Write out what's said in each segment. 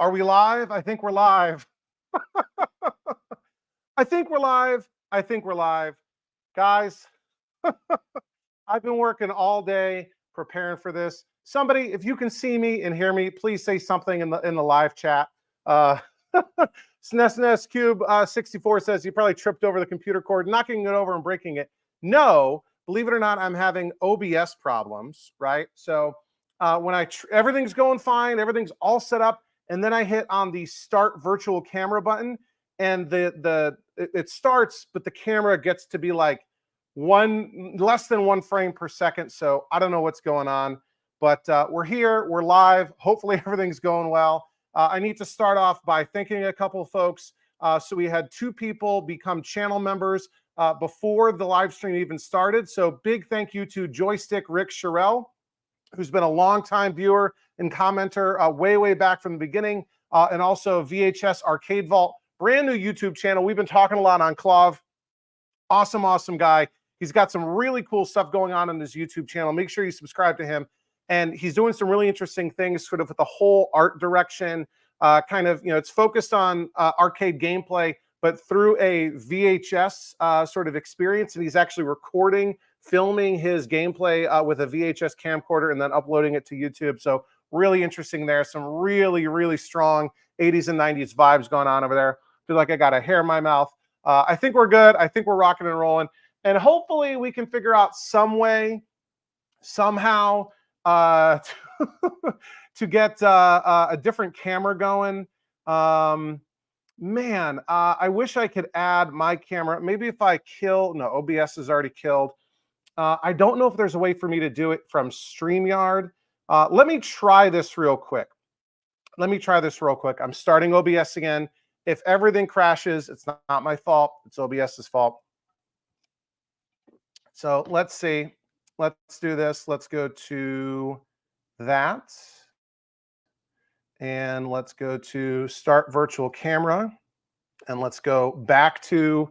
Are we live? I think we're live. I think we're live. I think we're live. Guys, I've been working all day preparing for this. Somebody, if you can see me and hear me, please say something in the live chat. SNES Cube 64 says you probably tripped over the computer cord, knocking it over and breaking it. No, believe it or not, I'm having OBS problems, right? So when everything's going fine, everything's all set up, and then I hit on the start virtual camera button, and it starts, but the camera gets to be like less than 1 frame per second. So I don't know what's going on, but we're here, we're live. Hopefully everything's going well. I need to start off by thanking a couple of folks. So we had 2 people become channel members before the live stream even started. So big thank you to Joystick Rick Sherrill, who's been a longtime viewer and commenter way back from the beginning, and also VHS Arcade Vault, brand new YouTube channel. We've been talking a lot on Clav. Awesome guy. He's got some really cool stuff going on his YouTube channel. Make sure you subscribe to him. And he's doing some really interesting things sort of with the whole art direction, kind of, it's focused on arcade gameplay, but through a VHS sort of experience. And he's actually filming his gameplay with a VHS camcorder and then uploading it to YouTube. So really interesting there. Some really strong 80s and 90s vibes going on over there. Feel like I got a hair in my mouth. I think we're good. I think we're rocking and rolling. And hopefully we can figure out some way, somehow, to get a different camera going. Man, I wish I could add my camera. Maybe if I no, OBS is already killed. I don't know if there's a way for me to do it from StreamYard. Let me try this real quick. I'm starting OBS again. If everything crashes, it's not my fault. It's OBS's fault. So let's see. Let's do this. Let's go to that. And let's go to start virtual camera. And let's go back to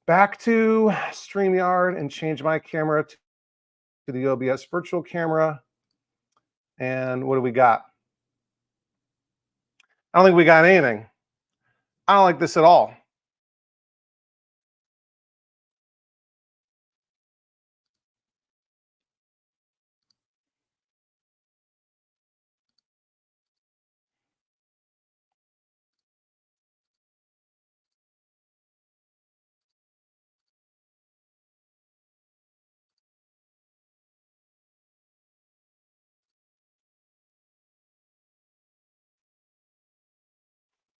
StreamYard and change my camera to the OBS virtual camera. And what do we got? I don't think we got anything. I don't like this at all.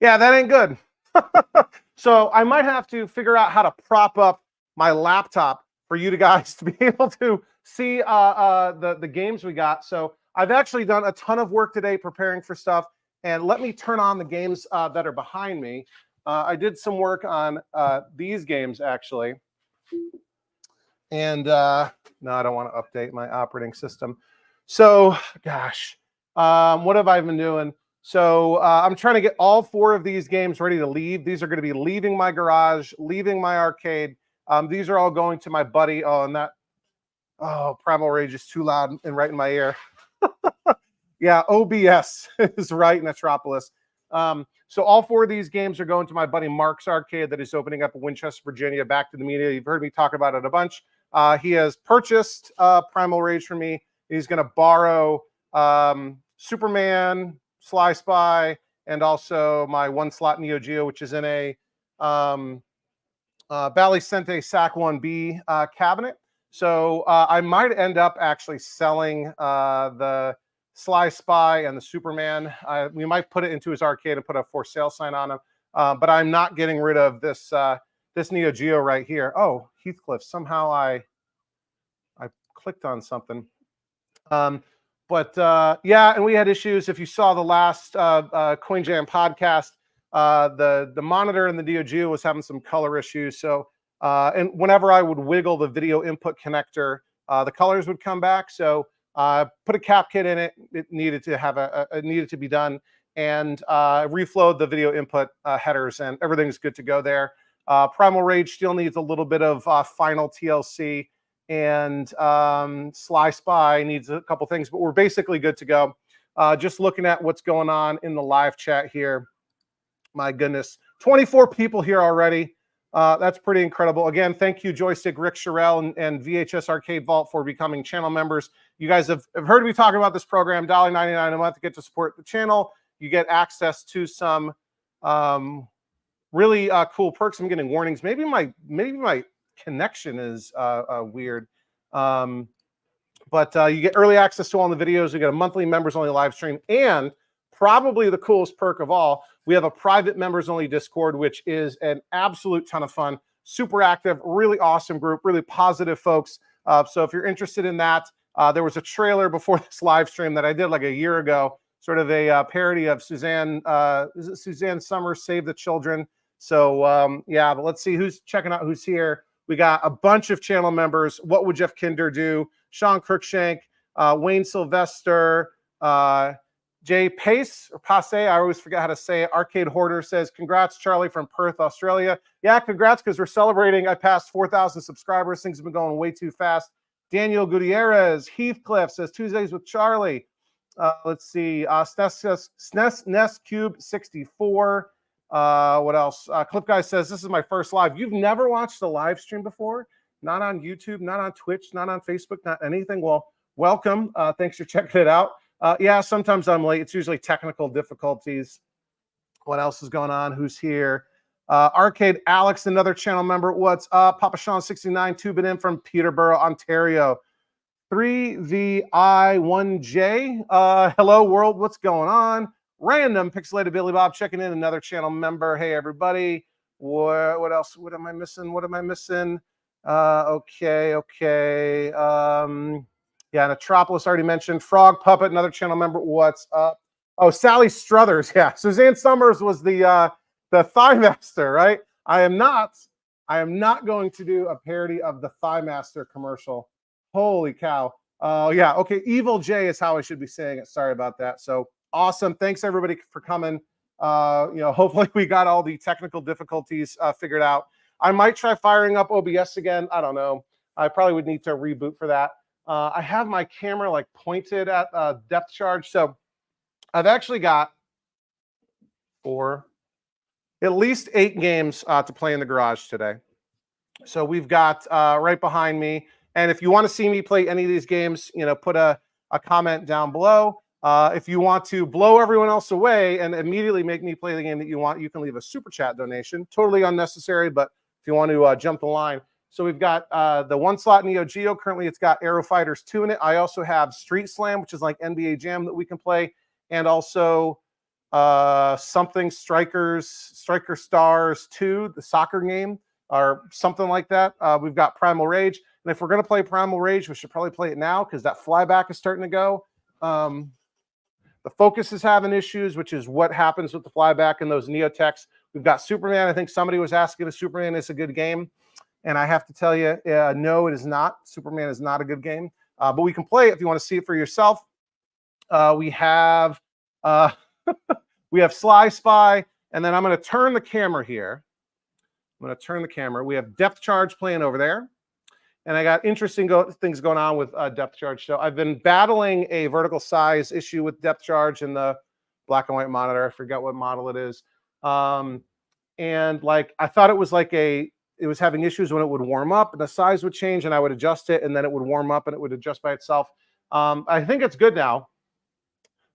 Yeah, that ain't good. So I might have to figure out how to prop up my laptop for you guys to be able to see the games we got. So I've actually done a ton of work today preparing for stuff. And let me turn on the games that are behind me. I did some work on these games, actually. And no, I don't want to update my operating system. So, gosh, what have I been doing? So I'm trying to get all 4 of these games ready to leave. These are going to be leaving my garage, leaving my arcade. These are all going to my buddy. Primal Rage is too loud and right in my ear. Yeah, OBS is right, Metropolis. So all 4 of these games are going to my buddy Mark's arcade that is opening up in Winchester, Virginia. Back to the media. You've heard me talk about it a bunch. He has purchased Primal Rage for me. He's going to borrow Superman, Sly Spy, and also my 1-slot Neo Geo, which is in a Bally Sente SAC 1B cabinet. So I might end up actually selling the Sly Spy and the Superman. We might put it into his arcade and put a for sale sign on him. But I'm not getting rid of this this Neo Geo right here. Oh, Heathcliff, somehow I clicked on something. Yeah, and we had issues. If you saw the last Coin Jam podcast, the monitor in the Neo Geo was having some color issues. So, and whenever I would wiggle the video input connector, the colors would come back. So, put a cap kit in it. It needed to have it needed to be done, and reflowed the video input headers, and everything's good to go there. Primal Rage still needs a little bit of final TLC. And Sly Spy needs a couple things, but we're basically good to go. Just looking at what's going on in the live chat here. My goodness, 24 people here already. That's pretty incredible. Again, thank you, Joystick, Rick Sherrill, and VHS Arcade Vault for becoming channel members. You guys have heard me talking about this program, $1.99 a month to get to support the channel. You get access to some really cool perks. I'm getting warnings. Maybe my connection is weird. But you get early access to all the videos. You get a monthly members only live stream, and probably the coolest perk of all, we have a private members only Discord, which is an absolute ton of fun, super active, really awesome group, really positive folks. So if you're interested in that, there was a trailer before this live stream that I did like a year ago, sort of a parody of Suzanne, is it Suzanne Summers, Save the Children? So yeah, but let's see who's checking out, who's here. We got a bunch of channel members. What would Jeff Kinder do? Sean Cruikshank, Wayne Sylvester, Jay Pace, or Pace, I always forget how to say it. Arcade Hoarder says, congrats, Charlie from Perth, Australia. Yeah, congrats, because we're celebrating. I passed 4,000 subscribers. Things have been going way too fast. Daniel Gutierrez, Heathcliff says, Tuesdays with Charlie. Let's see, SNES Cube 64. What else? Clip Guy says, this is my first live. You've never watched a live stream before? Not on YouTube, not on Twitch, not on Facebook, not anything? Well, welcome. Thanks for checking it out. Yeah, sometimes I'm late. It's usually technical difficulties. What else is going on? Who's here? Arcade Alex, another channel member. What's up? Papa Sean 69 tubing in from Peterborough, Ontario. 3VI1J. Hello, world. What's going on? Random Pixelated Billy Bob checking in, another channel member. Hey, everybody. What else? What am I missing? What am I missing? Okay. Yeah, Metropolis already mentioned. Frog Puppet, another channel member. What's up? Oh, Sally Struthers. Yeah, Suzanne Summers was the Thigh Master, right? I am not going to do a parody of the Thigh Master commercial. Holy cow. Oh, yeah. Okay, Evil J is how I should be saying it. Sorry about that. So awesome. Thanks everybody for coming. Hopefully we got all the technical difficulties figured out. I might try firing up OBS again. I don't know. I probably would need to reboot for that. I have my camera like pointed at depth charge. So I've actually got at least 8 games to play in the garage today. So we've got right behind me. And if you want to see me play any of these games, put a comment down below. If you want to blow everyone else away and immediately make me play the game that you want, you can leave a super chat donation. Totally unnecessary, but if you want to jump the line. So we've got the 1-slot Neo Geo. Currently, it's got Aero Fighters 2 in it. I also have Street Slam, which is like NBA Jam that we can play. And also something Striker Stars 2, the soccer game, or something like that. We've got Primal Rage. And if we're going to play Primal Rage, we should probably play it now because that flyback is starting to go. The focus is having issues, which is what happens with the flyback and those Neotechs. We've got Superman. I think somebody was asking if Superman is a good game. And I have to tell you, no, it is not. Superman is not a good game. But we can play it if you want to see it for yourself. We have Sly Spy. And then I'm going to turn the camera here. I'm going to turn the camera. We have Depth Charge playing over there. And I got interesting things going on with Depth Charge. So I've been battling a vertical size issue with Depth Charge in the black and white monitor. I forget what model it is. And like I thought it was like it was having issues when it would warm up and the size would change and I would adjust it and then it would warm up and it would adjust by itself. I think it's good now,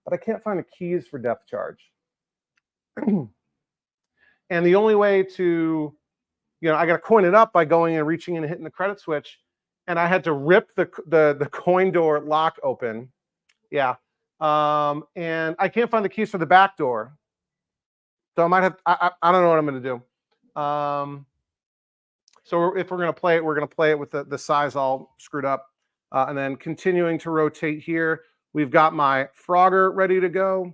but I can't find the keys for Depth Charge. And the only way to, I got to coin it up by going and reaching in and hitting the credit switch. And I had to rip the coin door lock open. Yeah. And I can't find the keys for the back door. So I might have, I don't know what I'm going to do. So if we're going to play it, we're going to play it with the size all screwed up. And then continuing to rotate here, we've got my Frogger ready to go.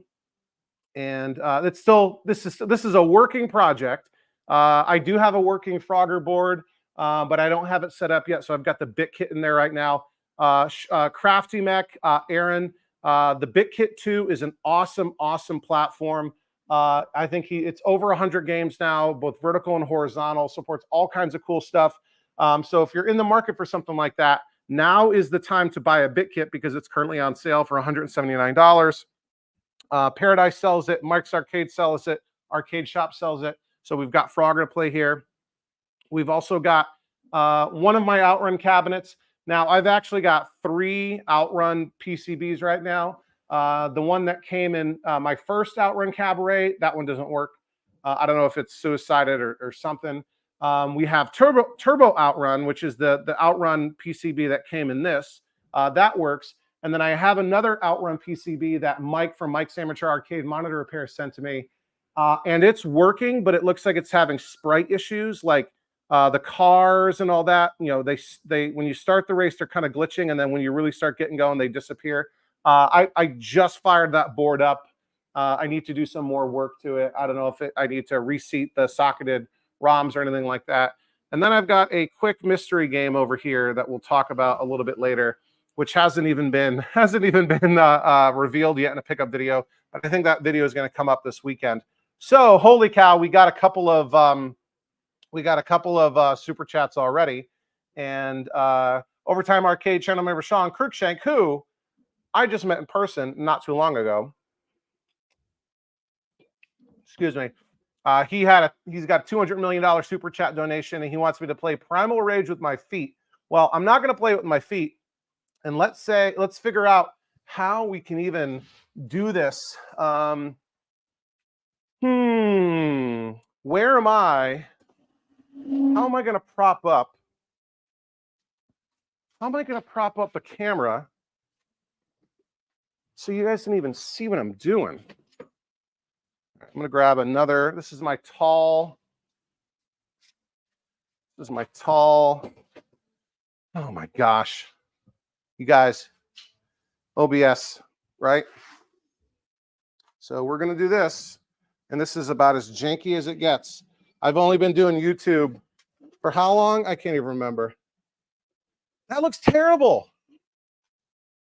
And it's still, this is a working project. I do have a working Frogger board, but I don't have it set up yet. So I've got the BitKit in there right now. Crafty Mech, Aaron, the BitKit 2 is an awesome platform. I think it's over 100 games now, both vertical and horizontal, supports all kinds of cool stuff. So if you're in the market for something like that, now is the time to buy a BitKit because it's currently on sale for $179. Paradise sells it. Mike's Arcade sells it. Arcade Shop sells it. So we've got Frogger to play here. We've also got one of my Outrun cabinets. Now, I've actually got 3 Outrun PCBs right now. The one that came in my first Outrun Cabaret, that one doesn't work. I don't know if it's suicided or something. We have Turbo Outrun, which is the Outrun PCB that came in this. That works. And then I have another Outrun PCB that Mike from Mike's Amateur Arcade Monitor Repair sent to me. And it's working, but it looks like it's having sprite issues, like the cars and all that. You know, they when you start the race, they're kind of glitching, and then when you really start getting going, they disappear. I just fired that board up. I need to do some more work to it. I don't know if I need to reseat the socketed ROMs or anything like that. And then I've got a quick mystery game over here that we'll talk about a little bit later, which hasn't even been revealed yet in a pickup video. But I think that video is going to come up this weekend. So holy cow, we got a couple of super chats already, and Overtime Arcade channel member Sean Kirkshank, who I just met in person not too long ago. Excuse me. He's got a $200 million super chat donation, and he wants me to play Primal Rage with my feet. Well, I'm not going to play it with my feet, and let's figure out how we can even do this. Where am I? How am I going to prop up? How am I going to prop up the camera so you guys can even see what I'm doing? I'm going to grab another. This is my tall. Oh my gosh. You guys, OBS, right? So we're going to do this. And this is about as janky as it gets. I've only been doing YouTube for how long? I can't even remember. That looks terrible.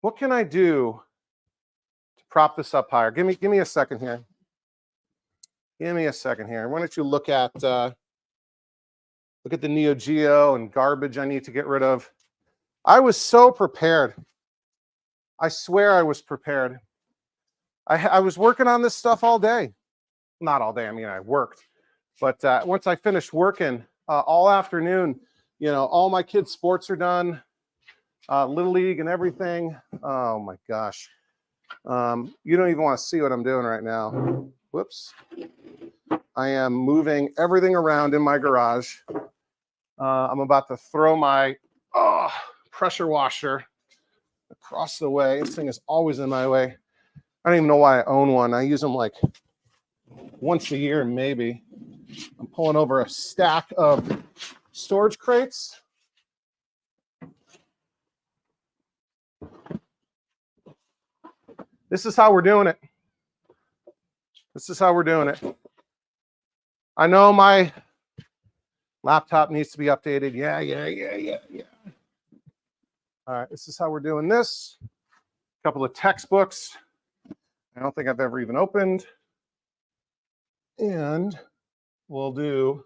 What can I do to prop this up higher? Give me a second here. Give me a second here. Why don't you look at the Neo Geo and garbage I need to get rid of? I was so prepared. I swear I was prepared. I was working on this stuff all day. Not all day. I mean, I worked. But once I finished working all afternoon, you know, all my kids' sports are done. Little League and everything. Oh my gosh. You don't even want to see what I'm doing right now. Whoops. I am moving everything around in my garage. I'm about to throw my pressure washer across the way. This thing is always in my way. I don't even know why I own one. I use them like once a year, maybe. I'm pulling over a stack of storage crates. This is how we're doing it. This is how we're doing it. I know my laptop needs to be updated. Yeah. All right, this is how we're doing this. A couple of textbooks. I don't think I've ever even opened. And we'll do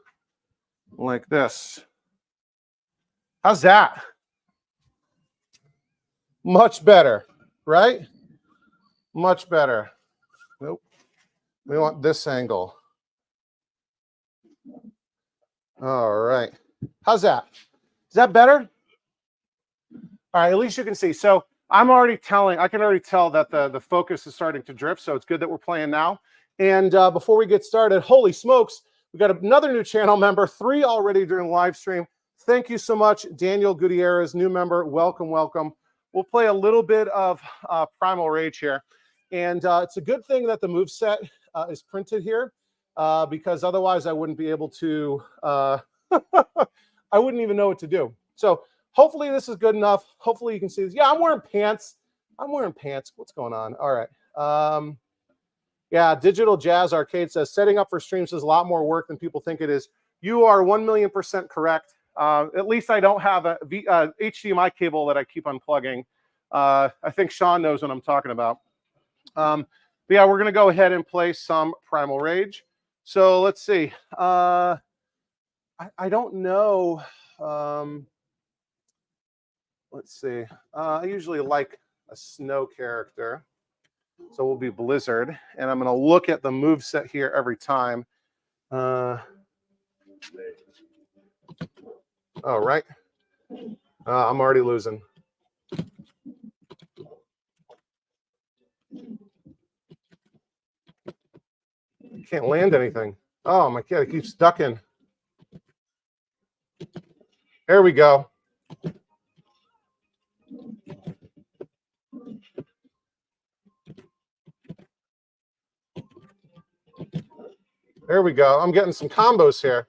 like this. How's that? Much better, right? Much better. Nope. We want this angle. All right. How's that? Is that better? All right, at least you can see. So I can already tell that the focus is starting to drift, so it's good that we're playing now. And before we get started, holy smokes, we got another new channel member, 3 already during live stream. Thank you so much, Daniel Gutierrez, new member. Welcome, welcome. We'll play a little bit of Primal Rage here. And it's a good thing that the moveset is printed here because otherwise I wouldn't be able to, I wouldn't even know what to do. So hopefully this is good enough. Hopefully you can see this. Yeah, I'm wearing pants. What's going on? All right. Yeah, Digital Jazz Arcade says, setting up for streams is a lot more work than people think it is. You are 1,000,000% correct. At least I don't have a HDMI cable that I keep unplugging. I think Sean knows what I'm talking about. But yeah, we're going to go ahead and play some Primal Rage. So let's see. I don't know. Let's see. I usually like a snow character. So we'll be Blizzard, and I'm going to look at the move set here every time. All right. I'm already losing. Can't land anything. Oh my God, it keeps ducking. There we go. There we go. I'm getting some combos here.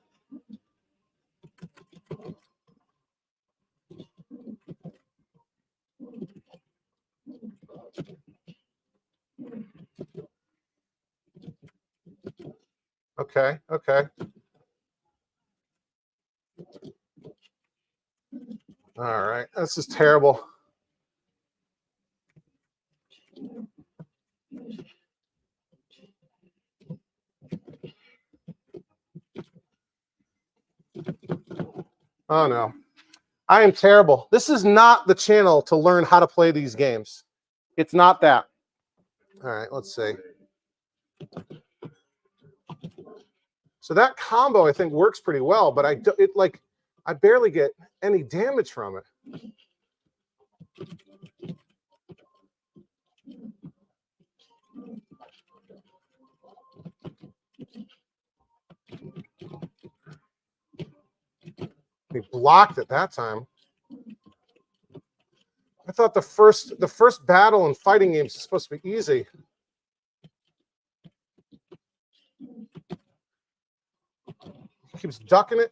Okay, okay. All right, this is terrible. Oh no, I am terrible. This is not the channel to learn how to play these games. It's not that. All right, let's see. So that combo I think works pretty well, but I barely get any damage from it. He blocked it that time. I thought the first battle in fighting games is supposed to be easy. He keeps ducking it.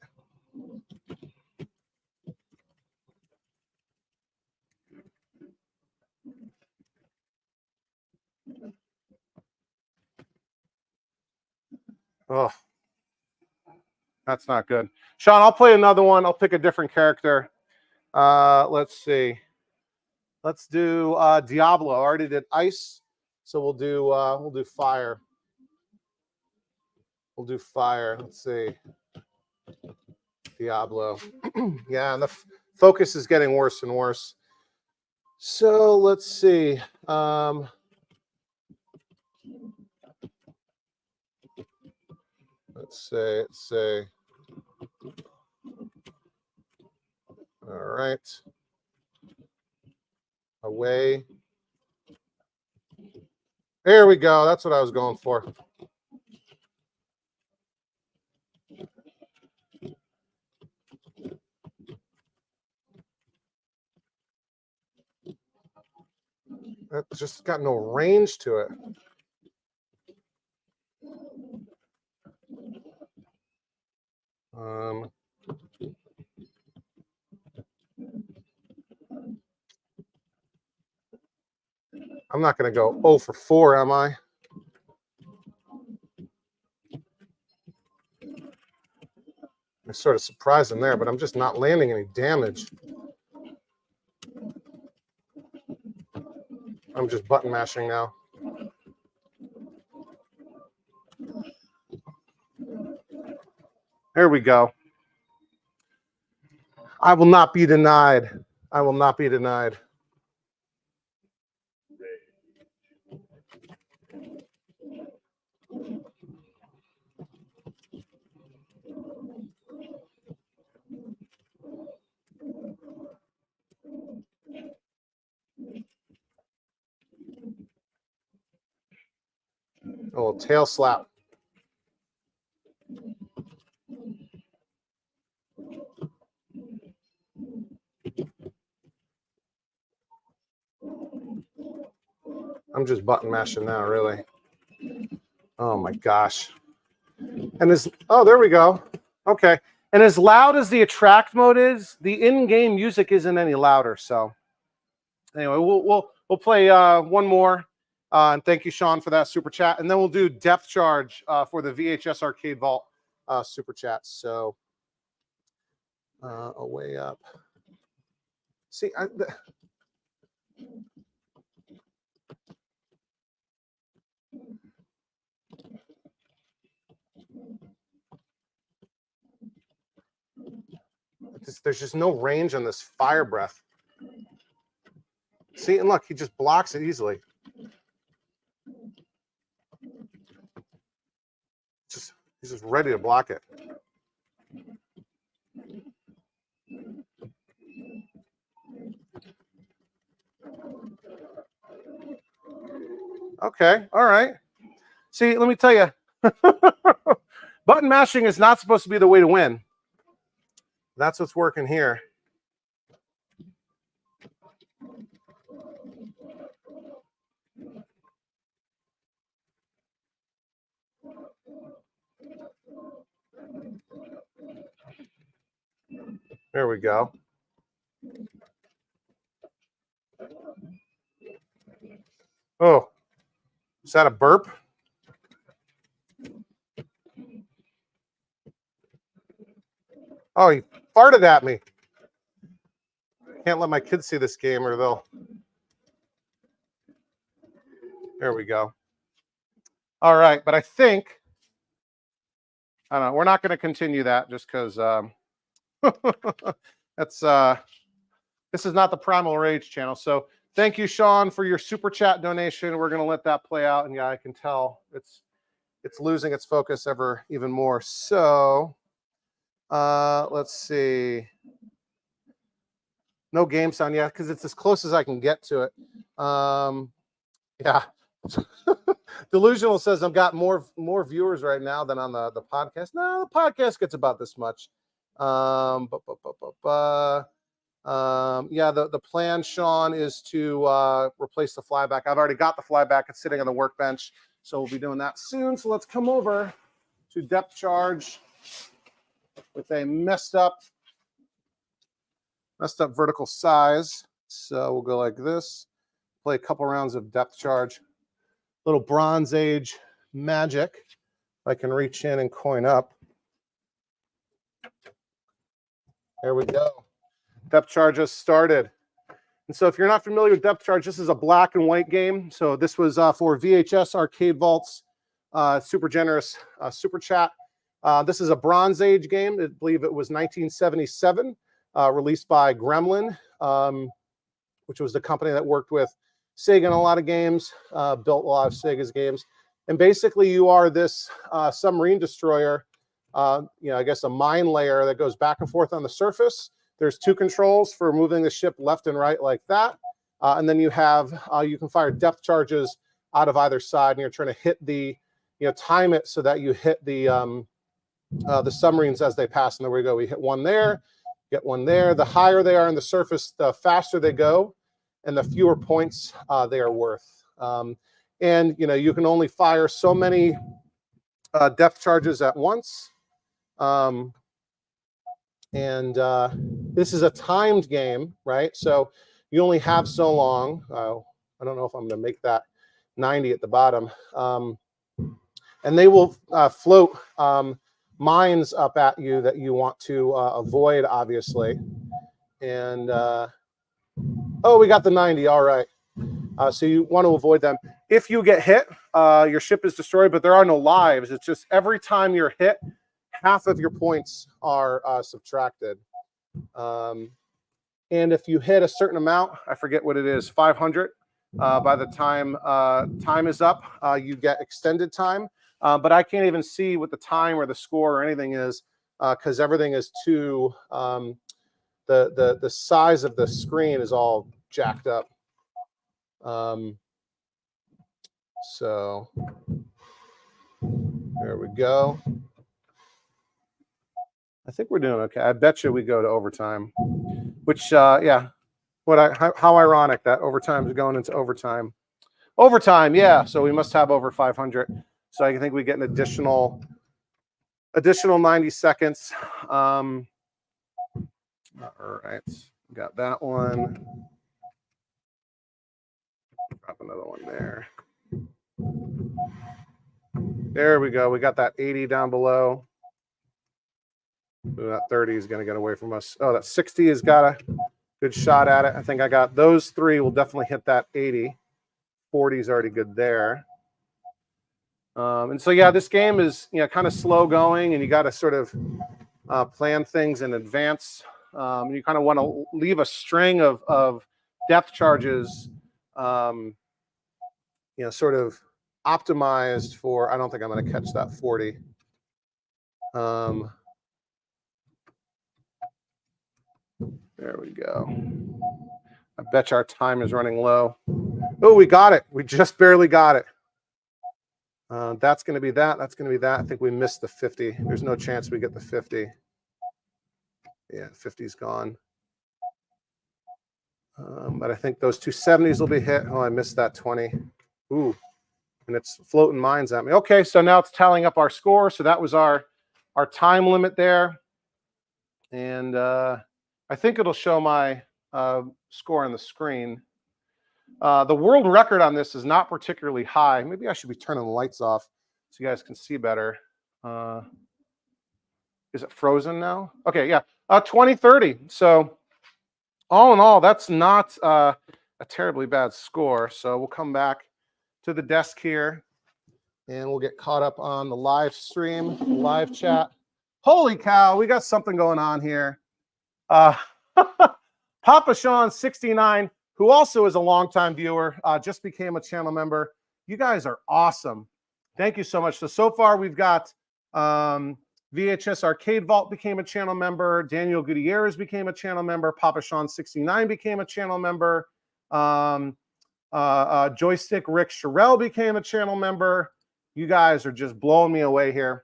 Oh, that's not good. Sean, I'll play another one. I'll pick a different character. Let's see. Let's do Diablo. I already did ice, so we'll do fire. We'll do fire. Let's see. Diablo. Yeah, and the focus is getting worse and worse. So let's see. Let's say. All right. Away. There we go. That's what I was going for. That just got no range to it. I'm not going to go 0 for 4, am I? I sort of surprised him there, but I'm just not landing any damage. I'm just button mashing now. There we go. I will not be denied. I will not be denied. A little tail slap. I'm just button mashing now, really. Oh my gosh. And there we go. Okay. And as loud as the attract mode is, the in-game music isn't any louder. So anyway, we'll play one more. And thank you, Sean, for that super chat. And then we'll do Depth Charge for the VHS Arcade Vault super chat. So away up. See, there's just no range on this fire breath. See, and look, he just blocks it easily. He's just ready to block it. Okay, all right. See, let me tell you, button mashing is not supposed to be the way to win. That's what's working here. There we go. Oh, is that a burp? Oh, he farted at me. Can't let my kids see this game or they'll. There we go. All right, but I think, I don't know, we're not going to continue that just because that's this is not the Primal Rage channel. So thank you, Sean, for your super chat donation. We're going to let that play out, and yeah, I can tell it's losing its focus even more. So let's see. No game sound yet because it's as close as I can get to it. Yeah. Delusional says I've got more viewers right now than on the podcast. No, the podcast gets about this much. Yeah, the plan, Sean, is to replace the flyback. I've already got the flyback. It's sitting on the workbench, so we'll be doing that soon. So let's come over to depth charge with a messed up vertical size. So we'll go like this. Play a couple rounds of depth charge. Little Bronze Age magic. I can reach in and coin up. There we go. Depth charge has started. And so if you're not familiar with depth charge, this is a black and white game. So this was for VHS Arcade Vault's super generous super chat. This is a Bronze Age game. I believe it was 1977, released by Gremlin, which was the company that worked with Sega in a lot of games, built a lot of Sega's games. And basically you are this submarine destroyer, I guess a mine layer that goes back and forth on the surface. There's two controls for moving the ship left and right like that. And then you have, you can fire depth charges out of either side, and you're trying to hit the, time it so that you hit the submarines as they pass. And there we go. We hit one there, get one there. The higher they are in the surface, the faster they go, and the fewer points they are worth. And, you can only fire so many depth charges at once. This is a timed game, right? So you only have so long. I don't know if I'm going to make that 90 at the bottom. And they will float mines up at you that you want to avoid, obviously. And, oh, we got the 90. All right. So you want to avoid them. If you get hit, your ship is destroyed, but there are no lives. It's just every time you're hit, half of your points are subtracted. And if you hit a certain amount, I forget what it is, 500, by the time time is up, you get extended time. But I can't even see what the time or the score or anything is because everything is too, the size of the screen is all jacked up. So there we go. I think we're doing okay. I bet you we go to overtime, which, yeah, how ironic that overtime is going into overtime. Overtime, yeah. So we must have over 500. So I think we get an additional 90 seconds. All right, got that one. Drop another one there. There we go. We got that 80 down below. Ooh, that 30 is going to get away from us. Oh, that 60 has got a good shot at it. I think I got those three will definitely hit that 80. 40 is already good there. And so, yeah, this game is, kind of slow going, and you got to sort of plan things in advance. You kind of want to leave a string of depth charges, sort of optimized for, I don't think I'm going to catch that 40. There we go. I bet you our time is running low. Oh, we got it. We just barely got it. That's going to be that. That's going to be that. I think we missed the 50. There's no chance we get the 50. Yeah, 50's gone. But I think those 270s will be hit. Oh, I missed that 20. Ooh, and it's floating mines at me. Okay, so now it's tallying up our score. So that was our time limit there. And I think it'll show my score on the screen. The world record on this is not particularly high. Maybe I should be turning the lights off so you guys can see better. Is it frozen now? Okay, yeah, 2030. So all in all, that's not a terribly bad score. So we'll come back to the desk here and we'll get caught up on the live stream, live chat. Holy cow, we got something going on here. Papa Sean 69, who also is a longtime viewer, just became a channel member. You guys are awesome. Thank you so much. So far we've got VHS Arcade Vault became a channel member. Daniel Gutierrez became a channel member. Papa Sean 69 became a channel member. Joystick Rick Sherrill became a channel member. You guys are just blowing me away here.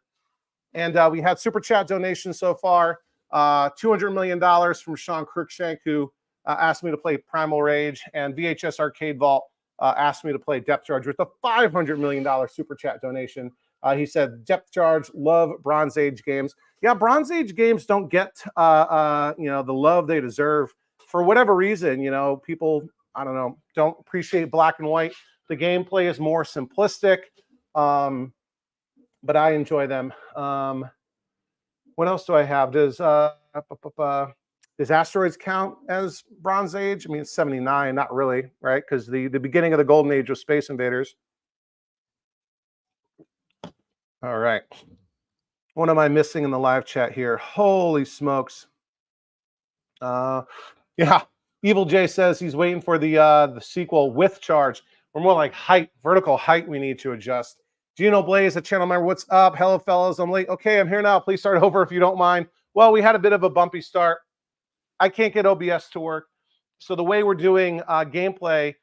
And we had super chat donations so far. $200 million from Sean Cruikshank, who asked me to play Primal Rage, and VHS Arcade Vault asked me to play Depth Charge with a $500 million super chat donation. He said, Depth Charge, love Bronze Age games. Yeah, Bronze Age games don't get the love they deserve for whatever reason. You know, people, I don't know, don't appreciate black and white. The gameplay is more simplistic, but I enjoy them. What else do I have? Does Asteroids count as Bronze Age? I mean, it's 79, not really, right? Because the beginning of the Golden Age was Space Invaders. All right. What am I missing in the live chat here? Holy smokes. Yeah. Evil J says he's waiting for the sequel with Charge. We're more like height, vertical height we need to adjust. Gino Blaze, a channel member. What's up? Hello, fellas. I'm late. Okay, I'm here now. Please start over if you don't mind. Well, we had a bit of a bumpy start. I can't get OBS to work. So the way we're doing gameplay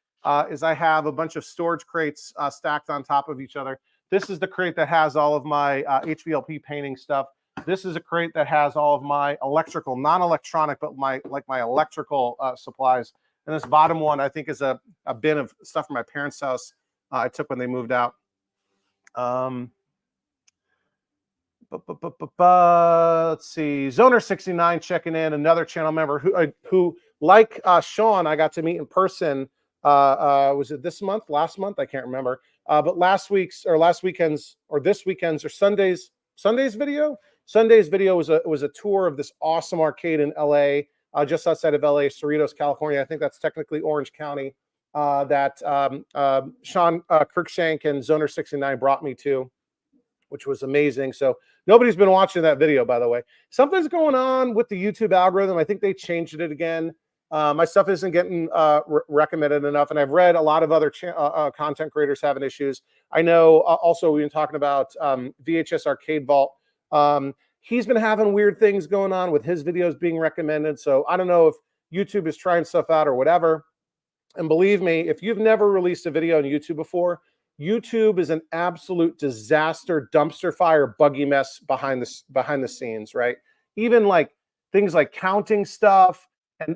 is I have a bunch of storage crates stacked on top of each other. This is the crate that has all of my HVLP painting stuff. This is a crate that has all of my electrical, non-electronic, but my electrical supplies. And this bottom one, I think, is a bin of stuff from my parents' house I took when they moved out. Let's see. Zoner 69 checking in, another channel member who like Sean, I got to meet in person. Was it this month? Last month? I can't remember. But last weekend's or this weekend's or Sunday's video. Sunday's video was a tour of this awesome arcade in LA, just outside of LA, Cerritos, California. I think that's technically Orange County. That Sean Cruikshank and Zoner 69 brought me to, which was amazing. So nobody's been watching that video, by the way. Something's going on with the YouTube algorithm. I think they changed it again. My stuff isn't getting recommended enough, and I've read a lot of other content creators having issues. I know also we've been talking about VHS Arcade Vault. He's been having weird things going on with his videos being recommended. So I don't know if YouTube is trying stuff out or whatever. And believe me, if you've never released a video on YouTube before, YouTube is an absolute disaster, dumpster fire, buggy mess behind the scenes, right? Even like things like counting stuff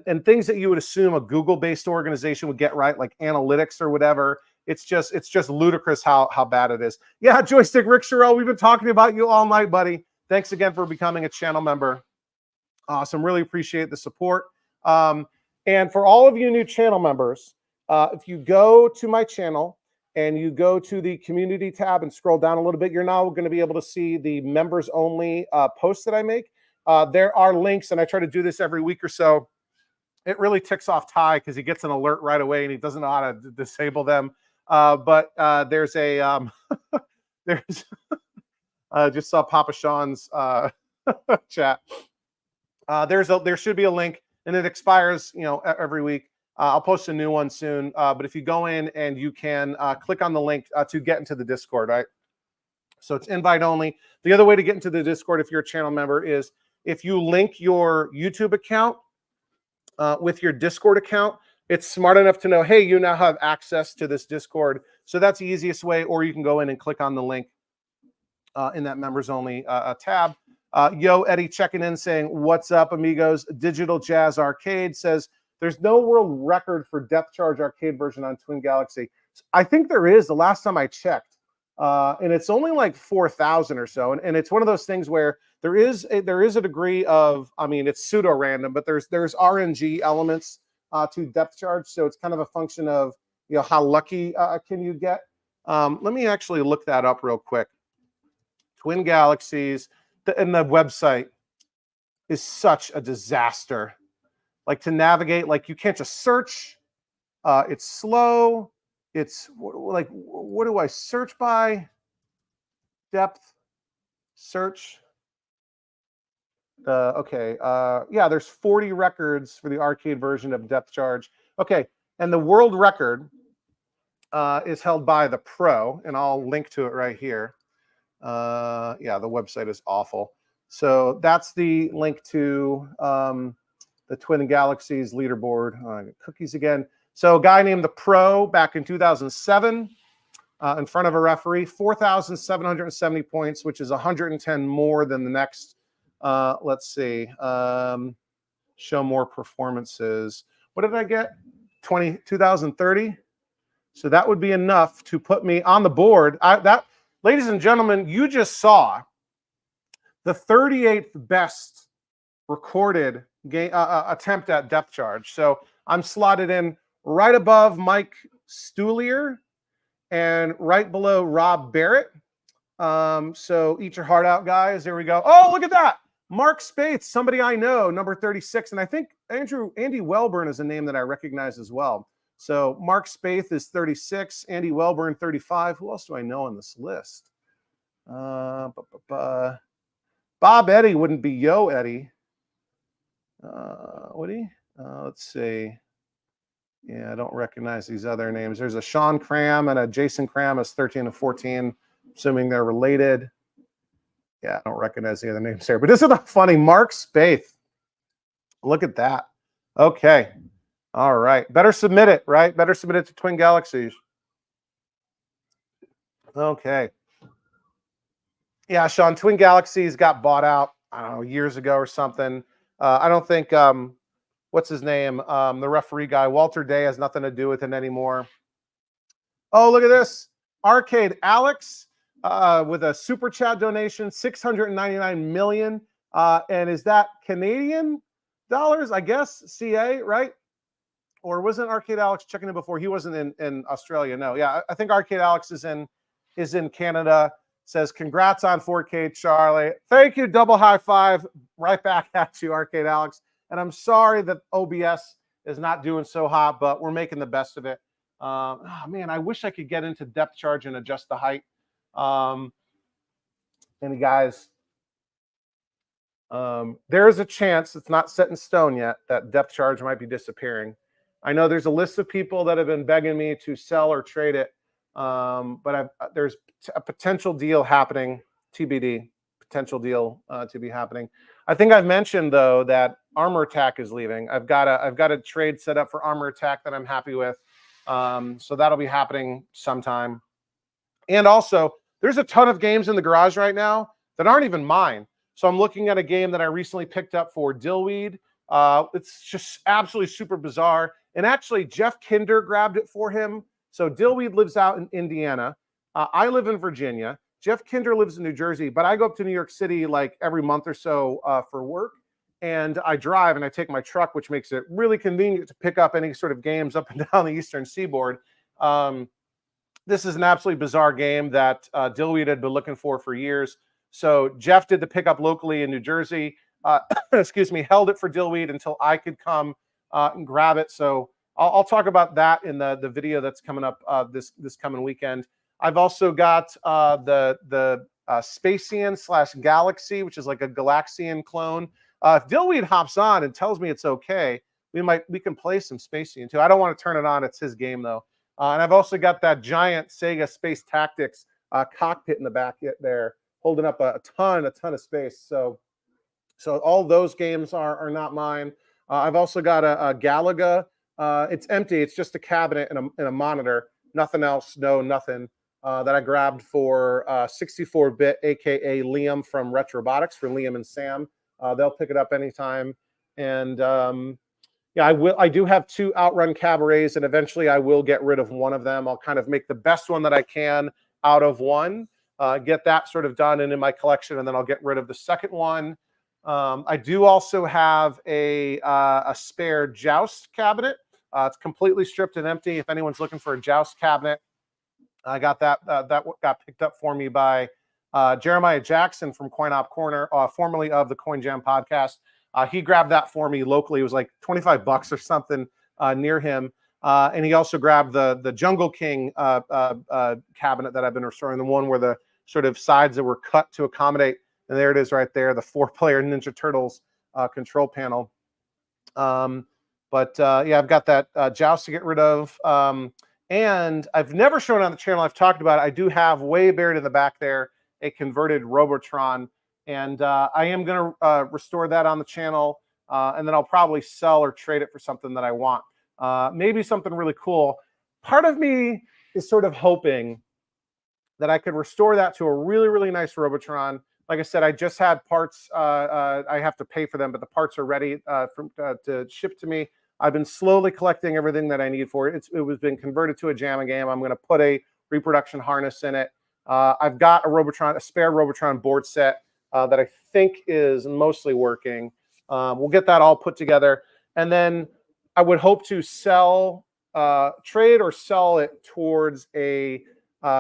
and things that you would assume a Google-based organization would get right, like analytics or whatever. It's just ludicrous how bad it is. Yeah, Joystick Rick Sherrill, we've been talking about you all night, buddy. Thanks again for becoming a channel member. Awesome, really appreciate the support. And for all of you new channel members, if you go to my channel and you go to the community tab and scroll down a little bit, you're now going to be able to see the members only posts that I make. There are links, and I try to do this every week or so. It really ticks off Ty because he gets an alert right away and he doesn't know how to disable them. But there's a there's just saw Papa Sean's chat. There should be a link, and it expires, every week. I'll post a new one soon. But if you go in and you can click on the link to get into the Discord, right? So it's invite only. The other way to get into the Discord, if you're a channel member, is if you link your YouTube account with your Discord account, it's smart enough to know, hey, you now have access to this Discord. So that's the easiest way, or you can go in and click on the link in that members only tab. Yo, Eddie checking in saying, what's up, amigos? Digital Jazz Arcade says, there's no world record for Depth Charge Arcade version on Twin Galaxy. I think there is, the last time I checked. And it's only like 4,000 or so. And it's one of those things where there is a degree of, I mean, it's pseudo random, but there's RNG elements to Depth Charge. So it's kind of a function of, you know, how lucky can you get. Let me actually look that up real quick. Twin Galaxies, and the website is such a disaster. Like to navigate, like you can't just search. It's slow. It's like, what do I search by? Depth search. Okay. Yeah, there's 40 records for the arcade version of Depth Charge. Okay. And the world record is held by the Pro, and I'll link to it right here. Yeah, the website is awful. So that's the link to the Twin Galaxies leaderboard. Cookies again. So a guy named the Pro back in 2007 in front of a referee, 4,770 points, which is 110 more than the next. Let's see. Show more performances. What did I get? 2030. So that would be enough to put me on the board. Ladies and gentlemen, you just saw the 38th best recorded game attempt at Depth Charge. So I'm slotted in right above Mike Stuhlier and right below Rob Barrett. So eat your heart out, guys. There we go. Oh, look at that. Mark Spaeth, somebody I know, number 36. And I think Andy Welburn is a name that I recognize as well. So Mark Spaeth is 36, Andy Welburn 35. Who else do I know on this list? Bob Eddy wouldn't be Yo Eddie. Would he? Let's see. Yeah, I don't recognize these other names. There's a Sean Cram and a Jason Cram is 13 and 14, assuming they're related. Yeah, I don't recognize the other names there. But isn't that funny? Mark Spaeth. Look at that. Okay. All right. Better submit it, right? Better submit it to Twin Galaxies. Okay. Yeah, Sean, Twin Galaxies got bought out, I don't know, years ago or something. I don't think, what's his name? The referee guy, Walter Day, has nothing to do with it anymore. Oh, look at this. Arcade Alex with a super chat donation, 699 million. And is that Canadian dollars? I guess CA, right? Or wasn't Arcade Alex checking in before? He wasn't in Australia. No, yeah, I think Arcade Alex is in Canada. Says congrats on 4K, Charlie. Thank you, double high five. Right back at you, Arcade Alex. And I'm sorry that OBS is not doing so hot, but we're making the best of it. Oh, man, I wish I could get into Depth Charge and adjust the height. And guys, there is a chance, it's not set in stone yet, that Depth Charge might be disappearing. I know there's a list of people that have been begging me to sell or trade it, but there's a potential deal happening, TBD, potential deal to be happening. I think I've mentioned, though, that Armor Attack is leaving. I've got a trade set up for Armor Attack that I'm happy with, so that'll be happening sometime. And also, there's a ton of games in the garage right now that aren't even mine. So I'm looking at a game that I recently picked up for Dillweed. It's just absolutely super bizarre. And actually, Jeff Kinder grabbed it for him. So Dillweed lives out in Indiana. I live in Virginia. Jeff Kinder lives in New Jersey, but I go up to New York City like every month or so for work. And I drive and I take my truck, which makes it really convenient to pick up any sort of games up and down the Eastern Seaboard. This is an absolutely bizarre game that Dillweed had been looking for years. So Jeff did the pickup locally in New Jersey. Excuse me, held it for Dillweed until I could come and grab it. So I'll talk about that in the video that's coming up this coming weekend. I've also got the Spacian / Galaxy, which is like a Galaxian clone. If Dillweed hops on and tells me it's okay, we can play some Spacian too. I don't want to turn it on; it's his game though. And I've also got that giant Sega Space Tactics cockpit in the back there, holding up a ton of space. So all those games are not mine. I've also got a Galaga. It's empty. It's just a cabinet and a monitor. Nothing else. No, nothing. That I grabbed for 64-bit, aka Liam from Retrobotics, for Liam and Sam. They'll pick it up anytime. And yeah, I do have 2 Outrun Cabarets, and eventually I will get rid of one of them. I'll kind of make the best one that I can out of one, get that sort of done and in my collection, and then I'll get rid of the second one. I do also have a spare Joust cabinet. It's completely stripped and empty. If anyone's looking for a Joust cabinet, I got that. That got picked up for me by Jeremiah Jackson from Coin Op Corner, formerly of the Coin Jam podcast. He grabbed that for me locally. It was like $25 or something near him. And he also grabbed the Jungle King cabinet that I've been restoring, the one where the sort of sides that were cut to accommodate. And there it is right there, the 4-player Ninja Turtles control panel. But yeah, I've got that Joust to get rid of. And I've never shown it on the channel. I've talked about it. I do have way buried in the back there a converted Robotron. And I am going to restore that on the channel. And then I'll probably sell or trade it for something that I want. Maybe something really cool. Part of me is sort of hoping that I could restore that to a really, really nice Robotron. Like I said, I just had parts. I have to pay for them, but the parts are ready to ship to me. I've been slowly collecting everything that I need for it. It was been converted to a JAMA game. I'm going to put a reproduction harness in it. I've got a spare Robotron board set that I think is mostly working. We'll get that all put together. And then I would hope to sell, trade or sell it towards a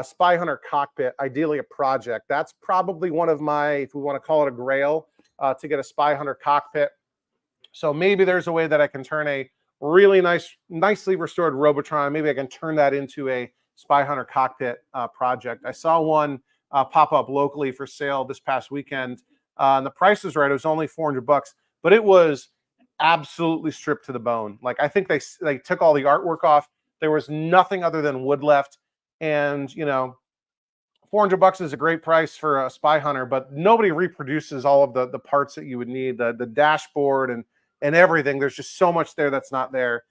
Spy Hunter cockpit, ideally a project. That's probably one of my, if we want to call it a grail, to get a Spy Hunter cockpit. So maybe there's a way that I can turn a really nicely restored Robotron. Maybe I can turn that into a Spy Hunter cockpit project. I saw one pop up locally for sale this past weekend. And the price was right. It was only $400, but it was absolutely stripped to the bone. Like, I think they took all the artwork off. There was nothing other than wood left. And, you know, $400 is a great price for a Spy Hunter, but nobody reproduces all of the parts that you would need, the dashboard and everything. There's just so much there that's not there.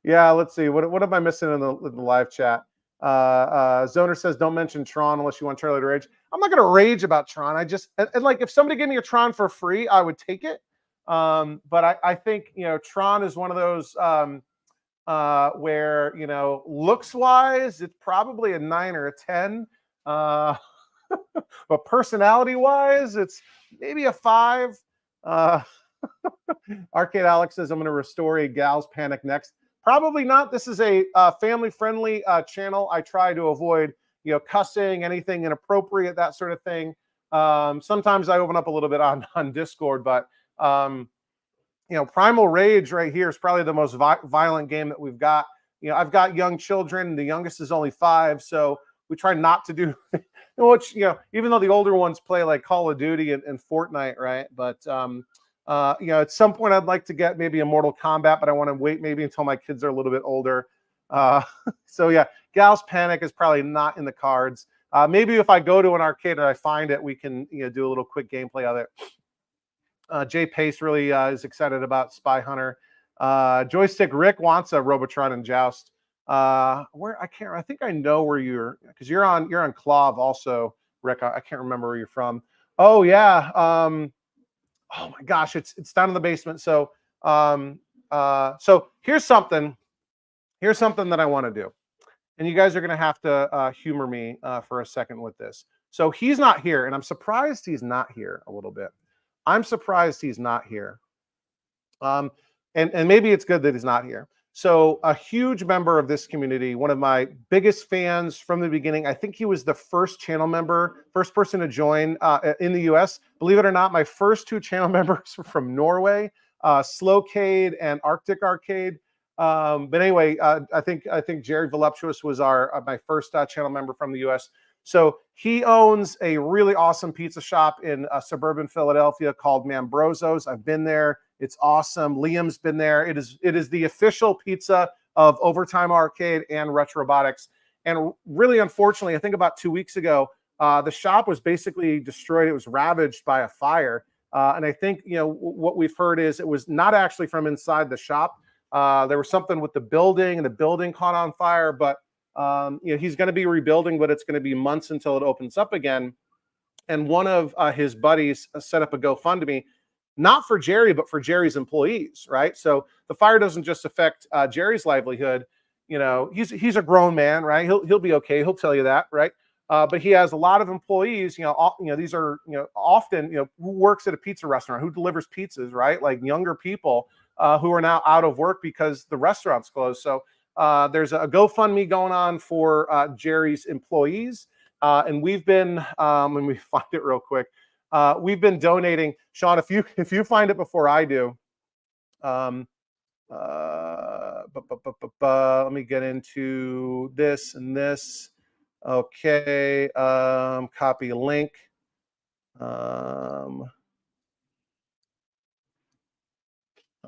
Yeah, let's see. What am I missing in the live chat? Zoner says, don't mention Tron unless you want Charlie to rage. I'm not going to rage about Tron. I just, and like, if somebody gave me a Tron for free, I would take it. But I think, you know, Tron is one of those where, you know, looks wise, it's probably a 9 or a 10. But personality wise, it's maybe a 5. Arcade Alex says, I'm going to restore a Gals Panic next. Probably not. This is a family-friendly channel. I try to avoid, you know, cussing, anything inappropriate, that sort of thing. Sometimes I open up a little bit on Discord, but you know, Primal Rage right here is probably the most violent game that we've got. You know, I've got young children. The youngest is only 5, so we try not to do which, you know, even though the older ones play like Call of Duty and Fortnite, right? But you know, at some point I'd like to get maybe a Mortal Kombat, but I want to wait maybe until my kids are a little bit older. So yeah, Gals Panic is probably not in the cards. Maybe if I go to an arcade and I find it, we can, you know, do a little quick gameplay of it. Jay Pace really is excited about Spy Hunter. Joystick Rick wants a Robotron and Joust. Where I think I know where you're, because you're on Clav also, Rick. I can't remember where you're from. Oh yeah. Oh my gosh, it's down in the basement. So so here's something that I want to do, and you guys are gonna have to humor me for a second with this. So he's not here, and I'm surprised he's not here a little bit. I'm surprised he's not here. And maybe it's good that he's not here. So a huge member of this community, one of my biggest fans from the beginning. I think he was the first channel member, first person to join in the US. Believe it or not, my first 2 channel members were from Norway, Slowcade and Arctic Arcade. But anyway, I think Jared Voluptuous was my first channel member from the US. So he owns a really awesome pizza shop in suburban Philadelphia called Mambrozzo's. I've been there. It's awesome. Liam's been there. It is the official pizza of Overtime Arcade and Retrobotics. And really, unfortunately, I think about 2 weeks ago, the shop was basically destroyed. It was ravaged by a fire. And I think, what we've heard is it was not actually from inside the shop. There was something with the building, and the building caught on fire. But he's going to be rebuilding, but it's going to be months until it opens up again. And one of his buddies set up a GoFundMe, not for Jerry, but for Jerry's employees, right? So the fire doesn't just affect Jerry's livelihood. He's a grown man, right? He'll be okay. He'll tell you that, right? But he has a lot of employees. These are often who works at a pizza restaurant, who delivers pizzas, right? Like younger people who are now out of work because the restaurant's closed. So there's a GoFundMe going on for Jerry's employees. And we've been, let me find it real quick. We've been donating, Sean. If you find it before I do, let me get into this and this. Okay, copy link.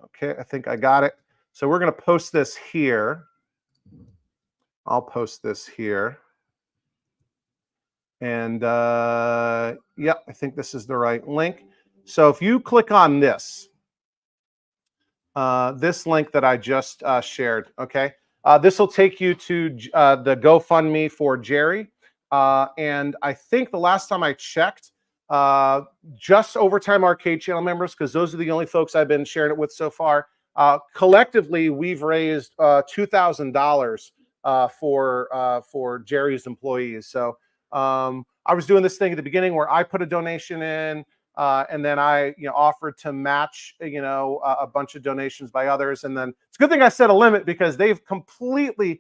Okay, I think I got it. So we're going to post this here. I'll post this here. And yeah, I think this is the right link. So if you click on this link that I just shared, okay, this will take you to the GoFundMe for Jerry. And I think the last time I checked, just Overtime Arcade channel members, because those are the only folks I've been sharing it with so far, collectively, we've raised $2,000 for Jerry's employees. So I was doing this thing at the beginning where I put a donation in, and then I offered to match a bunch of donations by others. And then it's a good thing I set a limit, because they've completely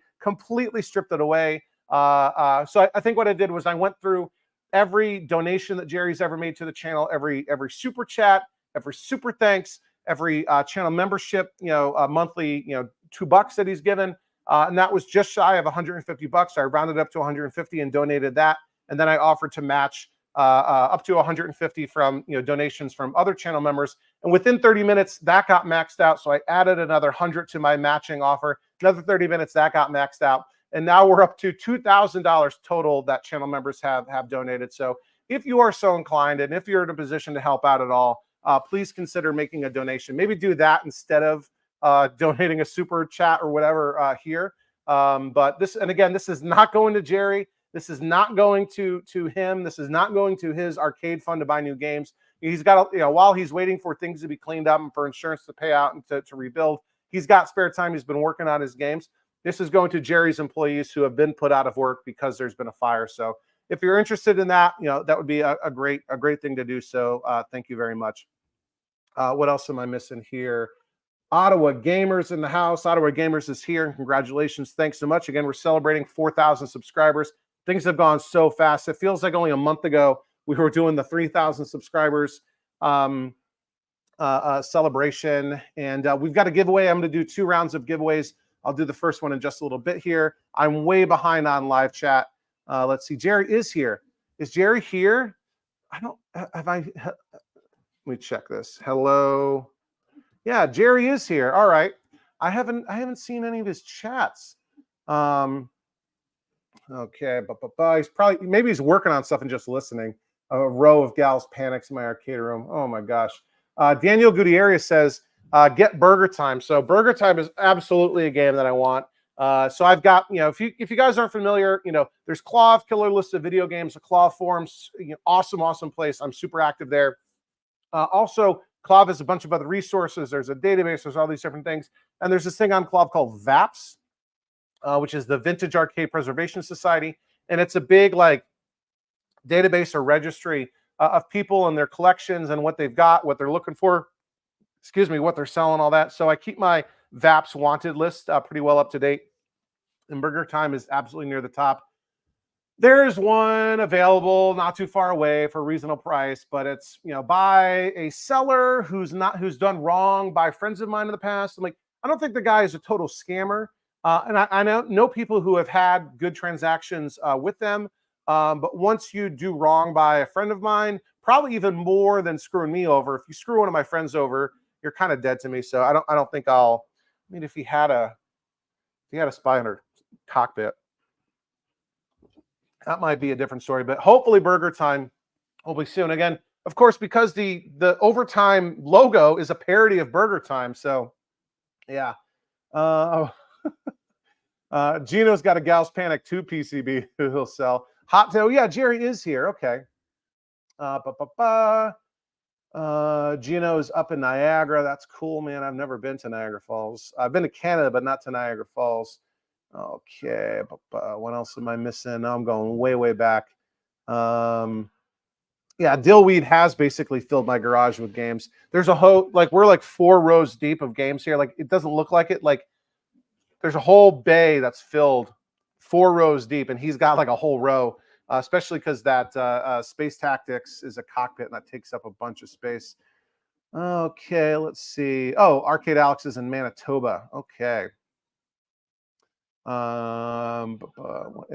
stripped it away. So I think what I did was I went through every donation that Jerry's ever made to the channel, every super chat, every super thanks, every channel membership, monthly, $2 that he's given. And that was just shy of $150. I rounded up to 150 and donated that. And then I offered to match up to 150 from donations from other channel members. And within 30 minutes, that got maxed out. So I added another 100 to my matching offer. Another 30 minutes, that got maxed out. And now we're up to $2,000 total that channel members have donated. So if you are so inclined, and if you're in a position to help out at all, please consider making a donation. Maybe do that instead of donating a super chat or whatever here. But this is not going to Jerry. This is not going to him. This is not going to his arcade fund to buy new games. He's got, while he's waiting for things to be cleaned up and for insurance to pay out and to rebuild, he's got spare time. He's been working on his games. This is going to Jerry's employees who have been put out of work because there's been a fire. So if you're interested in that, that would be a great thing to do. So thank you very much. What else am I missing here? Ottawa Gamers in the house. Ottawa Gamers is here, and congratulations. Thanks so much. Again, we're celebrating 4,000 subscribers. Things have gone so fast. It feels like only a month ago we were doing the 3,000 subscribers celebration. And we've got a giveaway. I'm going to do 2 rounds of giveaways. I'll do the first one in just a little bit here. I'm way behind on live chat. Let's see. Jerry is here. Is Jerry here? Let me check this. Hello. Yeah, Jerry is here. All right. I haven't seen any of his chats. Okay, he's maybe he's working on stuff and just listening. A row of gals panics in my arcade room. Oh my gosh. Daniel Gutierrez says, get Burger Time. So Burger Time is absolutely a game that I want. So I've got, if you guys aren't familiar, there's Claw Killer List of video games, the Claw forums, awesome place. I'm super active there. Also, Clav has a bunch of other resources. There's a database. There's all these different things. And there's this thing on Clav called VAPS, which is the Vintage Arcade Preservation Society. And it's a big database or registry of people and their collections and what they've got, what they're looking for, what they're selling, all that. So I keep my VAPS wanted list pretty well up to date. And Burger Time is absolutely near the top. There's one available not too far away for a reasonable price, but it's by a seller who's done wrong by friends of mine in the past. I'm like, I don't think the guy is a total scammer, and I know people who have had good transactions with them. But once you do wrong by a friend of mine, probably even more than screwing me over. If you screw one of my friends over, you're kind of dead to me. So I don't think I'll. I mean, if he had a spy under cockpit. that might be a different story. But hopefully Burger Time will be soon. Again, of course, because the Overtime logo is a parody of Burger Time. So yeah. Gino's got a Gals Panic 2 PCB who he'll sell. Hot Tail, yeah, Jerry is here. Okay. Gino's up in Niagara. That's cool, man. I've never been to Niagara Falls. I've been to Canada, but not to Niagara Falls. Okay. What else am I missing? Now I'm going way, way back. Yeah, Dillweed has basically filled my garage with games. There's a whole, like, we're like 4 rows deep of games here. Like, it doesn't look like it. Like, there's a whole bay that's filled 4 rows deep, and he's got like a whole row, especially because that Space Tactics is a cockpit and that takes up a bunch of space. Okay, let's see. Oh, Arcade Alex is in Manitoba. Okay. What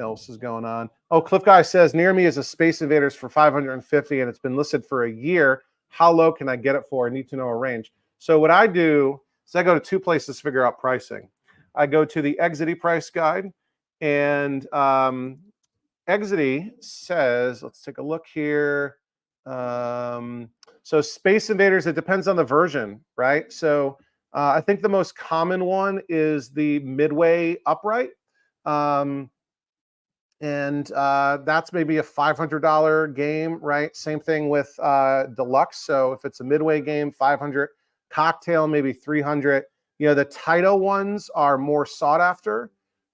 else is going on? Oh, Cliff Guy says near me is a Space Invaders for 550 and it's been listed for a year. How low can I get it for? I need to know a range. So what I do is I go to 2 places to figure out pricing. I go to the Exity price guide, and Exity says, let's take a look here. So Space Invaders, it depends on the version, right? So I think the most common one is the Midway upright. And that's maybe a $500 game, right? Same thing with Deluxe. So if it's a Midway game, 500. Cocktail, maybe 300. You know, the Taito ones are more sought after.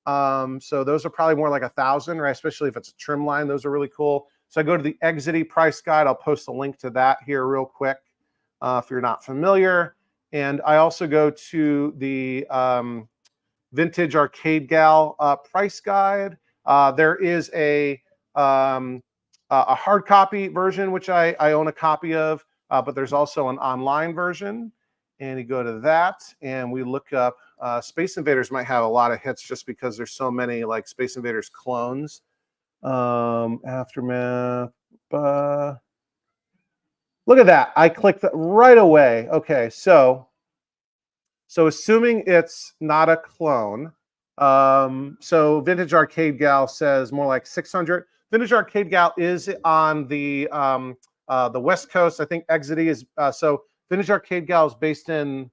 So those are probably more like 1,000, right? Especially if it's a trim line, those are really cool. So I go to the Exity price guide. I'll post a link to that here real quick if you're not familiar. And I also go to the Vintage Arcade Gal price guide. There is a hard copy version, which I own a copy of, but there's also an online version. And you go to that, and we look up. Space Invaders might have a lot of hits just because there's so many like Space Invaders clones. Aftermath. Look at that. I clicked that right away. Okay, so assuming it's not a clone, so Vintage Arcade Gal says more like 600. Vintage Arcade Gal is on the West Coast. I think Exity is so. Vintage Arcade Gal is based in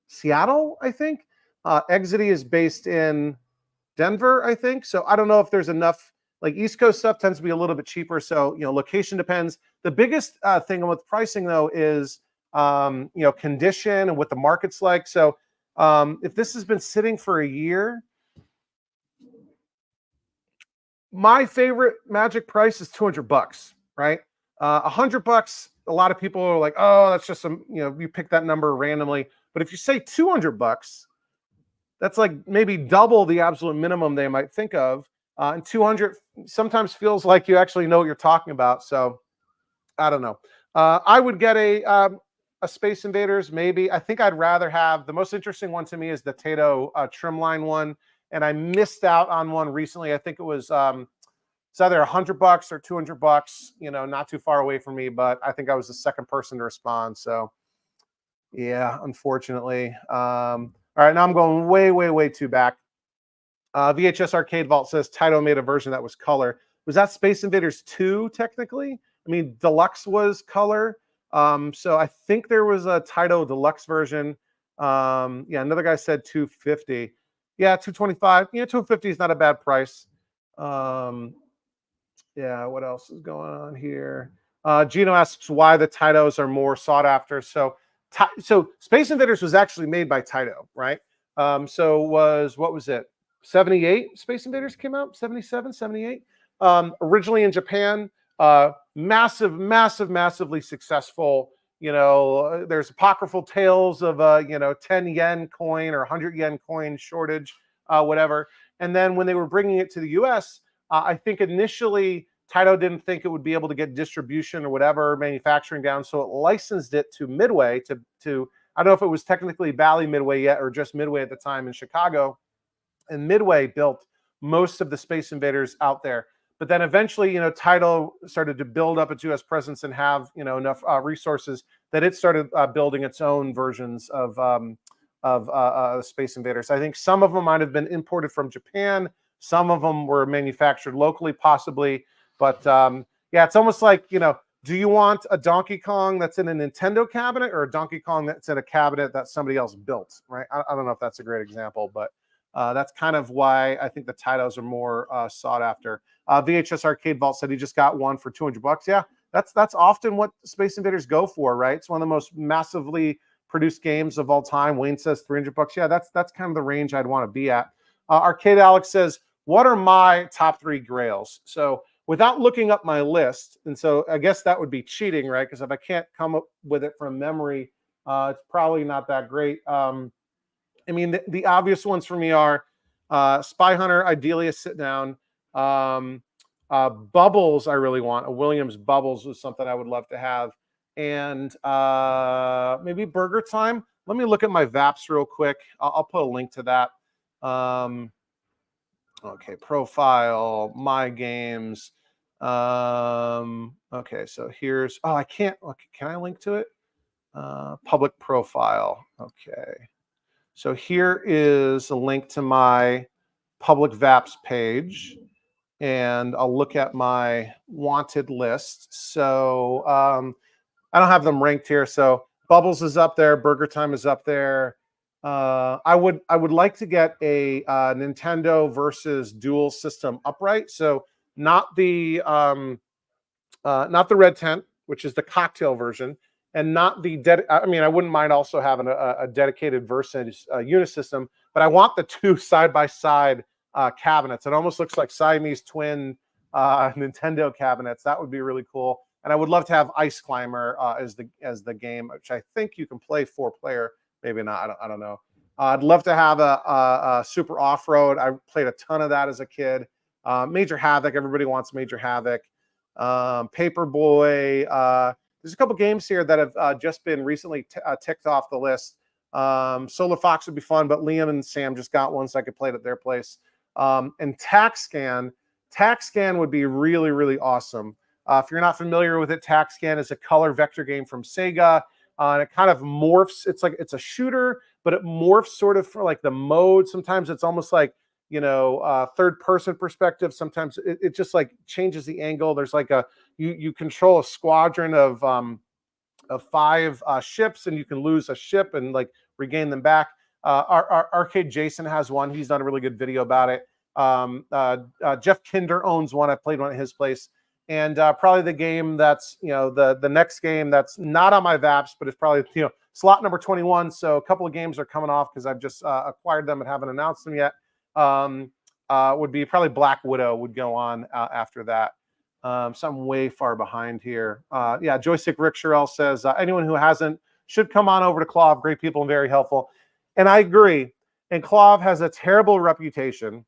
Seattle, I think. Exity is based in Denver, I think. So I don't know if there's enough. Like East Coast stuff tends to be a little bit cheaper. So, you know, location depends. The biggest thing with pricing, though, is, you know, condition and what the market's like. So if this has been sitting for a year, my favorite Magic price is $200, right? $100, a lot of people are like, oh, that's just some, you know, you pick that number randomly. But if you say $200, that's like maybe double the absolute minimum they might think of. And 200 sometimes feels like you actually know what you're talking about. So I don't know. I would get a Space Invaders, maybe. I think I'd rather have, the most interesting one to me is the Taito trimline one. And I missed out on one recently. I think it was it's either $100 or $200, you know, not too far away from me, but I think I was the second person to respond. So yeah, unfortunately. All right, now I'm going way, way, way too back. VHS Arcade Vault says Taito made a version that was color. Was that Space Invaders 2 technically? I mean, Deluxe was color. So I think there was a Taito Deluxe version. Yeah, another guy said 250. Yeah, 225. Yeah, 250 is not a bad price. Yeah, what else is going on here? Gino asks why the Taitos are more sought after. So Space Invaders was actually made by Taito, right? So what was it? 78 Space Invaders came out, 77, 78. Originally in Japan, massively successful. You know, there's apocryphal tales of you know, 10 yen coin or 100 yen coin shortage, whatever. And then when they were bringing it to the US, I think initially Taito didn't think it would be able to get distribution or whatever, manufacturing down, so it licensed it to Midway to I don't know if it was technically Bally Midway yet or just Midway at the time in Chicago. And Midway built most of the Space Invaders out there. But then eventually, you know, Taito started to build up its U.S. presence and have, you know, enough resources that it started building its own versions of Space Invaders. I think some of them might have been imported from Japan, Some of them were manufactured locally, possibly. But yeah, it's almost like, you know, do you want a Donkey Kong that's in a Nintendo cabinet or a Donkey Kong that's in a cabinet that somebody else built, right? I don't know if that's a great example, but that's kind of why I think the Taitos are more sought after. VHS Arcade Vault said he just got one for $200. Yeah, that's often what Space Invaders go for, right? It's one of the most massively produced games of all time. Wayne says $300. Yeah, that's kind of the range I'd want to be at. Arcade Alex says, what are my top 3 grails? So without looking up my list, and so I guess that would be cheating, right? Because if I can't come up with it from memory, it's probably not that great. I mean, the obvious ones for me are Spy Hunter, ideally a sit down. Bubbles, I really want. A Williams Bubbles is something I would love to have. And maybe Burger Time. Let me look at my VAPs real quick. I'll put a link to that. Okay, profile, my games. Okay, so here's, oh, I can't, okay, can I link to it? Public profile. Okay. So here is a link to my public VAPs page, and I'll look at my wanted list. So I don't have them ranked here. So Bubbles is up there, Burger Time is up there. I would like to get a Nintendo versus Dual System upright. So not the Red Tent, which is the cocktail version, and not the I mean, I wouldn't mind also having a dedicated versus Unisystem, but I want the two side by side cabinets. It almost looks like Siamese twin Nintendo cabinets. That would be really cool. And I would love to have Ice Climber as the game, which I think you can play 4-player. Maybe not. I don't know. I'd love to have a Super Off Road. I played a ton of that as a kid. Major Havoc. Everybody wants Major Havoc. Paperboy. There's a couple games here that have just been recently ticked off the list. Solar Fox would be fun, but Liam and Sam just got one, so I could play it at their place. And TaxScan. TaxScan would be really, really awesome. If you're not familiar with it, TaxScan is a color vector game from Sega. And it kind of morphs. It's like it's a shooter, but it morphs sort of for like the mode. Sometimes it's almost like, you know, third-person perspective. Sometimes it just like changes the angle. There's like you control a squadron of 5 ships, and you can lose a ship and like regain them back. Our Arcade Jason has one. He's done a really good video about it. Jeff Kinder owns one. I played one at his place. And probably the game that's, you know, the next game that's not on my VAPs, but it's probably, you know, slot number 21. So a couple of games are coming off because I've just acquired them and haven't announced them yet. Would be probably Black Widow would go on after that. So I'm way far behind here. Yeah, Joystick Rick Sherrill says, anyone who hasn't should come on over to KLOV. Great people and very helpful. And I agree. And KLOV has a terrible reputation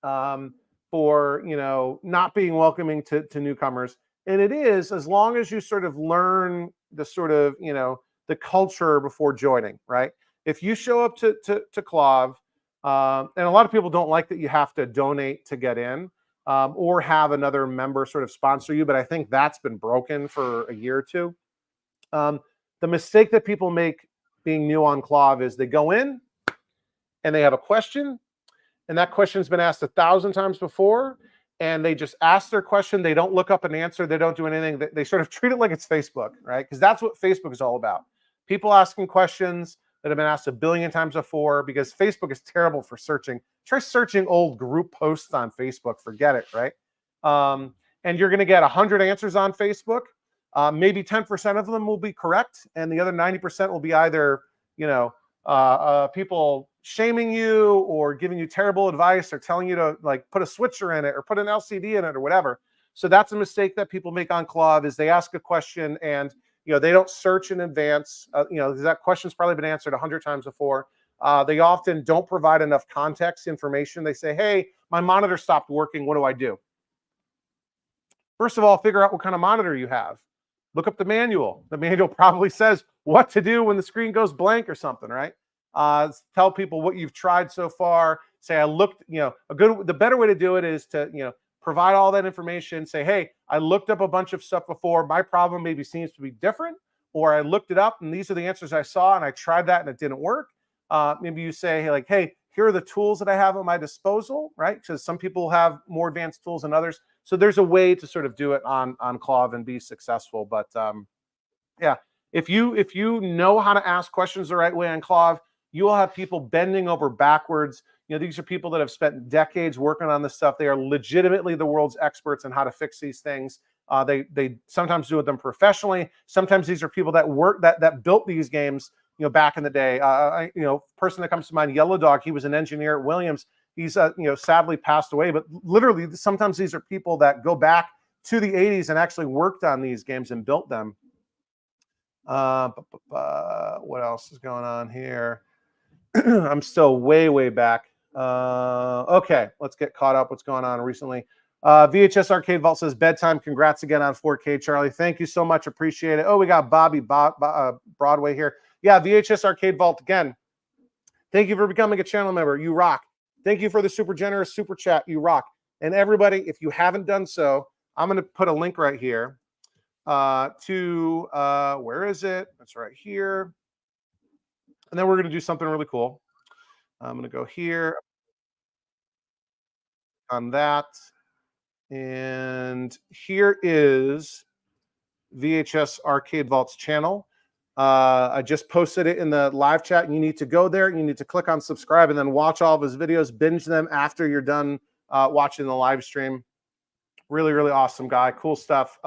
for, you know, not being welcoming to newcomers. And it is, as long as you sort of learn the sort of, you know, the culture before joining, right? If you show up to KLOV, and a lot of people don't like that you have to donate to get in, or have another member sort of sponsor you, but I think that's been broken for a year or two. The mistake that people make being new on KLOV is they go in and they have a question, and that question's been asked 1,000 times before, and they just ask their question. They don't look up an answer. They don't do anything. They sort of treat it like it's Facebook, right? Because that's what Facebook is all about. People asking questions that have been asked 1 billion times before, because Facebook is terrible for searching. Try searching old group posts on Facebook. Forget it, right? And you're going to get 100 answers on Facebook. Maybe 10% of them will be correct, and the other 90% will be either, you know, people shaming you or giving you terrible advice or telling you to like put a switcher in it or put an LCD in it or whatever. So that's a mistake that people make on KLOV, is they ask a question and, you know, they don't search in advance. You know, that question's probably been answered 100 times before. They often don't provide enough context information. They say, hey, my monitor stopped working. What do I do? First of all, figure out what kind of monitor you have. Look up the manual. The manual probably says what to do when the screen goes blank or something, right? Tell people what you've tried so far. Say, I looked, you know, the better way to do it is to, you know, provide all that information. Say, hey, I looked up a bunch of stuff before. My problem maybe seems to be different, or I looked it up and these are the answers I saw and I tried that and it didn't work. Maybe you say, hey, like, hey, Here are the tools that I have at my disposal, right? Because some people have more advanced tools than others. So there's a way to sort of do it on KLOV and be successful. But yeah, if you know how to ask questions the right way on KLOV, you will have people bending over backwards. These are people that have spent decades working on this stuff. They are legitimately the world's experts in how to fix these things. They sometimes do them professionally. Sometimes these are people that built these games, back in the day. Person that comes to mind, Yellow Dog. He was an engineer at Williams. He's sadly passed away. But literally, sometimes these are people that go back to the 80s and actually worked on these games and built them. What else is going on here? I'm still way back. Okay, let's get caught up. What's going on recently? VHS Arcade Vault says, bedtime. Congrats again on 4K, Charlie. Thank you so much. Appreciate it. Oh, we got Bobby Broadway here. Yeah, VHS Arcade Vault again. Thank you for becoming a channel member. You rock. Thank you for the super generous super chat. You rock. And everybody, if you haven't done so, I'm going to put a link right here to where is it? It's right here. And then we're going to do something really cool. I'm going to go here on that. And here is VHS Arcade Vault's channel. I just posted it in the live chat. And you need to go there. You need to click on subscribe and then watch all of his videos. Binge them after you're done watching the live stream. Really, really awesome guy. Cool stuff.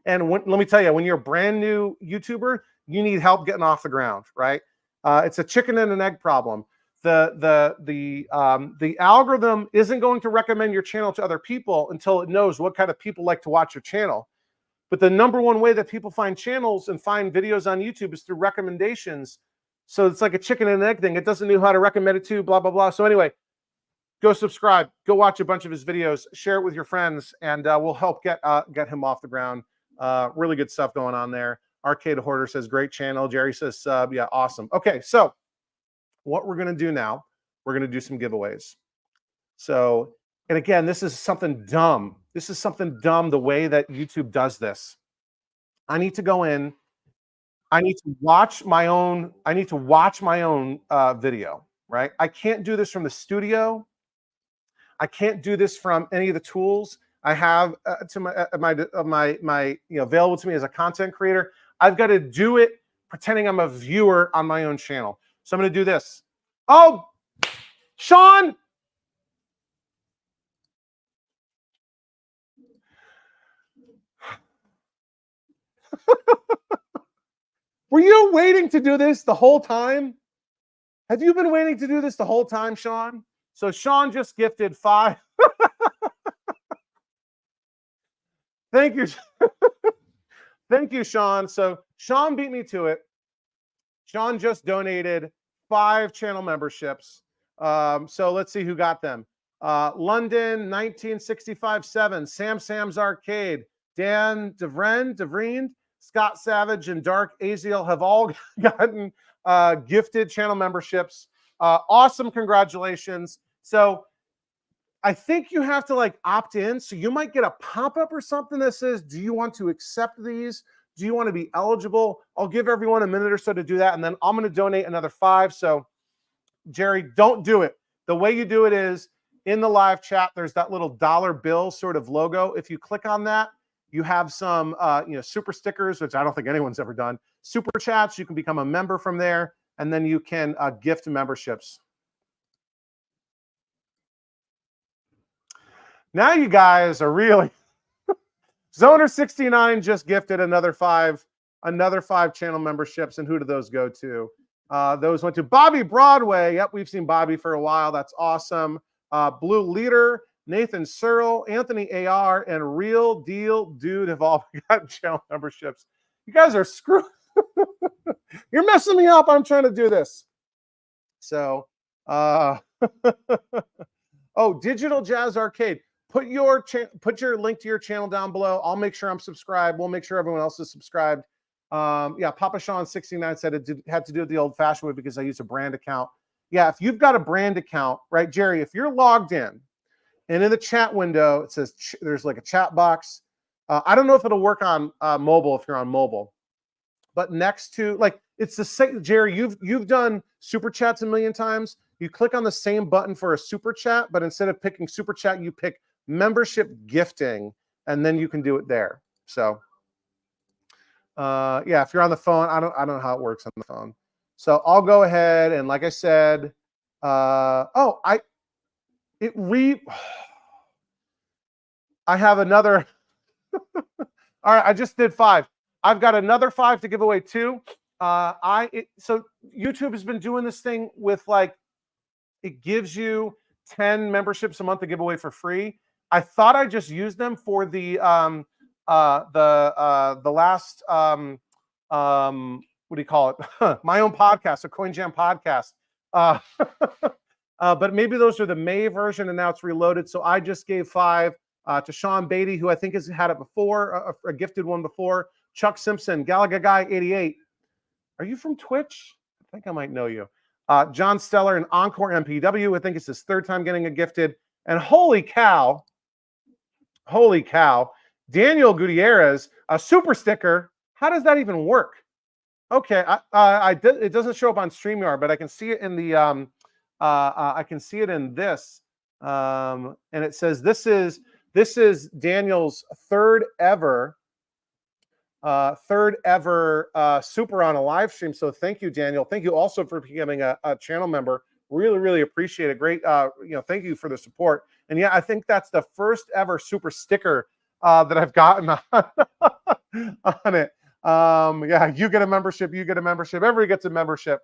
And let me tell you, when you're a brand new YouTuber, you need help getting off the ground, right? It's a chicken and an egg problem. The algorithm isn't going to recommend your channel to other people until it knows what kind of people like to watch your channel. But the number one way that people find channels and find videos on YouTube is through recommendations. So it's like a chicken and egg thing. It doesn't know how to recommend it to, blah, blah, blah. So anyway, go subscribe, go watch a bunch of his videos, share it with your friends, and we'll help get him off the ground. Really good stuff going on there. Arcade Hoarder says, great channel. Jerry says, sub. Yeah, awesome. Okay, so what we're going to do now, we're going to do some giveaways. So, and again, this is something dumb. This is something dumb, the way that YouTube does this. I need to go in. I need to watch my own video, right? I can't do this from the studio. I can't do this from any of the tools I have available to me as a content creator. I've got to do it pretending I'm a viewer on my own channel. So I'm going to do this. Oh, Sean. Were you waiting to do this the whole time? Have you been waiting to do this the whole time, Sean? So Sean just gifted 5. Thank you. Thank you, Sean. So Sean beat me to it. Sean just donated 5 channel memberships. So let's see who got them. London 1965-7, Sam's Arcade, Dan Devreen, Scott Savage, and Dark Aziel have all gotten gifted channel memberships. Awesome, congratulations. So I think you have to like opt in. So you might get a pop-up or something that says, do you want to accept these? Do you want to be eligible? I'll give everyone a minute or so to do that. And then I'm going to donate another 5. So Jerry, don't do it. The way you do it is in the live chat, there's that little dollar bill sort of logo. If you click on that, you have some super stickers, which I don't think anyone's ever done. Super chats, you can become a member from there, and then you can gift memberships. Now you guys are really Zoner69 just gifted another 5 channel memberships, and who do those go to? Those went to Bobby Broadway. Yep, we've seen Bobby for a while. That's awesome. Blue Leader, Nathan Searle, Anthony AR, and Real Deal Dude have all got channel memberships. You guys are screwed. You're messing me up. I'm trying to do this. So, oh, Digital Jazz Arcade. Put your link to your channel down below. I'll make sure I'm subscribed. We'll make sure everyone else is subscribed. Yeah, Papa Sean 69 said it had to do with the old-fashioned way because I use a brand account. Yeah, if you've got a brand account, right, Jerry, if you're logged in and in the chat window, it says there's like a chat box. I don't know if it'll work on mobile if you're on mobile, but next to, like, it's the same, Jerry, you've done super chats a million times. you click on the same button for a super chat, but instead of picking super chat, you pick membership gifting, and then you can do it there. So yeah, if you're on the phone, I don't know how it works on the phone. So I'll go ahead and, like I said, I have another. All right, I just did 5. I've got another 5 to give away too. So YouTube has been doing this thing with, like, it gives you 10 memberships a month to give away for free. I thought I just used them for the last what do you call it? My own podcast, a Coin Jam podcast. But maybe those are the May version, and now it's reloaded. So I just gave 5 to Sean Beatty, who I think has had it before, a gifted one before. Chuck Simpson, Galaga Guy 88. Are you from Twitch? I think I might know you. John Steller and Encore MPW. I think it's his 3rd time getting a gifted. And holy cow, Daniel Gutierrez, a super sticker. How does that even work? Okay, it doesn't show up on StreamYard, but I can see it in the I can see it in this, and it says this is Daniel's third ever super on a live stream. So thank you, Daniel. Thank you also for becoming a channel member. Really appreciate it. Great, thank you for the support. And yeah, I think that's the first ever super sticker that I've gotten on it. Yeah, you get a membership, everybody gets a membership.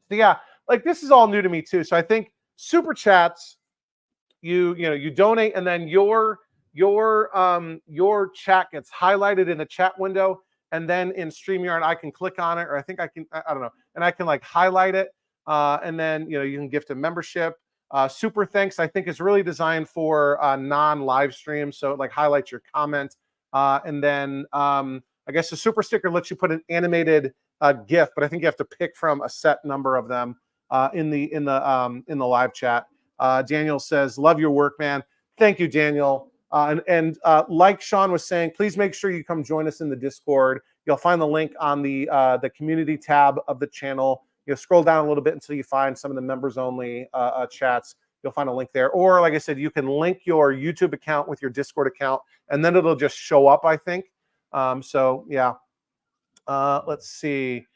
So yeah, like, this is all new to me too. So I think super chats, you donate, and then your chat gets highlighted in the chat window, and then in StreamYard I can click on it, or I think I can, I don't know, and I can, like, highlight it, and then you can gift a membership. Super thanks, I think, is really designed for non-live streams, so it, like, highlights your comment, and then I guess the super sticker lets you put an animated GIF, but I think you have to pick from a set number of them in the live chat. Daniel says, "Love your work, man." Thank you, Daniel. And like Sean was saying, please make sure you come join us in the Discord. You'll find the link on the community tab of the channel. You'll scroll down a little bit until you find some of the members only chats. You'll find a link there. Or, like I said, you can link your YouTube account with your Discord account, and then it'll just show up, I think. So yeah, let's see.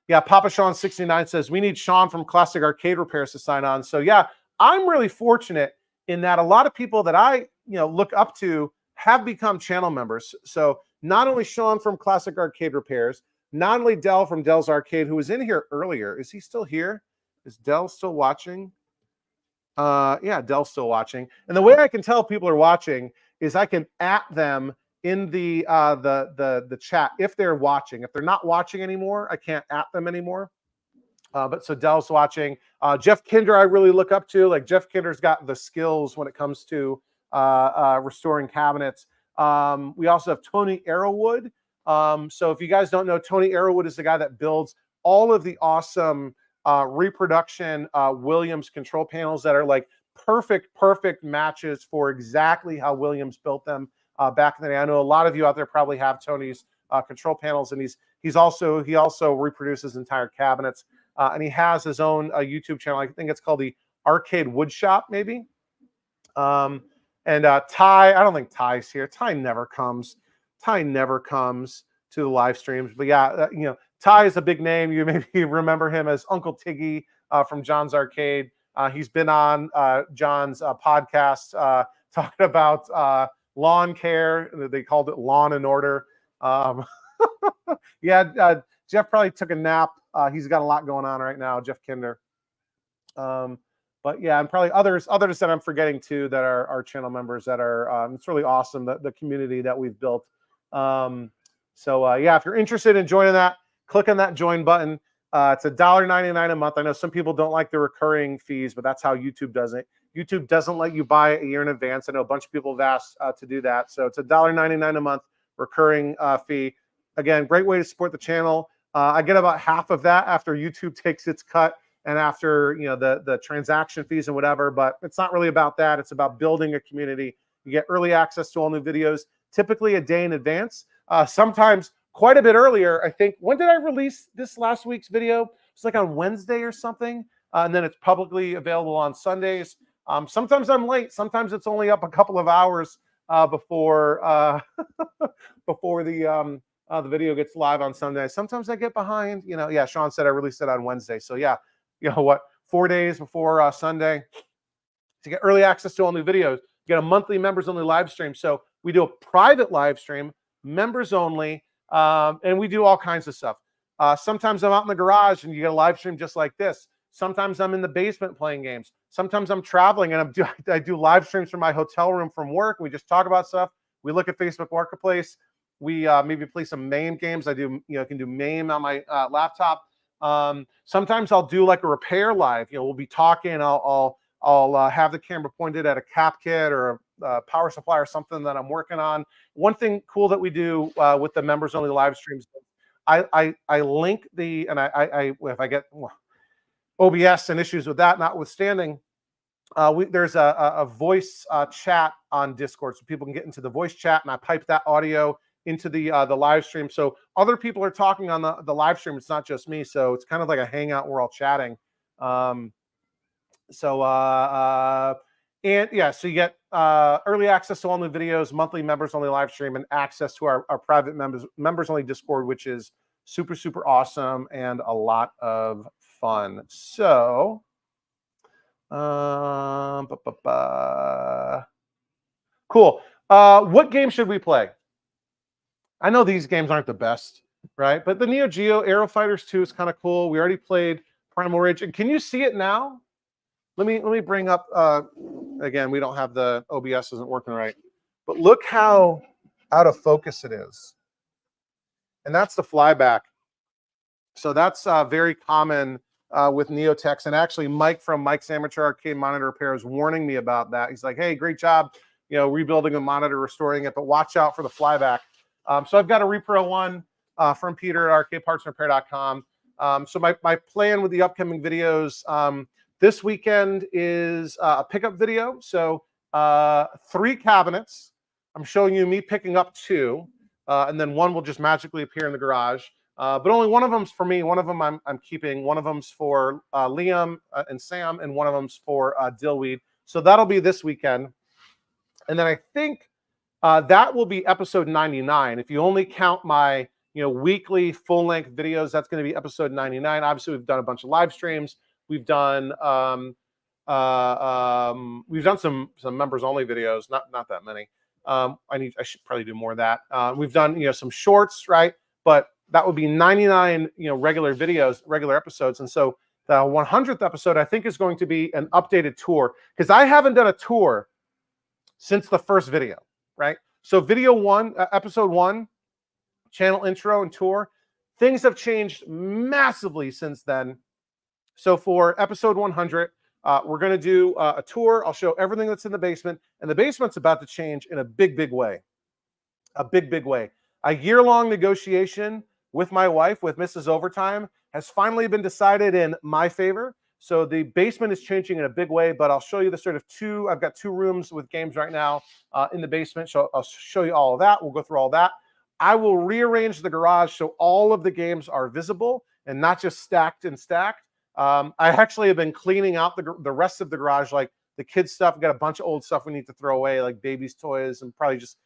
Yeah, Papa Sean 69 says we need Sean from Classic Arcade Repairs to sign on. So yeah, I'm really fortunate in that a lot of people that I look up to have become channel members. So not only Sean from Classic Arcade Repairs, not only Dell from Dell's Arcade, who was in here earlier. Is he still here? Is Dell still watching? Yeah, Dell's still watching. And the way I can tell people are watching is I can @ them in the chat if they're watching. If they're not watching anymore, I can't @ them anymore. But so Dell's watching. Jeff Kinder, I really look up to. Like, Jeff Kinder's got the skills when it comes to restoring cabinets. We also have Tony Arrowwood. So if you guys don't know, Tony Arrowwood is the guy that builds all of the awesome reproduction Williams control panels that are, like, perfect matches for exactly how Williams built them back in the day. I know a lot of you out there probably have Tony's control panels, and he also reproduces entire cabinets, and he has his own YouTube channel. I think it's called the Arcade Wood Shop, maybe. And Ty, I don't think Ty's here. Ty never comes to the live streams, but yeah, Ty is a big name. You maybe remember him as Uncle Tiggy from John's Arcade. He's been on John's podcast talking about lawn care. They called it Lawn and Order. Yeah, Jeff probably took a nap. He's got a lot going on right now, Jeff Kinder. But yeah, and probably others that I'm forgetting too that are our channel members that are. It's really awesome, the community that we've built. So yeah, if you're interested in joining that, click on that join button. It's $1.99 a month. I know some people don't like the recurring fees, but that's how YouTube does it. YouTube doesn't let you buy it a year in advance. I know a bunch of people have asked to do that. So it's $1.99 a month recurring fee. Again, great way to support the channel. I get about half of that after YouTube takes its cut and after the transaction fees and whatever. But it's not really about that. It's about building a community. You get early access to all new videos, typically a day in advance. Sometimes quite a bit earlier. I think, when did I release this last week's video? It's like on Wednesday or something. and then it's publicly available on Sundays. Sometimes I'm late. Sometimes it's only up a couple of hours before before the video gets live on Sunday. Sometimes I get behind. Yeah, Sean said I released it on Wednesday. So yeah, 4 days before Sunday to get early access to all new videos. Get a monthly members only live stream. So we do a private live stream, members only, and we do all kinds of stuff. Sometimes I'm out in the garage and you get a live stream just like this. Sometimes I'm in the basement playing games. Sometimes I'm traveling and I do live streams from my hotel room from work. We just talk about stuff. We look at Facebook Marketplace. We maybe play some MAME games. I do, can do MAME on my laptop. Sometimes I'll do like a repair live. We'll be talking. I'll have the camera pointed at a cap kit or a power supply or something that I'm working on. One thing cool that we do with the members only live streams, I link the, and if I get OBS and issues with that notwithstanding, there's a voice chat on Discord, so people can get into the voice chat, and I pipe that audio into the live stream. So other people are talking on the live stream. It's not just me. So it's kind of like a hangout. We're all chatting. And yeah, so you get early access to all new videos, monthly members only live stream, and access to our private members only Discord, which is super, super awesome and a lot of fun. So cool. What game should we play? I know these games aren't the best, right? But the Neo Geo Aero Fighters 2 is kind of cool. We already played Primal Rage. And can you see it now? Let me bring up, again, we don't have the OBS isn't working right. But look how out of focus it is. And that's the flyback. So that's very common with Neotex. And actually, Mike from Mike's Amateur Arcade Monitor Repair is warning me about that. He's like, hey, great job, rebuilding a monitor, restoring it, but watch out for the flyback. So I've got a Repro 1 from Peter at arcadepartsandrepair.com. So my plan with the upcoming videos, this weekend is a pickup video. So 3 cabinets. I'm showing you me picking up 2, and then 1 will just magically appear in the garage. But only one of them's for me. One of them I'm keeping. One of them's for Liam and Sam, and one of them's for Dillweed. So that'll be this weekend. And then I think that will be episode 99. If you only count my weekly full-length videos, that's going to be episode 99. Obviously, we've done a bunch of live streams. We've done some members only videos, not that many. I should probably do more of that. We've done some shorts, right? But that would be 99 regular videos, regular episodes. And so the 100th episode I think is going to be an updated tour, because I haven't done a tour since the first video, right? So video 1, episode 1, channel intro and tour, things have changed massively since then. So for episode 100, we're going to do a tour. I'll show everything that's in the basement, and the basement's about to change in a big, big way. A big, big way. A year-long negotiation with my wife, with Mrs. Overtime, has finally been decided in my favor. So the basement is changing in a big way, but I'll show you the sort of I've got 2 rooms with games right now in the basement. So I'll show you all of that. We'll go through all that. I will rearrange the garage so all of the games are visible and not just stacked and stacked. I actually have been cleaning out the rest of the garage, like the kids' stuff. We've got a bunch of old stuff we need to throw away, like babies' toys, and probably just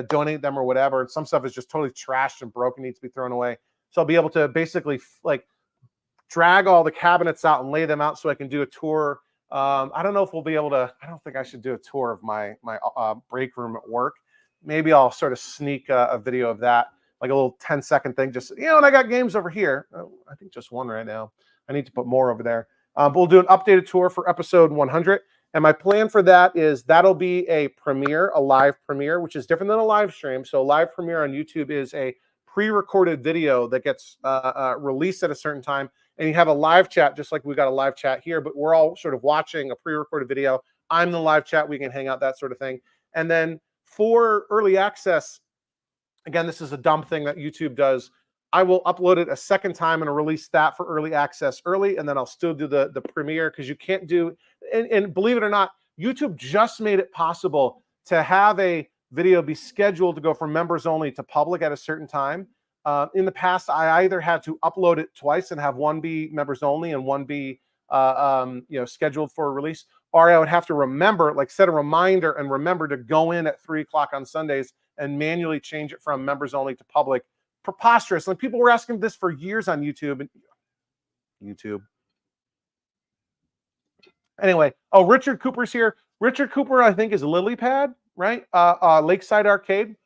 donate them or whatever. And some stuff is just totally trashed and broken, needs to be thrown away. So I'll be able to basically drag all the cabinets out and lay them out so I can do a tour. I don't know if we'll be able to. I don't think I should do a tour of my break room at work. Maybe I'll sort of sneak a video of that, like a little 10-second thing. Just and I got games over here. I think just 1 right now. I need to put more over there. But we'll do an updated tour for episode 100. And my plan for that is that'll be a premiere, a live premiere, which is different than a live stream. So a live premiere on YouTube is a pre-recorded video that gets released at a certain time. And you have a live chat, just like we got a live chat here, but we're all sort of watching a pre-recorded video. I'm the live chat. We can hang out, that sort of thing. And then for early access, again, this is a dumb thing that YouTube does. I will upload it a second time and release that for early access early, and then I'll still do the premiere, because you can't do, and believe it or not, YouTube just made it possible to have a video be scheduled to go from members only to public at a certain time. In the past, I either had to upload it twice and have one be members only and one be scheduled for release, or I would have to remember, like set a reminder and remember to go in at 3 o'clock on Sundays and manually change it from members only to public. Preposterous. Like people were asking this for years on YouTube. Anyway, Richard Cooper's here. Richard Cooper, I think, is Lily Pad, right? Lakeside Arcade.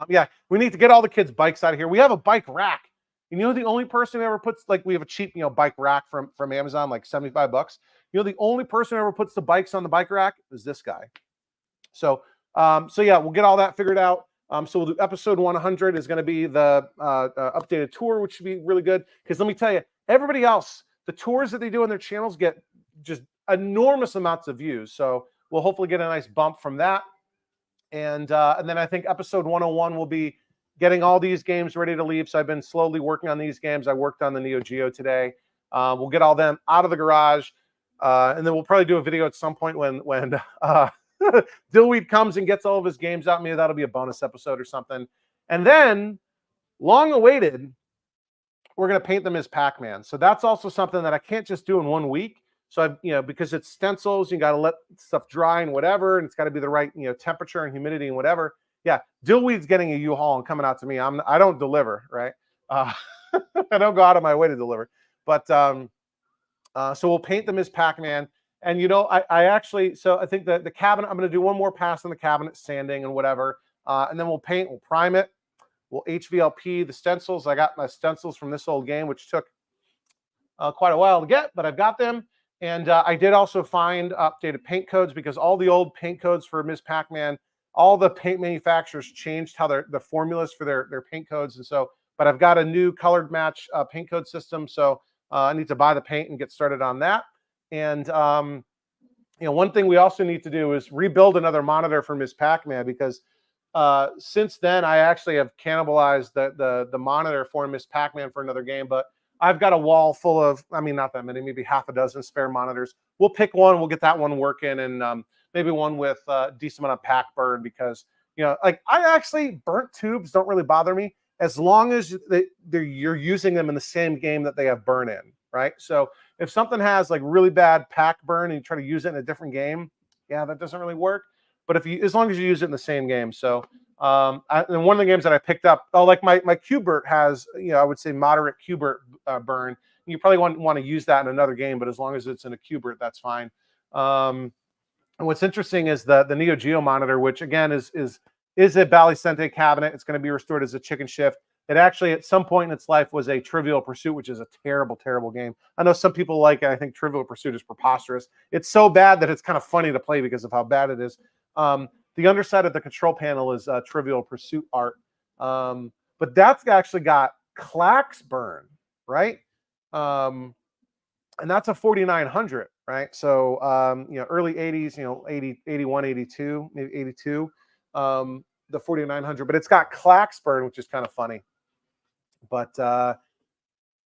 Yeah, we need to get all the kids' bikes out of here. We have a bike rack. You know, the only person who ever puts, like, we have a cheap, bike rack from Amazon, like $75. You know, the only person who ever puts the bikes on the bike rack is this guy. So yeah, we'll get all that figured out. So we'll do episode 100 is going to be the updated tour, which should be really good. Because let me tell you, everybody else, the tours that they do on their channels get just enormous amounts of views. So we'll hopefully get a nice bump from that. And then I think episode 101 will be getting all these games ready to leave. So I've been slowly working on these games. I worked on the Neo Geo today. We'll get all them out of the garage. And then we'll probably do a video at some point when Dillweed comes and gets all of his games out. Maybe that'll be a bonus episode or something. And then, long awaited, we're going to paint them as Pac-Man. So that's also something that I can't just do in 1 week. So because it's stencils, you got to let stuff dry and whatever, and it's got to be the right temperature and humidity and whatever. Yeah, Dillweed's getting a U-Haul and coming out to me. I don't deliver, right? I don't go out of my way to deliver. But so we'll paint them as Pac-Man. And I actually, so I think the cabinet, I'm going to do one more pass on the cabinet, sanding and whatever, and then we'll paint, we'll prime it, we'll HVLP the stencils. I got my stencils from this old game, which took quite a while to get, but I've got them. And I did also find updated paint codes, because all the old paint codes for Ms. Pac-Man, all the paint manufacturers changed how the formulas for their paint codes. And so, but I've got a new colored match paint code system. So I need to buy the paint and get started on that. And, one thing we also need to do is rebuild another monitor for Ms. Pac-Man, because since then I actually have cannibalized the monitor for Ms. Pac-Man for another game. But I've got a wall full of, not that many, maybe half a dozen spare monitors. We'll pick one, we'll get that one working, and maybe one with a decent amount of pack burn, because, like I actually, burnt tubes don't really bother me as long as you're using them in the same game that they have burn in, right? So if something has like really bad pack burn and you try to use it in a different game, yeah, that doesn't really work. But as long as you use it in the same game. So and one of the games that I picked up, like my Qbert has, I would say moderate Qbert burn. You probably want to use that in another game, but as long as it's in a Qbert, that's fine. And what's interesting is the Neo Geo monitor, which again is a Balicente cabinet. It's going to be restored as a chicken shift. It actually, at some point in its life, was a Trivial Pursuit, which is a terrible, terrible game. I know some people like it. I think Trivial Pursuit is preposterous. It's so bad that it's kind of funny to play because of how bad it is. The underside of the control panel is Trivial Pursuit art. But that's actually got Clax burn, right? And that's a 4900, right? So, early 80s, 80, 81, 82, maybe 82, the 4900. But it's got Clax burn, which is kind of funny. But,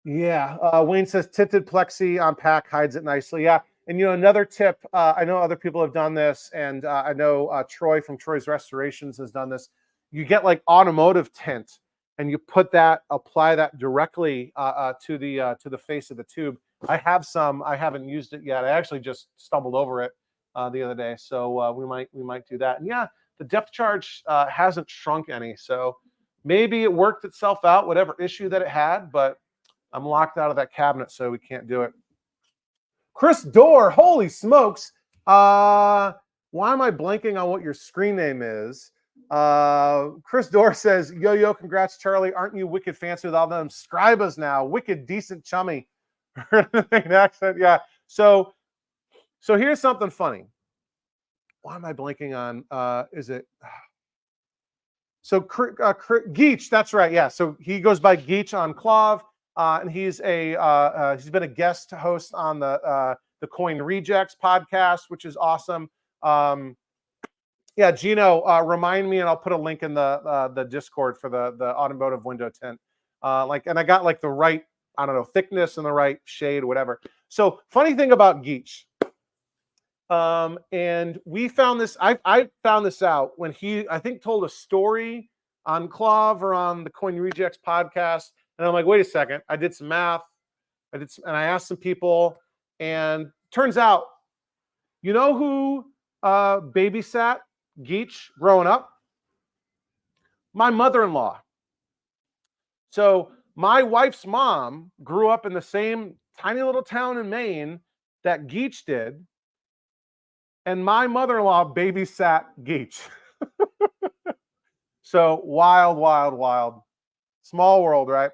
yeah, Wayne says tinted plexi on pack hides it nicely. Yeah. And, another tip, I know other people have done this, and I know Troy from Troy's Restorations has done this. You get like automotive tint, and you apply that directly to the face of the tube. I have some. I haven't used it yet. I actually just stumbled over it the other day, so we might do that. And yeah, the depth charge hasn't shrunk any, so maybe it worked itself out, whatever issue that it had. But I'm locked out of that cabinet, so we can't do it. Chris Dorr, holy smokes. Why am I blanking on what your screen name is? Chris Dorr says, yo, congrats, Charlie. Aren't you wicked fancy with all them scribas now? Wicked decent chummy. Accent, yeah. So here's something funny. Why am I blanking on, is it? So Geach, that's right, yeah. So he goes by Geach on Clav. And he's been a guest host on the Coin Rejects podcast, which is awesome. Yeah, Gino, remind me, and I'll put a link in the Discord for the automotive window tint. And I got like the right, I don't know, thickness and the right shade, whatever. So funny thing about Geach, and we found this. I found this out when he, I think, told a story on Clav or on the Coin Rejects podcast. And I'm like, wait a second. I did some math. And I asked some people, And turns out, you know who babysat Geach growing up? My mother-in-law. So my wife's mom grew up in the same tiny little town in Maine that Geach did, and my mother-in-law babysat Geach. So wild, wild, wild. Small world, right?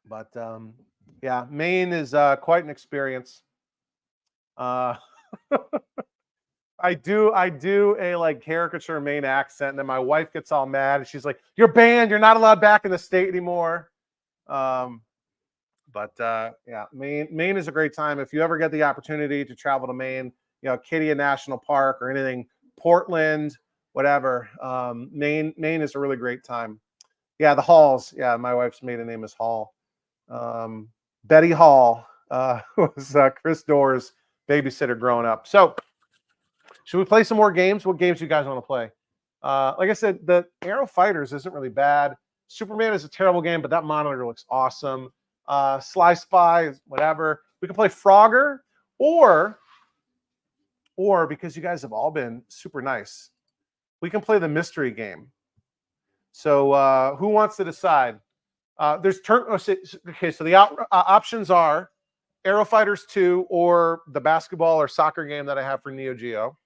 But yeah, Maine is quite an experience. I do a like caricature Maine accent, and then my wife gets all mad, and she's like, "You're banned. You're not allowed back in the state anymore." But yeah, Maine is a great time. If you ever get the opportunity to travel to Maine, Acadia National Park or anything, Portland, whatever, Maine is a really great time. Yeah, the Halls. Yeah, my wife's maiden name is Hall. Betty Hall was Chris Doerr's babysitter growing up. So, should we play some more games? What games do you guys want to play? Like I said, the Aero Fighters isn't really bad. Superman is a terrible game, but that monitor looks awesome. Sly Spy, whatever. We can play Frogger, or because you guys have all been super nice, we can play the mystery game. So who wants to decide? Okay, so the options are Aero Fighters 2 or the basketball or soccer game that I have for Neo Geo.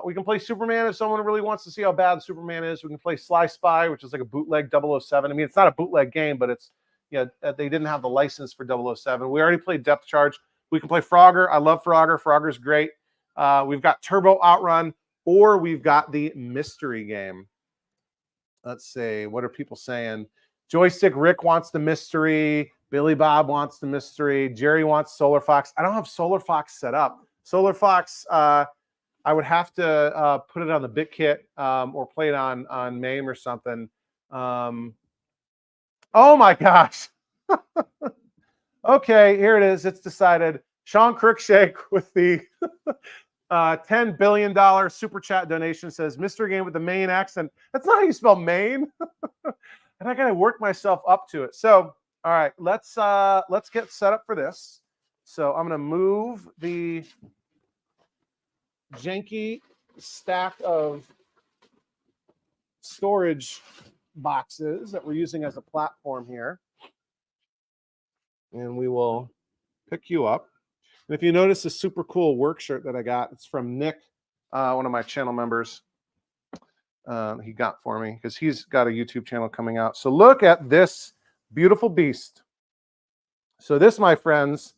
We can play Superman if someone really wants to see how bad Superman is. We can play Sly Spy, which is like a bootleg 007. I mean, it's not a bootleg game, but it's, they didn't have the license for 007. We already played Depth Charge. We can play Frogger. I love Frogger. Frogger's great. We've got Turbo Outrun, or we've got the mystery game. Let's see. What are people saying? Joystick Rick wants the mystery. Billy Bob wants the mystery. Jerry wants Solar Fox. I don't have Solar Fox set up. Solar Fox, I would have to put it on the BitKit or play it on MAME or something. Oh my gosh. Okay, here it is. It's decided. Sean Crookshake with the $10 billion super chat donation says, mystery game with the Maine accent. That's not how you spell Maine. And I gotta work myself up to it. So, all right, let's get set up for this. So I'm gonna move the janky stack of storage boxes that we're using as a platform here. And we will pick you up. And if you notice the super cool work shirt that I got, it's from Nick, one of my channel members. He got for me because he's got a YouTube channel coming out. So look at this beautiful beast. So this, my friends,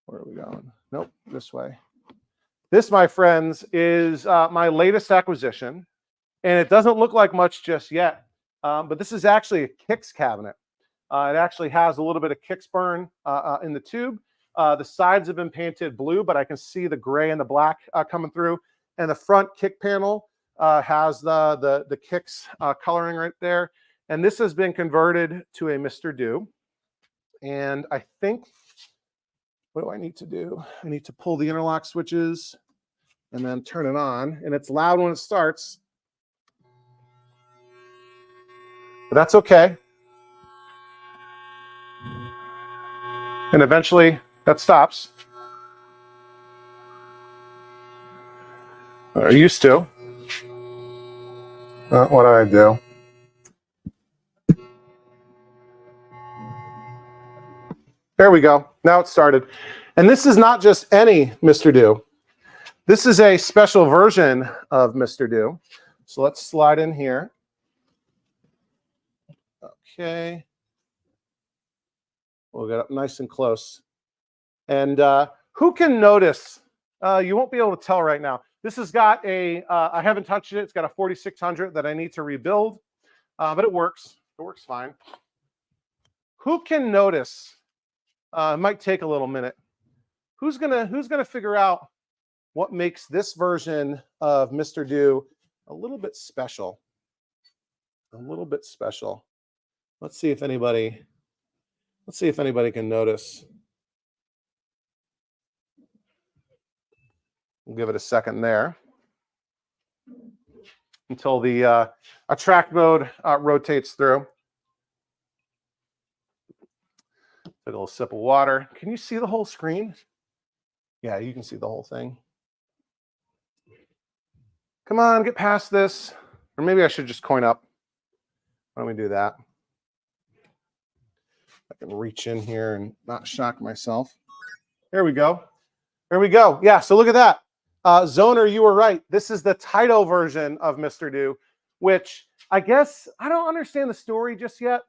where are we going? Nope, this way. This, my friends, is my latest acquisition, and it doesn't look like much just yet, but this is actually a Kix cabinet. It actually has a little bit of Kix burn in the tube. The sides have been painted blue, but I can see the gray and the black coming through, and the front kick panel has the Kix coloring right there, and this has been converted to a Mr. Do, and I think, what do I need to do? I need to pull the interlock switches and then turn it on. And it's loud when it starts, but that's okay. And eventually that stops. Or used to. What did I do? There we go. Now it started. And this is not just any Mr. Do. This is a special version of Mr. Do. So let's slide in here. Okay. We'll get up nice and close. And who can notice? You won't be able to tell right now. This has got a, I haven't touched it. It's got a 4600 that I need to rebuild, but it works. It works fine. Who can notice? It might take a little minute. Who's gonna figure out what makes this version of Mr. Do a little bit special? A little bit special. Let's see if anybody can notice. We'll give it a second there until the attract mode rotates through. Took a little sip of water. Can you see the whole screen? Yeah, you can see the whole thing. Come on, get past this. Or maybe I should just coin up. Why don't we do that? I can reach in here and not shock myself. There we go. There we go. Yeah, so look at that. Zoner, you were right. This is the Taito version of Mr. Do, which I guess I don't understand the story just yet.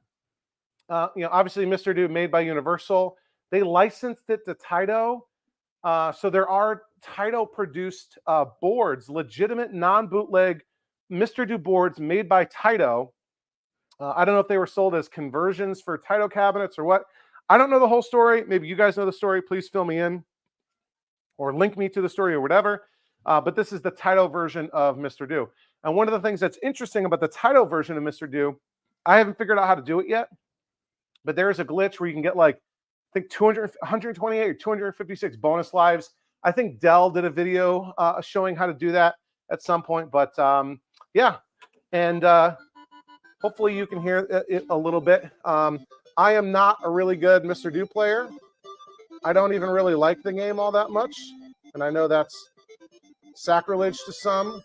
Obviously Mr. Do made by Universal. They licensed it to Taito. So there are Taito produced boards, legitimate non-bootleg Mr. Do boards made by Taito. I don't know if they were sold as conversions for Taito cabinets or what. I don't know the whole story. Maybe you guys know the story. Please fill me in or link me to the story or whatever. But this is the Taito version of Mr. Do. And one of the things that's interesting about the Taito version of Mr. Do, I haven't figured out how to do it yet, but there is a glitch where you can get like, I think 128 or 256 bonus lives. I think Dell did a video showing how to do that at some point. But yeah, and hopefully you can hear it a little bit. I am not a really good Mr. Do player. I don't even really like the game all that much. And I know that's sacrilege to some.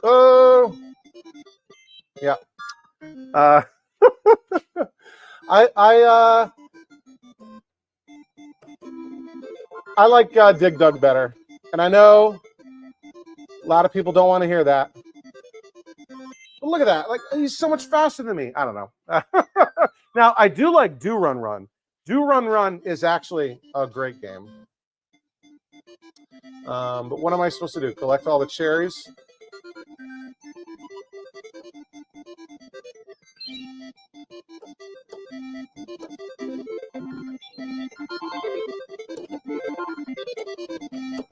Oh, yeah. I like Dig Dug better, and I know a lot of people don't want to hear that. But look at that! Like, he's so much faster than me. I don't know. Now I do like Do Run Run. Do Run Run is actually a great game. But what am I supposed to do? Collect all the cherries?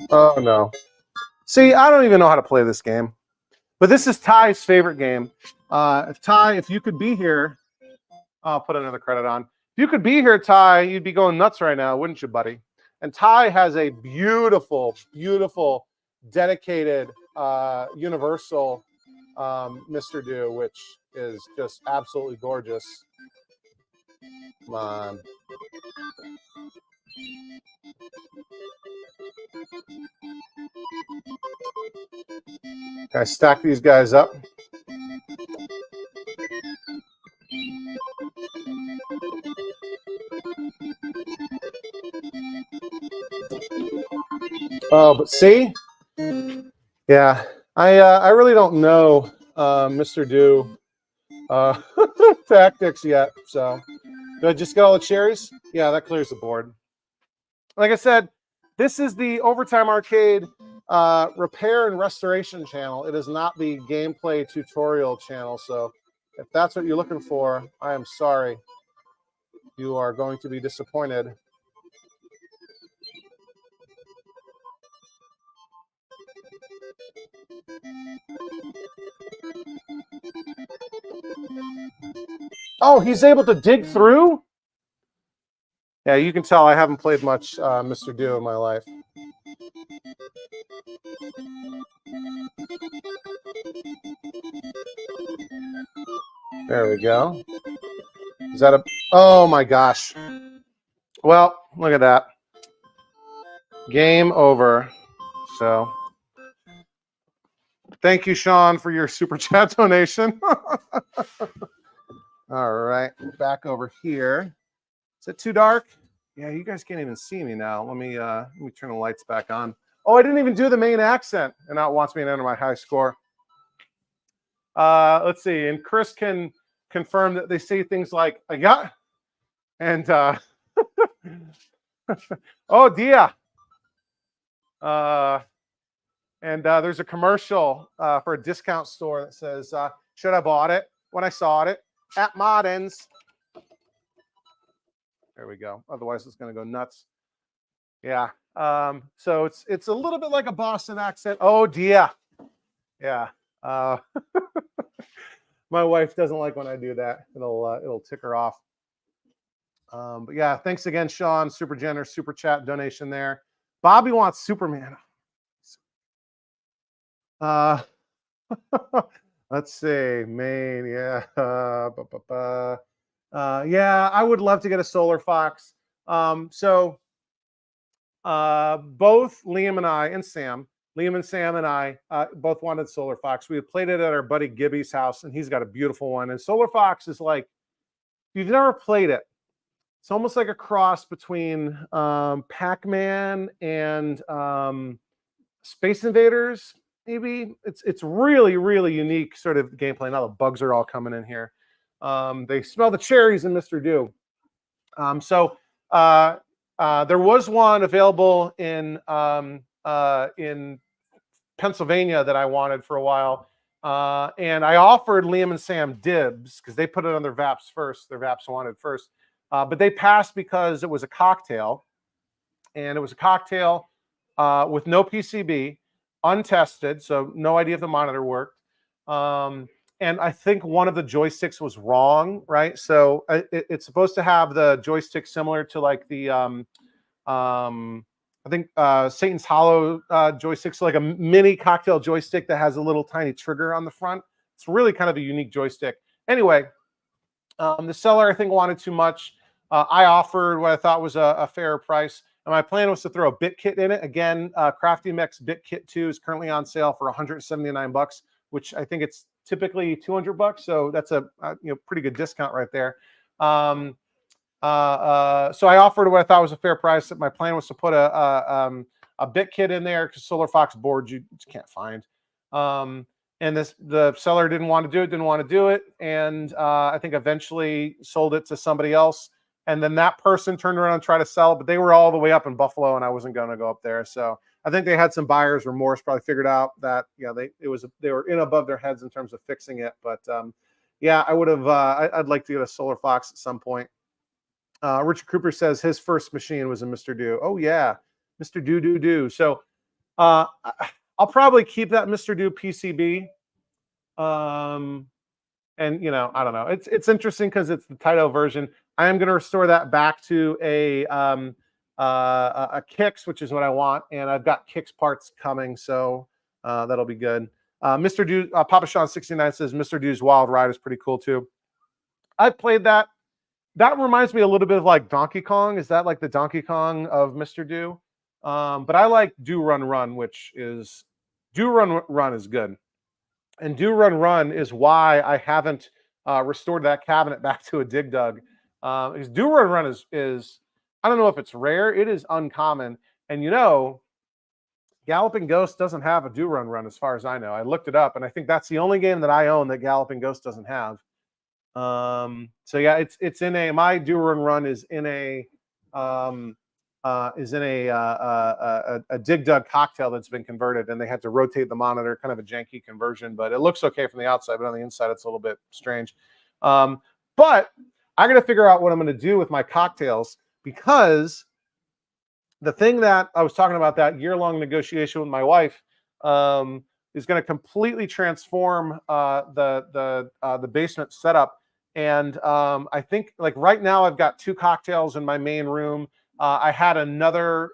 Oh, no. See, I don't even know how to play this game. But this is Ty's favorite game. Ty, if you could be here, I'll put another credit on. If you could be here, Ty, you'd be going nuts right now, wouldn't you, buddy? And Ty has a beautiful, beautiful, dedicated Universal Mr. Do, which is just absolutely gorgeous. Come on. Can I stack these guys up? Oh, but see? Yeah, I really don't know Mr. Do tactics yet. So, do I just get all the cherries? Yeah, that clears the board. Like I said, this is the Overtime Arcade repair and restoration channel. It is not the gameplay tutorial channel. So, if that's what you're looking for, I am sorry. You are going to be disappointed. Oh, he's able to dig through? Yeah, you can tell I haven't played much Mr. Do in my life. There we go. Is that a... Oh, my gosh. Well, look at that. Game over. So, thank you, Sean, for your super chat donation. All right, back over here. Is it too dark? Yeah, you guys can't even see me now. Let me turn the lights back on. Oh, I didn't even do the main accent, and now it wants me to enter my high score. Let's see, and Chris can confirm that they say things like "yeah" and "oh dear." And there's a commercial for a discount store that says, "Should I bought it when I saw it at Martin's?" There we go. Otherwise, it's going to go nuts. Yeah. So it's a little bit like a Boston accent. Oh dear. Yeah. My wife doesn't like when I do that. It'll tick her off. But yeah, thanks again, Sean. Super generous super chat donation there. Bobby wants Superman. Let's see, Maine, yeah. Yeah, I would love to get a Solar Fox. So both Liam and I and Sam, Liam and Sam and I both wanted Solar Fox. We had played it at our buddy Gibby's house, and he's got a beautiful one. And Solar Fox is like, if you've never played it, it's almost like a cross between Pac-Man and Space Invaders. Maybe it's really really unique sort of gameplay. Now the bugs are all coming in here. They smell the cherries in Mr. Do. So there was one available in Pennsylvania that I wanted for a while, and I offered Liam and Sam dibs because they put it on their VAPs first. Their VAPs wanted first, but they passed because it was a cocktail, and it was a cocktail with no PCB, untested, so no idea if the monitor worked. And I think one of the joysticks was wrong, right? So it's supposed to have the joystick similar to like the I think Satan's Hollow joystick, so like a mini cocktail joystick that has a little tiny trigger on the front. It's really kind of a unique joystick. Anyway, the seller I think wanted too much. I offered what I thought was a fair price, and my plan was to throw a bit kit in it. Again, CraftyMX Bit Kit 2 is currently on sale for $179, which I think it's typically $200. So that's a pretty good discount right there. So I offered what I thought was a fair price. My plan was to put a bit kit in there because Solar Fox boards you just can't find. And the seller didn't want to do it, and I think eventually sold it to somebody else. And then that person turned around and tried to sell it, but they were all the way up in Buffalo, and I wasn't going to go up there. So I think they had some buyer's remorse, probably figured out that they were in above their heads in terms of fixing it. But yeah, I would have. I'd like to get a Solar Fox at some point. Richard Cooper says his first machine was a Mr. Do. Oh yeah, Mr. Do. So I'll probably keep that Mr. Do PCB. And I don't know. It's interesting because it's the Taito version. I am going to restore that back to a Kix, which is what I want, and I've got Kix parts coming, so that'll be good. Mr. Do, Papa Sean 69 says Mr. Do's Wild Ride is pretty cool too. I played that. That reminds me a little bit of like Donkey Kong. Is that like the Donkey Kong of Mr. Do? But I like Do Run Run, which is Do Run Run is good. And Do Run Run is why I haven't restored that cabinet back to a Dig Dug. Because Do Run Run is I don't know if it's rare. It is uncommon. And Galloping Ghost doesn't have a Do Run Run as far as I know. I looked it up, and I think that's the only game that I own that Galloping Ghost doesn't have. So yeah, it's in a my Do Run Run is in a Dig Dug cocktail that's been converted, and they had to rotate the monitor, kind of a janky conversion, but it looks okay from the outside, but on the inside it's a little bit strange. But I got to figure out what I'm going to do with my cocktails, because the thing that I was talking about, that year-long negotiation with my wife, is going to completely transform the basement setup. And I think like right now I've got 2 cocktails in my main room. I had another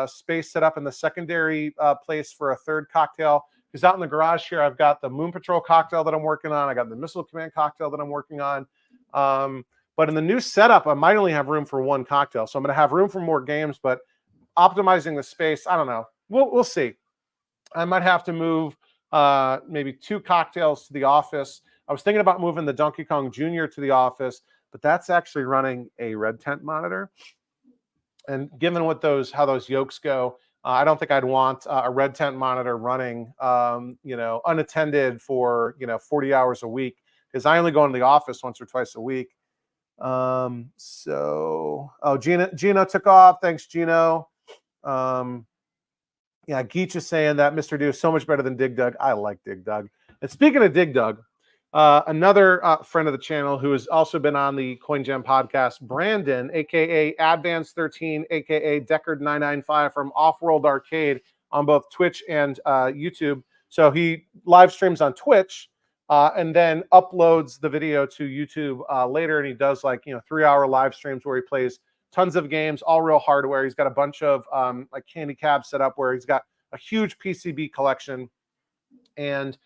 space set up in the secondary place for a 3rd cocktail, because out in the garage here I've got the Moon Patrol cocktail that I'm working on. I got the Missile Command cocktail that I'm working on. But in the new setup, I might only have room for 1 cocktail, so I'm going to have room for more games. But optimizing the space, I don't know. We'll see. I might have to move maybe 2 cocktails to the office. I was thinking about moving the Donkey Kong Jr. to the office, but that's actually running a Red Tent monitor. And given how those yokes go, I don't think I'd want a Red Tent monitor running, unattended for 40 hours a week, because I only go into the office once or twice a week. Gino took off. Thanks, Gino. Yeah, Geach is saying that Mr. Do is so much better than Dig Dug. I like Dig Dug. And speaking of Dig Dug, another friend of the channel who has also been on the Coin Gem podcast, Brandon, aka Advance13, aka Deckard995 from Offworld Arcade on both Twitch and YouTube. So he live streams on Twitch and then uploads the video to YouTube later, and he does 3-hour live streams where he plays tons of games, all real hardware. He's got a bunch of candy cabs set up where he's got a huge PCB collection. And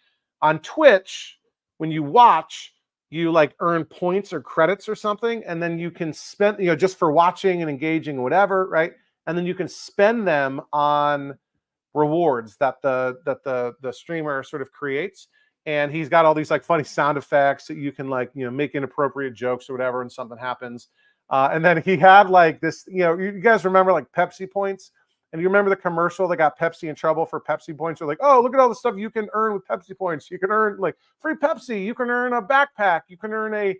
on Twitch, when you watch, you like earn points or credits or something, and then you can spend, just for watching and engaging or whatever, right? And then you can spend them on rewards that the streamer sort of creates. And he's got all these like funny sound effects that you can like, make inappropriate jokes or whatever, and something happens. And then he had like this, you guys remember like Pepsi points? And you remember the commercial that got Pepsi in trouble for Pepsi points? They're like, oh, look at all the stuff you can earn with Pepsi points. You can earn like free Pepsi. You can earn a backpack. You can earn a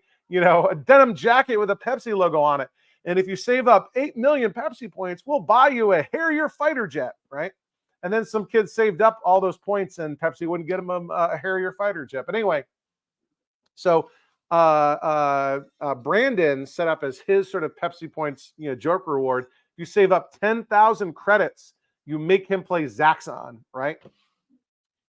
denim jacket with a Pepsi logo on it. And if you save up 8 million Pepsi points, we'll buy you a Harrier fighter jet, right? And then some kids saved up all those points, and Pepsi wouldn't get them a Harrier fighter jet. But anyway, so Brandon set up as his sort of Pepsi points, joke reward. You save up 10,000 credits, you make him play Zaxxon, right?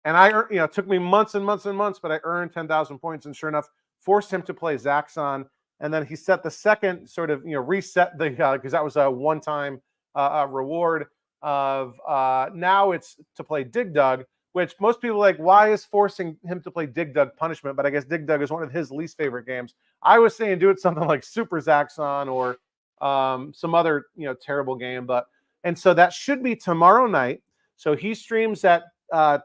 And I, it took me months and months and months, but I earned 10,000 points, and sure enough, forced him to play Zaxxon. And then he set the second sort of, reset the, because that was a one-time reward of now it's to play Dig Dug, which most people are like, why is forcing him to play Dig Dug punishment? But I guess Dig Dug is one of his least favorite games. I was saying do it something like Super Zaxxon or some other terrible game. And so that should be tomorrow night. So he streams at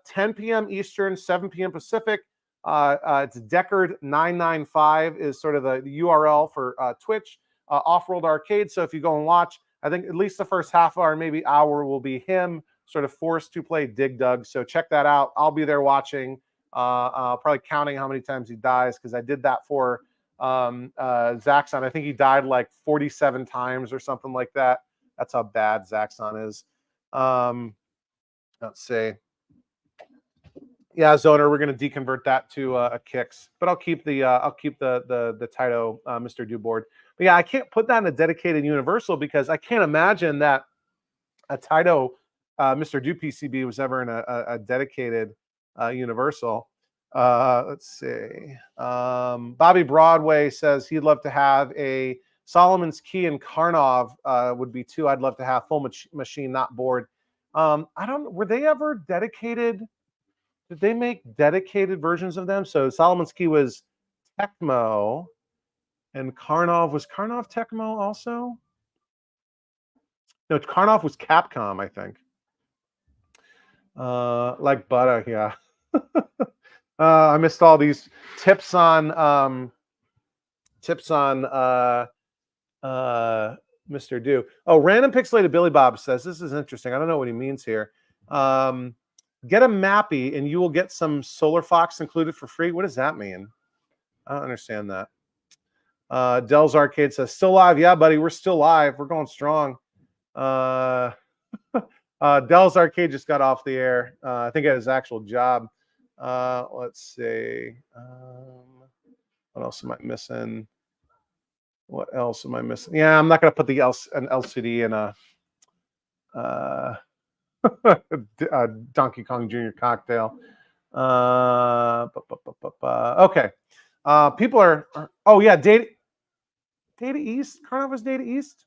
10 p.m. Eastern, 7 p.m. Pacific. It's Deckard995 is sort of the URL for Twitch, Off-World Arcade. So if you go and watch, I think at least the first half hour, maybe hour, will be him sort of forced to play Dig Dug. So check that out. I'll be there watching, probably counting how many times he dies, because I did that for Zaxxon. I think he died like 47 times or something like that. That's how bad Zaxxon is. Let's see. Yeah, Zoner, we're going to deconvert that to a Kix, but I'll keep the Taito Mr. Do board. But yeah, I can't put that in a dedicated Universal, because I can't imagine that a Taito Mr. Do PCB was ever in a dedicated Universal. Let's see. Bobby Broadway says he'd love to have a Solomon's Key and Karnov would be two I'd love to have, full machine, not board. I don't. Were they ever dedicated? Did they make dedicated versions of them? So Solomon's Key was Tecmo, and Karnov was Tecmo also? No, Karnov was Capcom, I think. Like butter, yeah. I missed all these tips on Mr. Do. Oh, Random Pixelated Billy Bob says this is interesting. I don't know what he means here. Get a Mappy and you will get some Solar Fox included for free. What does that mean? I don't understand that. Dell's Arcade says still live. Yeah, buddy, we're still live. We're going strong. Dell's Arcade just got off the air. I think at his actual job. Let's see. What else am I missing? What else am I missing? Yeah, I'm not going to put an LCD in a Donkey Kong Jr. cocktail. Okay. People are oh yeah, Data East. Karnov was Data East.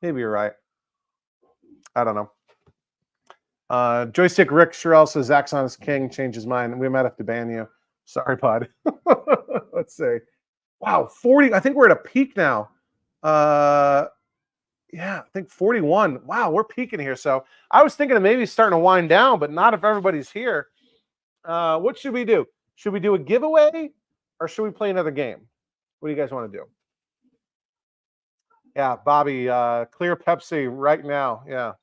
Maybe you're right. I don't know. Joystick Rick Sherelle says Zaxxon is king. Change his mind. We might have to ban you. Sorry, bud. Let's see. Wow, 40. I think we're at a peak now. Yeah, I think 41. Wow, we're peaking here. So I was thinking of maybe starting to wind down, but not if everybody's here. What should we do? Should we do a giveaway or should we play another game? What do you guys want to do? Yeah, Bobby, clear Pepsi right now. Yeah.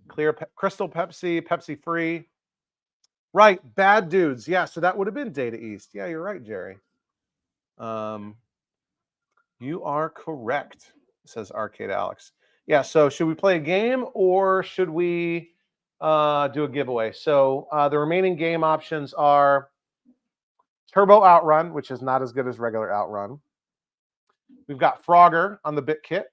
Clear Crystal Pepsi, Pepsi free. Right, Bad Dudes. Yeah, so that would have been Data East. Yeah, you're right, Jerry. You are correct, says Arcade Alex. Yeah, so should we play a game or should we do a giveaway? So the remaining game options are Turbo Outrun, which is not as good as regular Outrun. We've got Frogger on the Bit Kit.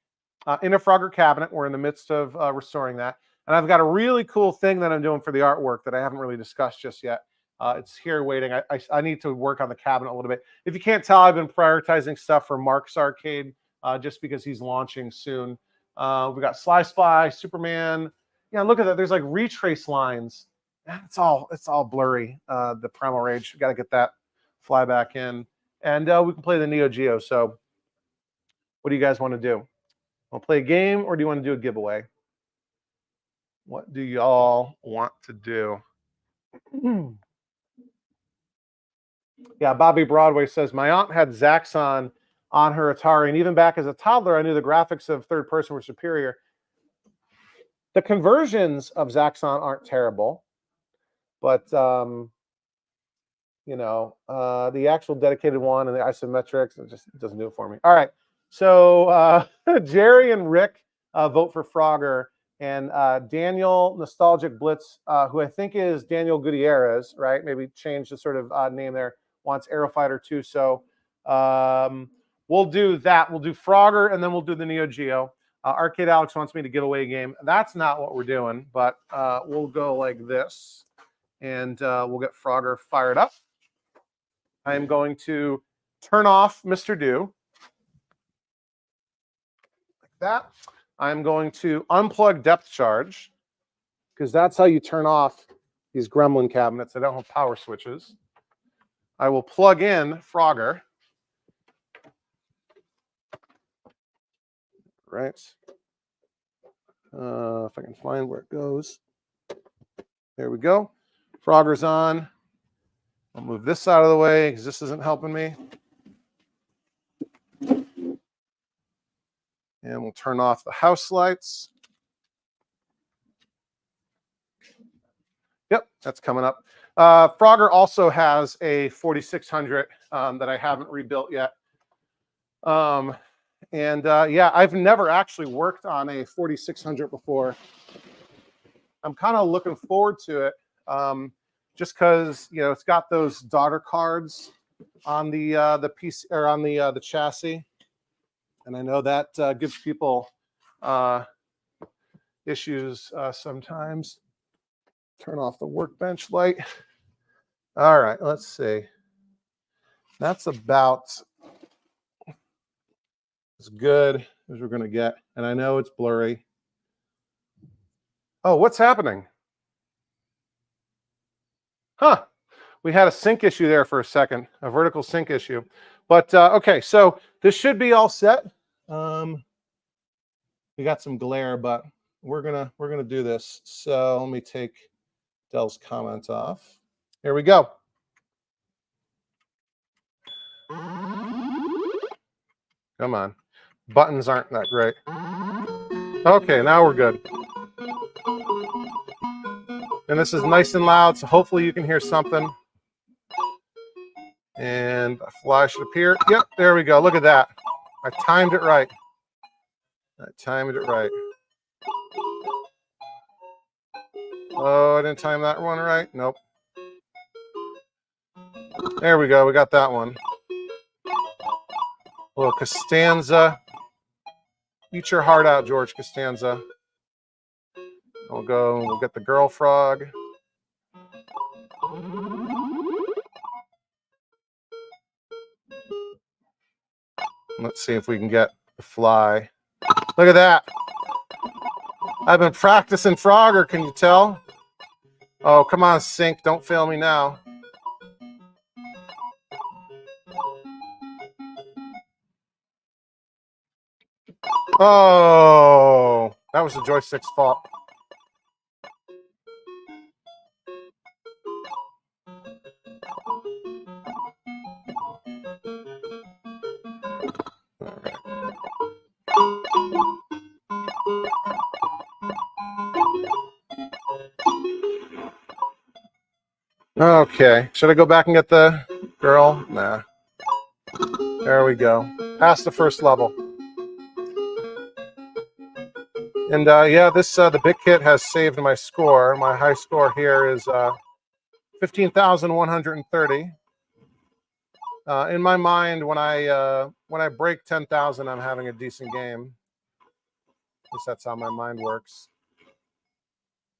Inner Frogger cabinet. We're in the midst of restoring that. And I've got a really cool thing that I'm doing for the artwork that I haven't really discussed just yet. It's here waiting. I need to work on the cabinet a little bit. If you can't tell, I've been prioritizing stuff for Mark's Arcade just because he's launching soon. We've got Sly Spy, Superman. Yeah, look at that. There's like retrace lines. It's all blurry. The Primal Rage. Got to get that fly back in, and we can play the Neo Geo. So, what do you guys want to do? Want to play a game, or do you want to do a giveaway? What do y'all want to do? Yeah, Bobby Broadway says, my aunt had Zaxxon on her Atari, and even back as a toddler, I knew the graphics of third person were superior. The conversions of Zaxxon aren't terrible, but you know, the actual dedicated one and the isometrics, it just doesn't do it for me. All right, so Jerry and Rick vote for Frogger, and Daniel Nostalgic Blitz, who I think is Daniel Gutierrez, right? Maybe change the sort of name there, wants Aerofighter 2. So we'll do that. We'll do Frogger, and then we'll do the Neo Geo. Arcade Alex wants me to give away a game. That's not what we're doing, but we'll go like this, and we'll get Frogger fired up. I am going to turn off Mr. Do, like that. I'm going to unplug Depth Charge, because that's how you turn off these Gremlin cabinets. They don't have power switches. I will plug in Frogger. Right. If I can find where it goes. There we go. Frogger's on. I'll move this out of the way because this isn't helping me. And we'll turn off the house lights. Yep, that's coming up. Frogger also has a 4600 that I haven't rebuilt yet. Yeah, I've never actually worked on a 4600 before. I'm kind of looking forward to it, just because, you know, it's got those daughter cards on the piece, or on the chassis, and I know that gives people issues sometimes. Turn off the workbench light. All right, let's see. That's about as good as we're going to get, and I know it's blurry. Oh, what's happening? Huh. We had a sync issue there for a second, a vertical sync issue. But okay, so this should be all set. We got some glare, but we're gonna do this. So let me take Dell's comment off. Here we go. Come on. Buttons aren't that great. Okay, now we're good. And this is nice and loud, so hopefully you can hear something. And a fly should appear. Yep, there we go. Look at that. I timed it right. Oh, I didn't time that one right. Nope. There we go. We got that one. A little Costanza. Eat your heart out, George Costanza. We'll get the girl frog. Let's see if we can get the fly. Look at that. I've been practicing Frogger, can you tell? Oh, come on, Sync. Don't fail me now. Oh, that was the joystick's fault. Okay, should I go back and get the girl? Nah. There we go. Past the first level. And yeah, this the Bit Kit has saved my score. My high score here is 15,130. In my mind, when I break 10,000, I'm having a decent game. At least that's how my mind works.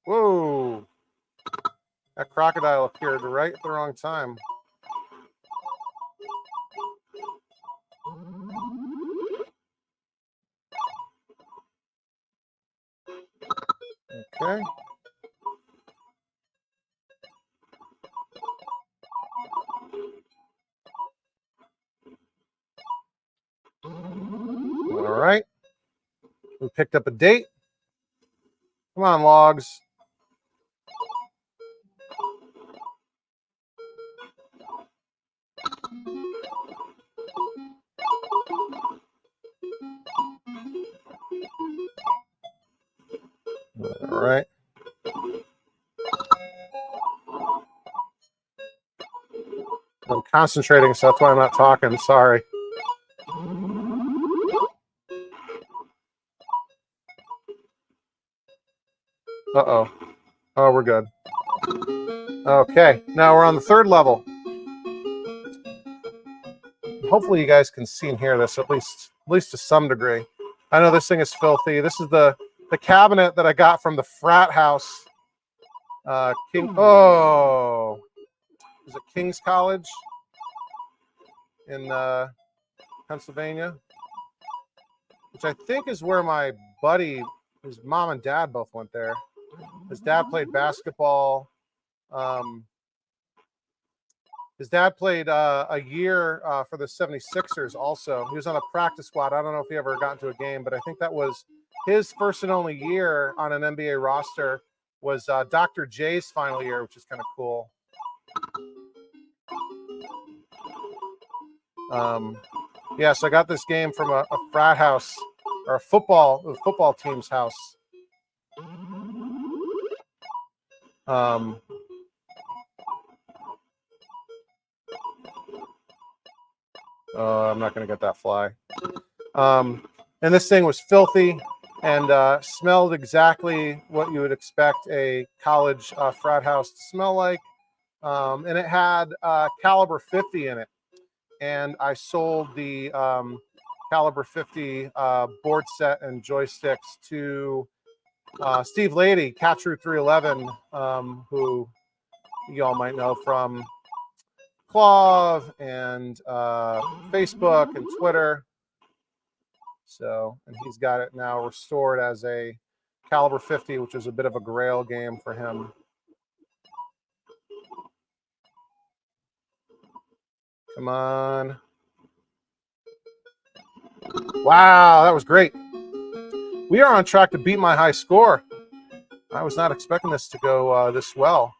Whoa! That crocodile appeared right at the wrong time. Okay. All right. We picked up a date. Come on, logs. All right. I'm concentrating, so that's why I'm not talking. Sorry. Uh-oh. Oh, we're good. Okay. Now we're on the third level. Hopefully you guys can see and hear this at least to some degree. I know this thing is filthy. This is the cabinet that I got from the frat house. Is it King's College in Pennsylvania? Which I think is where my buddy, his mom and dad both went there. His dad played basketball. His dad played a year for the 76ers also. He was on a practice squad. I don't know if he ever got into a game, but I think that was his first and only year on an NBA roster was Dr. J's final year, which is kind of cool. Yeah, so I got this game from a frat house or a football team's house. I'm not going to get that fly. And this thing was filthy and smelled exactly what you would expect a college frat house to smell like. And it had caliber 50 in it. And I sold the caliber 50 board set and joysticks to Steve Lady, Catchroot 311, who you all might know from Clav and Facebook and Twitter. So, and he's got it now restored as a caliber 50, which is a bit of a grail game for him. Come on. Wow, that was great. We are on track to beat my high score. I was not expecting this to go this well.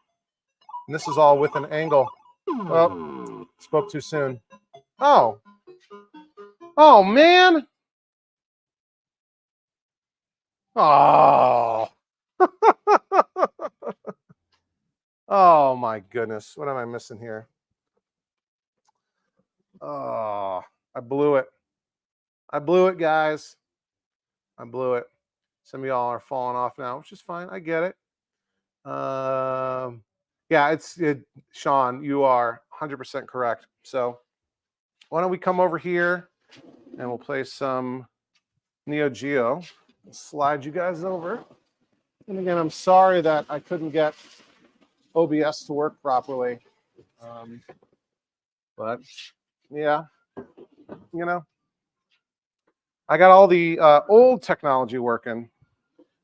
And this is all with an angle. Oh, spoke too soon. Oh. Oh, man. Oh. Oh, my goodness. What am I missing here? Oh, I blew it. I blew it, guys. I blew it. Some of y'all are falling off now, which is fine. I get it. Yeah, Sean, you are 100% correct. So why don't we come over here and we'll play some Neo Geo. I'll slide you guys over. And again, I'm sorry that I couldn't get OBS to work properly. But yeah, you know, I got all the old technology working.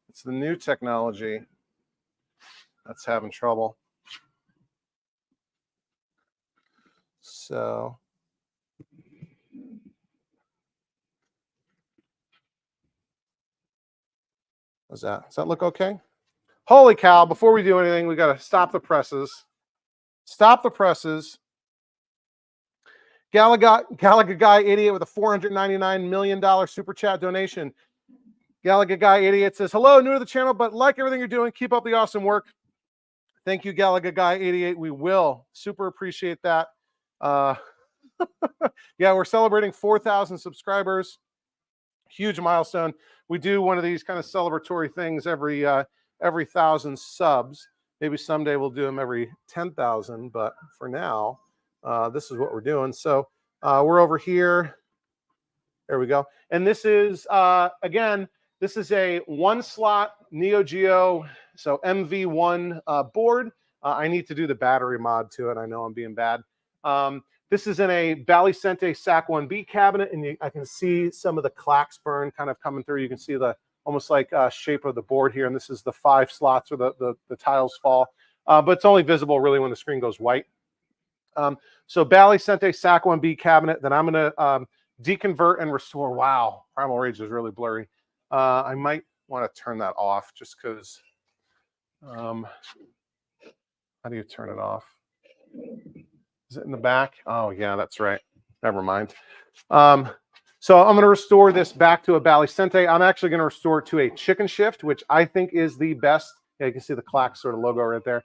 It's the new technology that's having trouble. So does that look okay? Holy cow, before we do anything, we got to stop the presses. Stop the presses. Galaga Guy Idiot with a $499 million super chat donation. Galaga Guy Idiot says, hello, new to the channel, but like everything you're doing, keep up the awesome work. Thank you, Galaga Guy 88. We will super appreciate that. Yeah, we're celebrating 4,000 subscribers. Huge milestone. We do one of these kind of celebratory things every 1,000 subs. Maybe someday we'll do them every 10,000, but for now, this is what we're doing. So we're over here. There we go. And this is again, this is a 1-slot Neo Geo, so MV1 board. I need to do the battery mod to it. I know I'm being bad. This is in a Balicente SAC 1B cabinet, and I can see some of the clacks burn kind of coming through. You can see the almost like shape of the board here. And this is the 5 slots where the tiles fall. But it's only visible really when the screen goes white. So Bally Sente SAC 1B cabinet. Then I'm going to deconvert and restore. Wow, Primal Rage is really blurry. I might want to turn that off just because. How do you turn it off? Is it in the back? Oh, yeah, that's right. Never mind. So I'm going to restore this back to a Bally Sente. I'm actually going to restore it to a Chicken Shift, which I think is the best. Yeah, you can see the Clack sort of logo right there.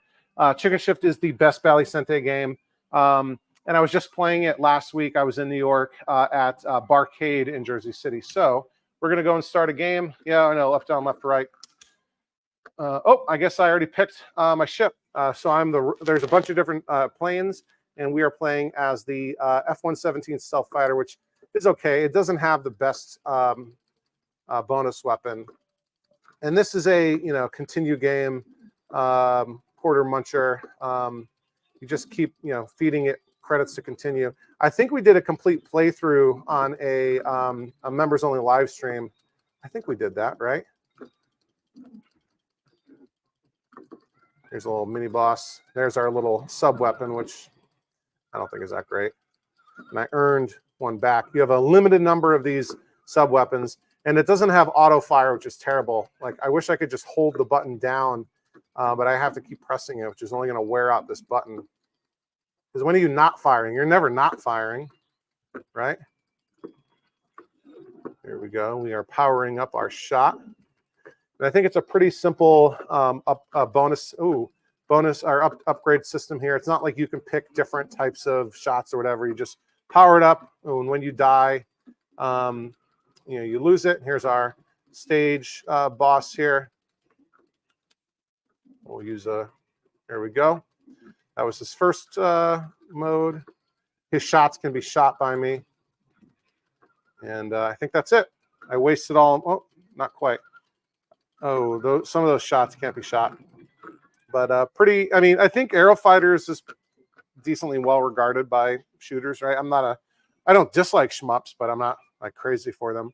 Chicken Shift is the best Bally Sente game. And I was just playing it last week. I was in New York at Barcade in Jersey City. So we're going to go and start a game. Yeah, I know, left down, left right. Oh, I guess I already picked my ship. So there's a bunch of different planes, and we are playing as the F-117 Stealth Fighter, which is okay. It doesn't have the best bonus weapon. And this is a, continue game, quarter muncher. You just keep, feeding it credits to continue. I think we did a complete playthrough on a members only live stream. I think we did that, right? Here's a little mini boss. There's our little sub weapon, which I don't think is that great. And I earned one back. You have a limited number of these sub weapons, and it doesn't have auto fire, which is terrible. Like, I wish I could just hold the button down, but I have to keep pressing it, which is only going to wear out this button. Because when are you not firing? You're never not firing, right? Here we go. We are powering up our shot. And I think it's a pretty simple bonus or upgrade system here. It's not like you can pick different types of shots or whatever. You just power it up, and when you die, you lose it. Here's our stage boss here. We'll use there we go. That was his first mode. His shots can be shot by me. And I think that's it. I wasted all, oh, not quite. Oh, some of those shots can't be shot. But I think Aero Fighters is decently well regarded by shooters, right? I don't dislike shmups, but I'm not like crazy for them.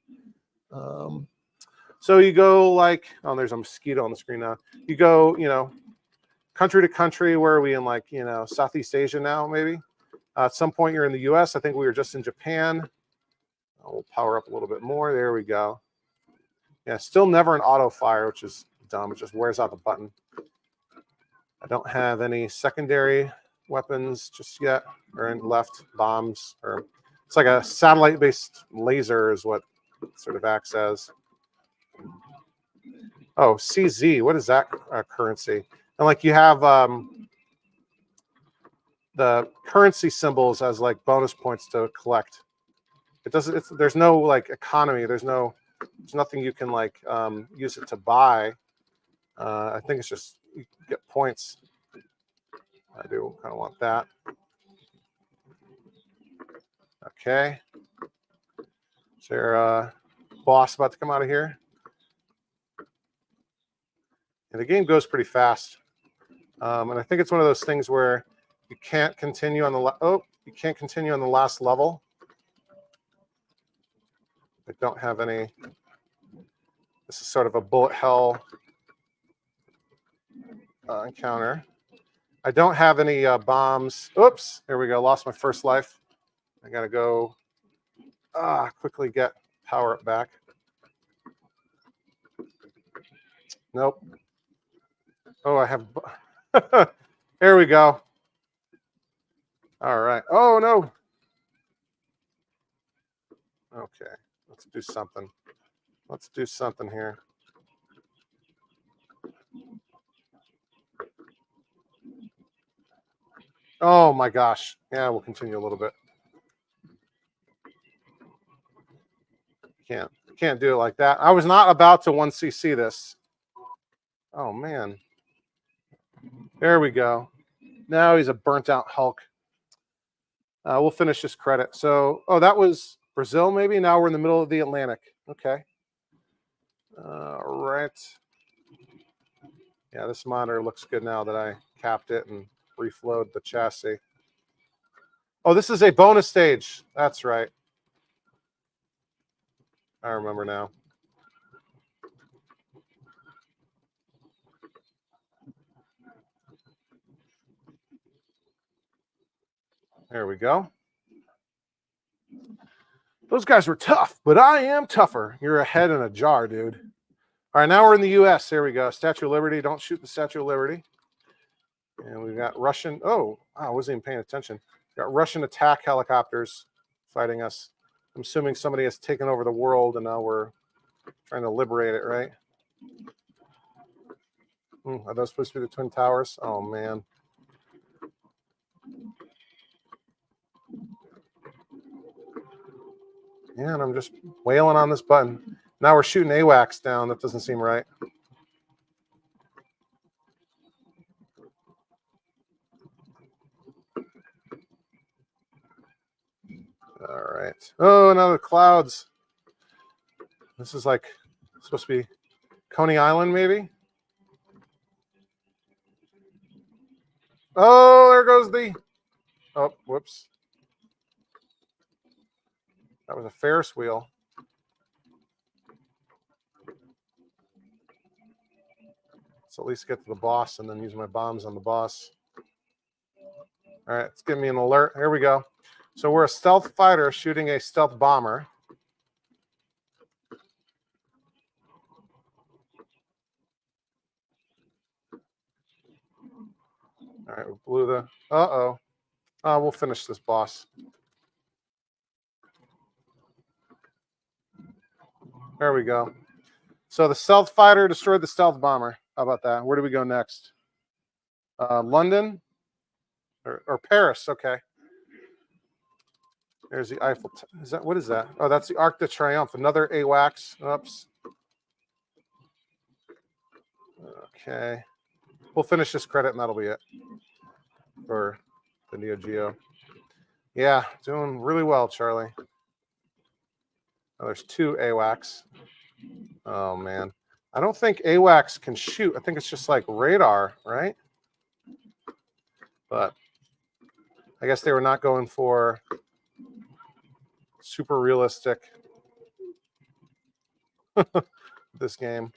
So you go like, oh, there's a mosquito on the screen now. You go, country to country. Where are we in, like, Southeast Asia now, maybe? At some point you're in the US. I think we were just in Japan. We'll power up a little bit more. There we go. Yeah, still never an auto fire, which is dumb. It just wears out the button. I don't have any secondary weapons just yet, or in left bombs, or it's like a satellite-based laser is what it sort of acts as. Oh, CZ, what is that currency? And like you have the currency symbols as like bonus points to collect. It doesn't. There's no like economy. There's nothing you can like use it to buy. I think it's just you get points. I do kind of want that. Okay. Is there a boss about to come out of here? And the game goes pretty fast. And I think it's one of those things where you can't continue on the last level. I don't have any. This is sort of a bullet hell encounter. I don't have any bombs. Oops, there we go. Lost my first life. I gotta go quickly get power up back. Nope. Oh, I have. There we go. All right. Oh, no. Okay. Let's do something. Let's do something here. Oh, my gosh. Yeah, we'll continue a little bit. Can't do it like that. I was not about to 1cc this. Oh, man. There we go. Now he's a burnt out Hulk. We'll finish this credit. So, that was Brazil, maybe. Now we're in the middle of the Atlantic. Okay. All right. Yeah, this monitor looks good now that I capped it and reflowed the chassis. Oh, this is a bonus stage. That's right. I remember now. There we go. Those guys were tough, but I am tougher. You're a head in a jar, dude. All right, now we're in the U.S. There we go. Statue of Liberty. Don't shoot the Statue of Liberty. And we've got Russian. Oh, I wasn't even paying attention. We've got Russian attack helicopters fighting us. I'm assuming somebody has taken over the world, and now we're trying to liberate it, right? Are those supposed to be the Twin Towers? Oh, man. Yeah, and I'm just wailing on this button. Now we're shooting AWACS down. That doesn't seem right. All right. Oh, now the clouds. This is like supposed to be Coney Island, maybe? Oh, there goes the... Oh, whoops. That was a Ferris wheel. Let's at least get to the boss and then use my bombs on the boss. All right, let's give me an alert. Here we go. So we're a stealth fighter shooting a stealth bomber. All right, we blew the... Uh-oh. We'll finish this boss. There we go. So the stealth fighter destroyed the stealth bomber. How about that? Where do we go next? London or Paris? Okay. There's the Eiffel. Is that what is that? Oh, that's the Arc de Triomphe. Another AWACS. Oops. Okay. We'll finish this credit and that'll be it for the Neo Geo. Yeah, doing really well, Charlie. Oh, there's two AWACS. Oh, man. I don't think AWACS can shoot. I think it's just like radar, right? But I guess they were not going for super realistic this game.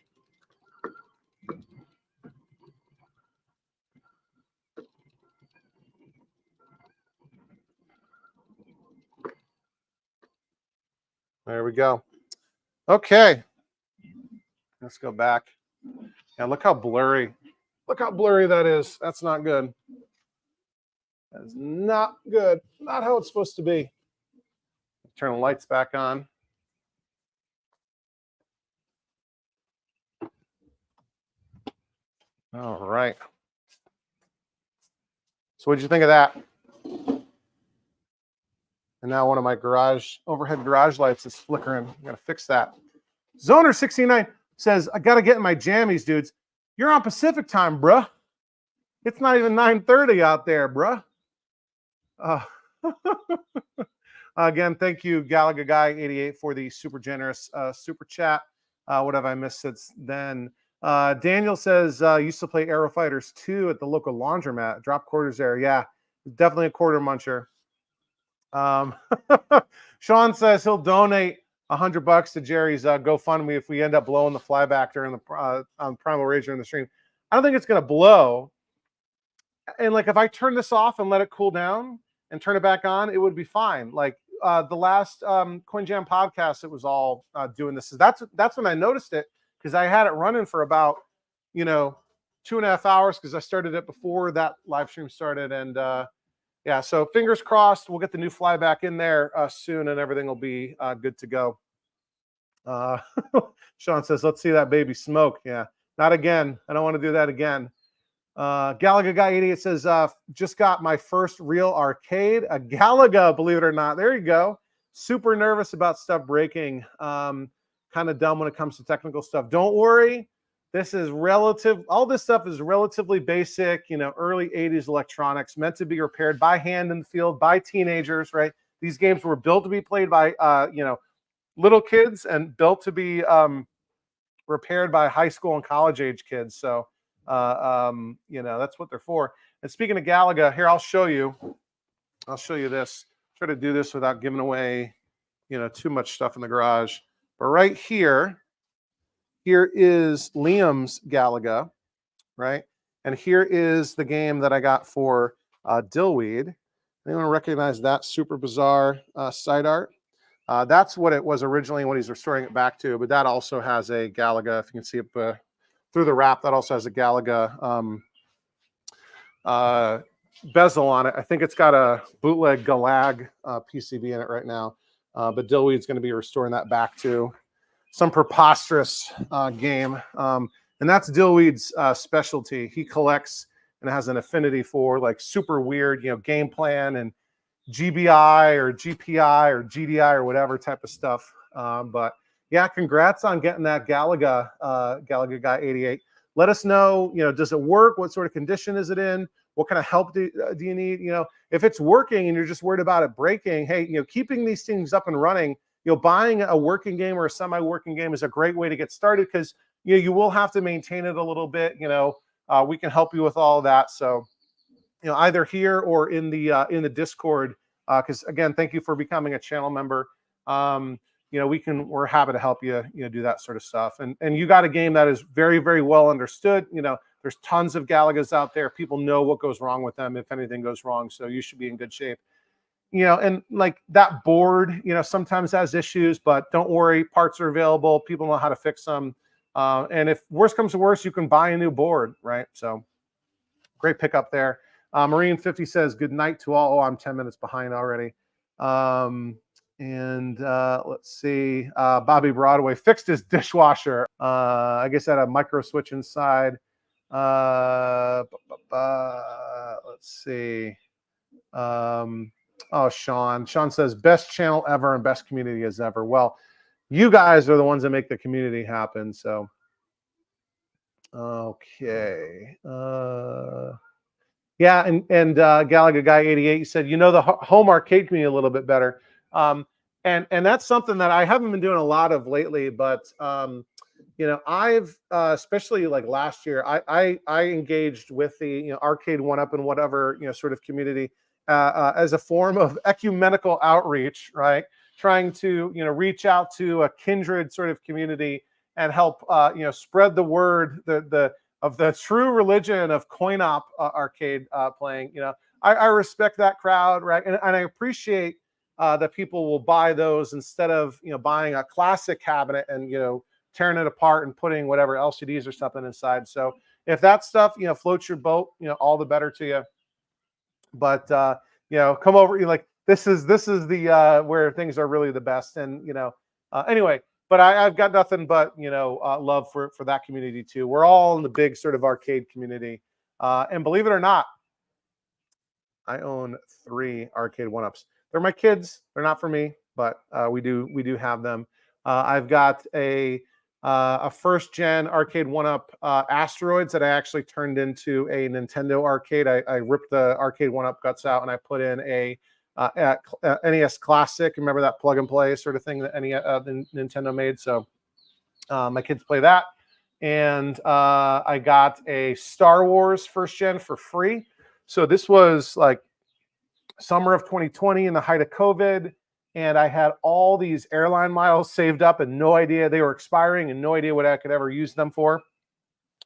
There we go. Okay. Let's go back. And look how blurry. Look how blurry that is. That's not good. That is not good. Not how it's supposed to be. Turn the lights back on. All right. So what'd you think of that? And now one of my overhead garage lights is flickering. I'm gonna fix that. Zoner69 says, I gotta get in my jammies, dudes. You're on Pacific time, bruh. It's not even 9:30 out there, bruh. Again, thank you, Galaga Guy 88 for the super generous super chat. What have I missed since then? Daniel says, used to play Aero Fighters 2 at the local laundromat. Drop quarters there. Yeah, definitely a quarter muncher. Sean says he'll donate $100 to Jerry's GoFundMe if we end up blowing the flyback during the on Primal Rage in the stream. I don't think it's going to blow. And like if I turn this off and let it cool down and turn it back on, it would be fine. Like the last Coin Jam podcast, it was all doing this. So that's when I noticed it, because I had it running for about 2.5 hours because I started it before that live stream started. And yeah, so fingers crossed, we'll get the new flyback in there soon and everything will be good to go. Sean says, let's see that baby smoke. Yeah, not again. I don't want to do that again. Galaga Guy 88 says, just got my first real arcade, a Galaga, believe it or not. There you go. Super nervous about stuff breaking. Kind of dumb when it comes to technical stuff. Don't worry. This is all this stuff is relatively basic, early 80s electronics, meant to be repaired by hand in the field by teenagers, right? These games were built to be played by, little kids and built to be repaired by high school and college age kids. So, that's what they're for. And speaking of Galaga, here, I'll show you this. Try to do this without giving away, too much stuff in the garage. But right here is Liam's Galaga, right? And here is the game that I got for Dillweed. Anyone recognize that super bizarre site art? That's what it was originally when he's restoring it back to, but that also has a Galaga. If you can see it through the wrap, that also has a Galaga bezel on it. I think it's got a bootleg Galag PCB in it right now, but Dillweed's going to be restoring that back to some preposterous game. And that's Dillweed's specialty. He collects and has an affinity for like super weird, game plan and GBI or GPI or GDI or whatever type of stuff. But yeah, congrats on getting that Galaga Guy 88. Let us know, does it work? What sort of condition is it in? What kind of help do you need? If it's working and you're just worried about it breaking, hey, keeping these things up and running, buying a working game or a semi-working game is a great way to get started, because you will have to maintain it a little bit. We can help you with all of that. So, either here or in the Discord, because again, thank you for becoming a channel member. We're happy to help you, do that sort of stuff. And you got a game that is very, very well understood. There's tons of Galagas out there. People know what goes wrong with them if anything goes wrong. So you should be in good shape. And like that board, sometimes has issues, but don't worry, parts are available. People know how to fix them. And if worse comes to worse, you can buy a new board, right? So great pickup there. Marine 50 says, good night to all. Oh, I'm 10 minutes behind already. Let's see. Bobby Broadway fixed his dishwasher. I guess had a micro switch inside. Let's see. Sean says, best channel ever and best community as ever. Well, you guys are the ones that make the community happen. So, okay. Yeah, and Galaga Guy 88, you said, the home arcade community a little bit better. And that's something that I haven't been doing a lot of lately, but I've especially like last year, I engaged with the Arcade 1UP and whatever sort of community as a form of ecumenical outreach, right? Trying to reach out to a kindred sort of community and help spread the word of the true religion of coin-op arcade playing. I respect that crowd, right? And I appreciate that people will buy those instead of buying a classic cabinet and tearing it apart and putting whatever LCDs or something inside. So if that stuff floats your boat, all the better to you. But come over. This is the where things are really the best. And anyway. But I've got nothing but love for that community too. We're all in the big sort of arcade community, and believe it or not, I own 3 Arcade 1UPs. They're my kids. They're not for me, but we do have them. I've got a first gen Arcade 1UP Asteroids that I actually turned into a Nintendo arcade. I ripped the Arcade 1UP guts out and I put in a NES Classic. Remember that plug and play sort of thing that Nintendo made? So my kids play that. And I got a Star Wars first gen for free. So this was like summer of 2020 in the height of COVID. And I had all these airline miles saved up and no idea they were expiring and no idea what I could ever use them for.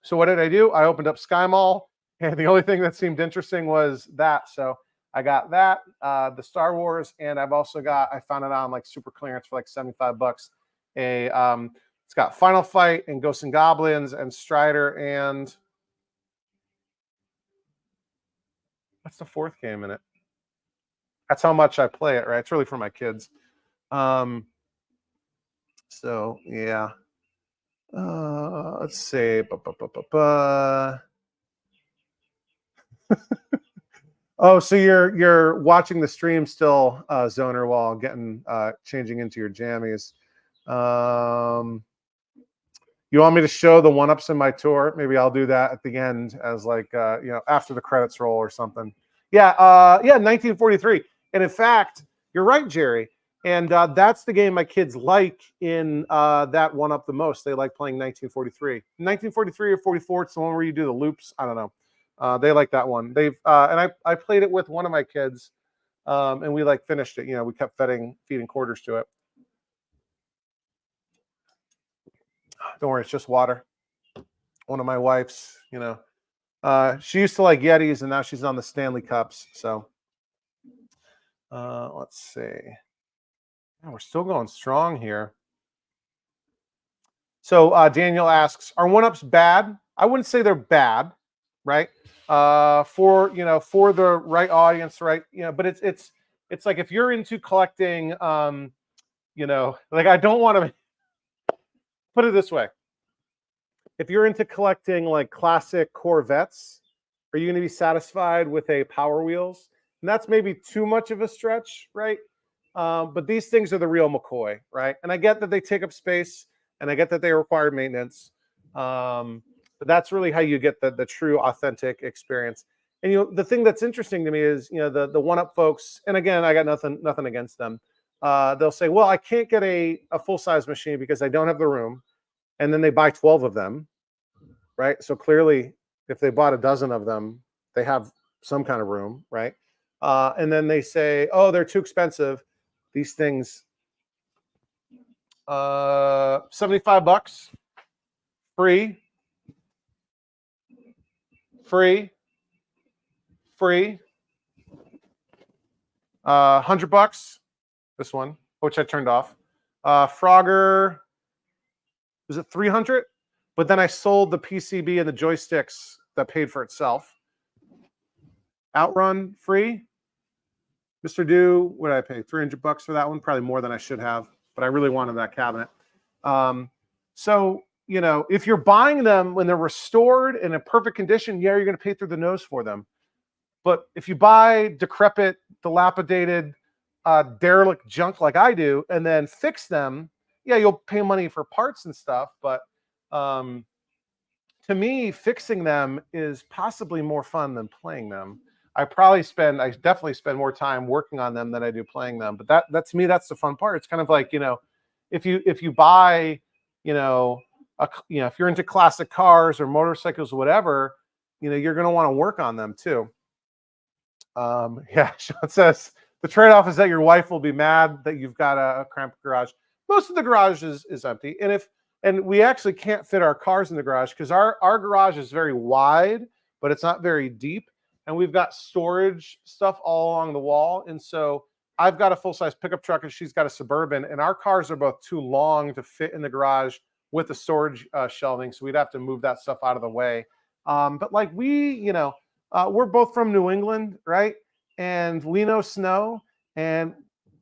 So what did I do? I opened up Sky Mall, and the only thing that seemed interesting was that. So I got that, the Star Wars, and I've also got, I found it on like super clearance for like $75. It's got Final Fight and Ghosts and Goblins and Strider and what's the 4th game in it? That's how much I play it, right? It's really for my kids. So yeah. Let's see. Oh, so you're watching the stream still, Zoner, while getting changing into your jammies. You want me to show the 1UPs in my tour? Maybe I'll do that at the end as like after the credits roll or something. Yeah, 1943. And in fact, you're right, Jerry. And that's the game my kids like in that 1UP the most. They like playing 1943. 1943 or 44, it's the one where you do the loops. I don't know. They like that one. They've and I played it with one of my kids, and we like finished it. We kept feeding quarters to it. Don't worry, it's just water. One of my wife's, she used to like Yetis, and now she's on the Stanley Cups. So Let's see. Yeah, we're still going strong here. So Daniel asks, are 1-ups bad? I wouldn't say they're bad, right? For for the right audience, right? But it's like if you're into collecting, like I don't want to put it this way. If you're into collecting like classic Corvettes, are you going to be satisfied with a Power Wheels? And that's maybe too much of a stretch, right? But these things are the real McCoy, right? And I get that they take up space, and I get that they require maintenance. But that's really how you get the true, authentic experience. And the thing that's interesting to me is the 1-up folks. And again, I got nothing against them. They'll say, well, I can't get a full size machine because I don't have the room, and then they buy 12 of them, right? So clearly, if they bought a dozen of them, they have some kind of room, right? And then they say, oh, they're too expensive. These things, $75, free, 100 bucks. This one, which I turned off. Frogger, was it 300? But then I sold the PCB and the joysticks that paid for itself. Outrun, free. Mr. Do, what did I pay? 300 bucks for that one? Probably more than I should have, but I really wanted that cabinet. So, if you're buying them when they're restored in a perfect condition, yeah, you're going to pay through the nose for them. But if you buy decrepit, dilapidated, derelict junk like I do, and then fix them, yeah, you'll pay money for parts and stuff. But to me, fixing them is possibly more fun than playing them. I definitely spend more time working on them than I do playing them. But that to me, that's the fun part. It's kind of like, if you buy, if you're into classic cars or motorcycles or whatever, you're going to want to work on them too. Yeah, Sean says the trade-off is that your wife will be mad that you've got a cramped garage. Most of the garage is empty, and we actually can't fit our cars in the garage because our garage is very wide, but it's not very deep. And we've got storage stuff all along the wall. And so I've got a full-size pickup truck and she's got a Suburban, and our cars are both too long to fit in the garage with the storage shelving. So we'd have to move that stuff out of the way. But like we're both from New England, right? And we know snow, and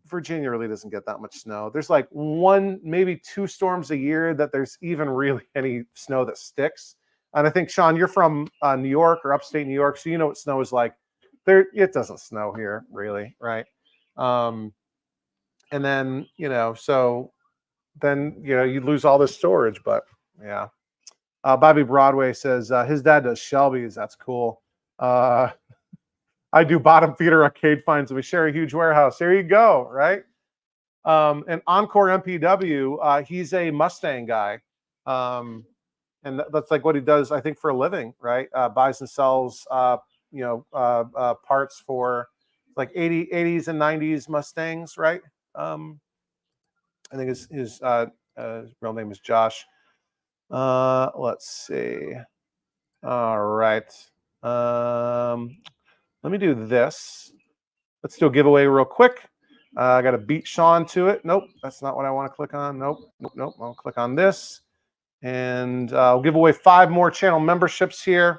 Virginia really doesn't get that much snow. There's like one, maybe 2 storms a year that there's even really any snow that sticks. And I think, Sean, you're from New York or upstate New York, so you know what snow is like. It doesn't snow here, really, right? And then, so then, you lose all this storage, but yeah. Bobby Broadway says his dad does Shelby's. That's cool. I do bottom feeder arcade finds, and we share a huge warehouse. There you go, right? And Encore MPW, he's a Mustang guy. And that's like what he does, I think, for a living, right? Buys and sells, parts for like 80s and 90s Mustangs, right? I think his real name is Josh. Let's see. All right. Let me do this. Let's do a giveaway real quick. I got to beat Sean to it. Nope, that's not what I want to click on. Nope. I'll click on this. And I'll give away 5 more channel memberships here.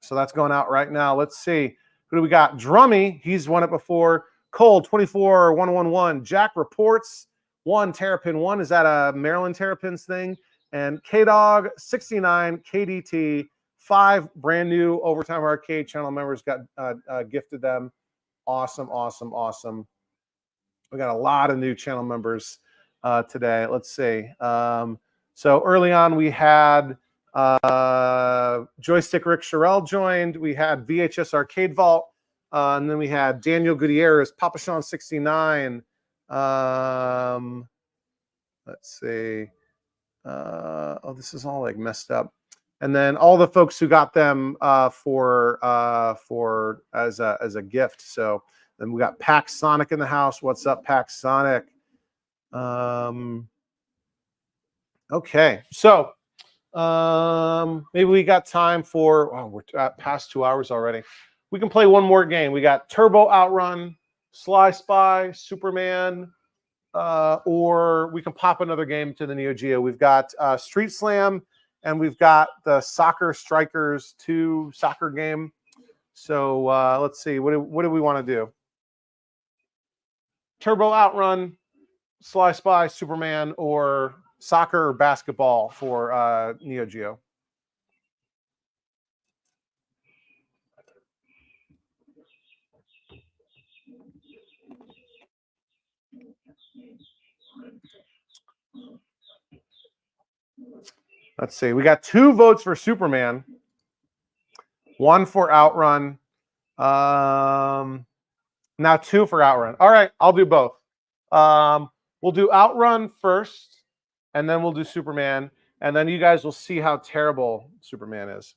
So that's going out right now. Let's see. Who do we got? Drummy, he's won it before. Cole, 24111. Jack Reports, 1. Terrapin 1. Is that a Maryland Terrapins thing? And K-Dog, 69. KDT, 5 brand new Overtime Arcade channel members got gifted them. Awesome. We got a lot of new channel members today. Let's see. So early on, we had Joystick Rick Sherrill joined. We had VHS Arcade Vault. And then we had Daniel Gutierrez, Papa Sean 69. Let's see. This is all like messed up. And then all the folks who got them for as a gift. So then we got Pax Sonic in the house. What's up, Pax Sonic? Okay, so maybe we got time for. We're past 2 hours already. We can play one more game. We got Turbo Outrun, Sly Spy, Superman, or we can pop another game to the Neo Geo. We've got Street Slam, and we've got the Soccer Strikers 2 soccer game. So let's see, what do we want to do? Turbo Outrun, Sly Spy, Superman, or soccer or basketball for Neo Geo? Let's see. We got 2 votes for Superman, 1 for Outrun. Now 2 for Outrun. All right, I'll do both. We'll do Outrun first, and then we'll do Superman, and then you guys will see how terrible Superman is.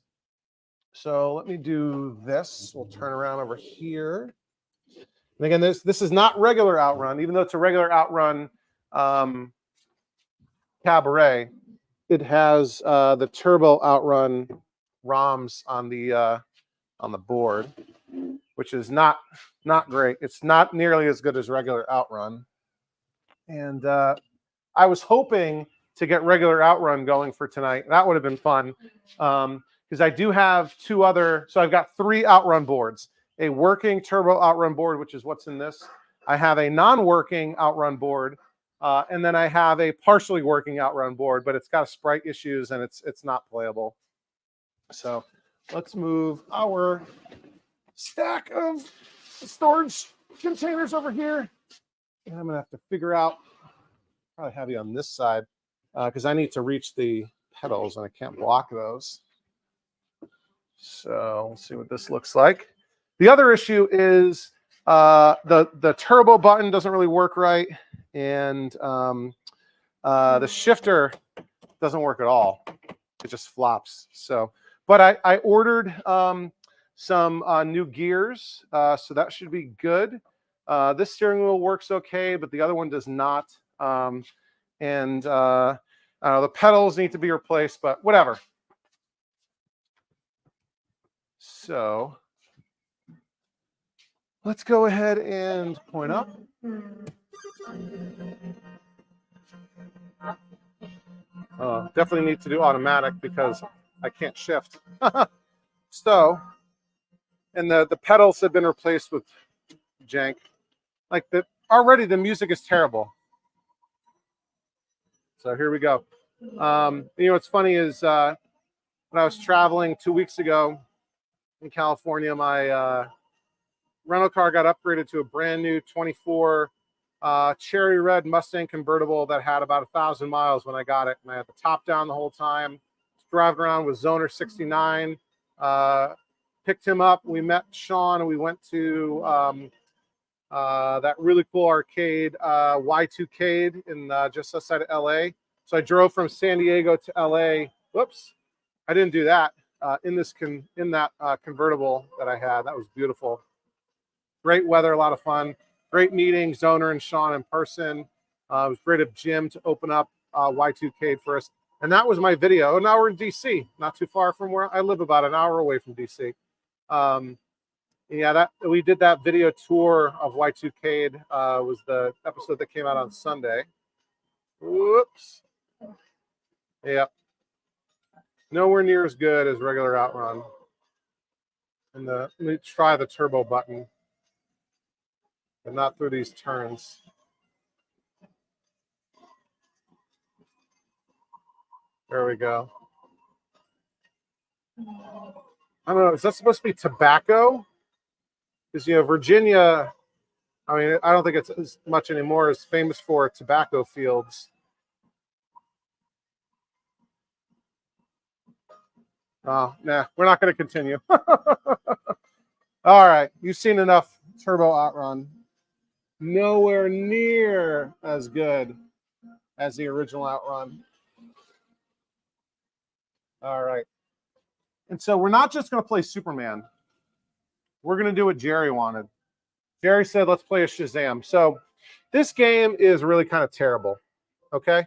So let me do this. We'll turn around over here. And again, this is not regular Outrun, even though it's a regular Outrun Cabaret. It has the Turbo Outrun ROMs on the board, which is not great. It's not nearly as good as regular Outrun. And I was hoping to get regular Outrun going for tonight. That would have been fun. Because I do have 2 other, so I've got 3 Outrun boards. A working Turbo Outrun board, which is what's in this. I have a non-working Outrun board, and then I have a partially working Outrun board, but it's got sprite issues and it's not playable. So let's move our stack of storage containers over here. And I'm gonna have to figure out, probably have you on this side, because I need to reach the pedals and I can't block those. So let's see what this looks like. The other issue is the turbo button doesn't really work right, and the shifter doesn't work at all. It just flops. So, but I ordered some new gears, so that should be good. This steering wheel works okay, but the other one does not. And the pedals need to be replaced, but whatever. So let's go ahead and point up. Definitely need to do automatic because I can't shift. So, and the pedals have been replaced with jank. Like already the music is terrible. So here we go. You know what's funny is when I was traveling 2 weeks ago in California, my rental car got upgraded to a brand new 24 cherry red Mustang convertible that had about 1,000 miles when I got it. And I had the top down the whole time. Driving around with Zoner 69. Picked him up. We met Sean and we went to that really cool arcade, Y2Cade, in just outside of LA. So I drove from San Diego to LA. Whoops, I didn't do that. In that convertible that I had. That was beautiful. Great weather, a lot of fun. Great meeting, Zoner and Sean in person. It was great of Jim to open up Y2Cade for us. And that was my video. Now we're in DC, not too far from where I live, about an hour away from DC. Yeah, we did that video tour of Y2Cade. Was the episode that came out on Sunday. Whoops. Yep. Nowhere near as good as regular Outrun. And let me try the turbo button, but not through these turns. There we go. I don't know. Is that supposed to be tobacco? Because, you know, Virginia, I mean, I don't think it's as much anymore, is famous for tobacco fields. Oh, nah, we're not going to continue. All right, you've seen enough Turbo Outrun. Nowhere near as good as the original Outrun. All right. And so we're not just going to play Superman. We're going to do what Jerry wanted. Jerry said, let's play a Shazam. So this game is really kind of terrible. Okay.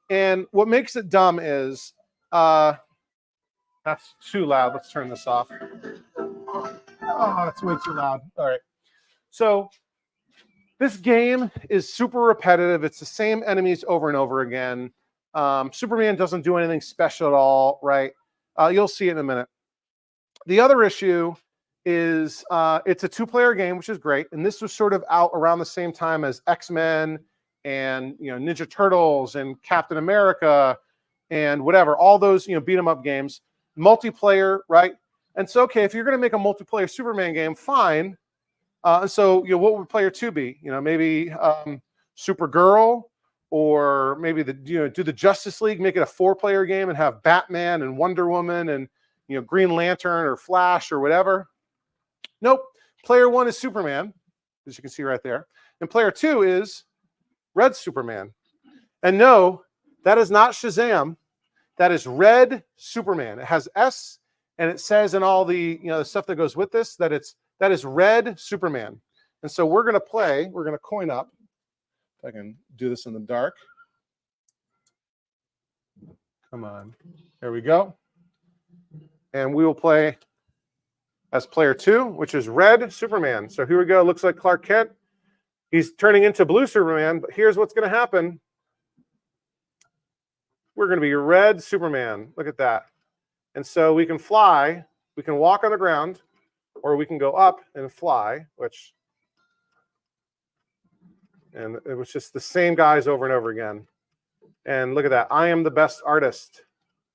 And what makes it dumb is, that's too loud. Let's turn this off. Oh, that's way too loud. All right. So This game is super repetitive. It's the same enemies over and over again. Superman doesn't do anything special at all, right? You'll see it in a minute. The other issue is it's a two-player game, which is great. And this was sort of out around the same time as X-Men and Ninja Turtles and Captain America and whatever, all those beat 'em up games, multiplayer, right? And so, okay, if you're going to make a multiplayer Superman game, fine. So, what would player 2 be? Maybe Supergirl, or maybe do the Justice League, make it a 4-player game and have Batman and Wonder Woman and Green Lantern or Flash or whatever. Nope. Player 1 is Superman, as you can see right there, and player 2 is Red Superman. And no, that is not Shazam. That is Red Superman. It has S, and it says in all the the stuff that goes with this that is Red Superman. And so we're going to coin up. If I can do this in the dark. Come on. There we go. And we will play as player 2, which is Red Superman. So here we go. Looks like Clark Kent. He's turning into Blue Superman, but here's what's going to happen. We're going to be Red Superman. Look at that. And so we can fly. We can walk on the ground, or we can go up and fly, and it was just the same guys over and over again. And look at that. I am the best artist.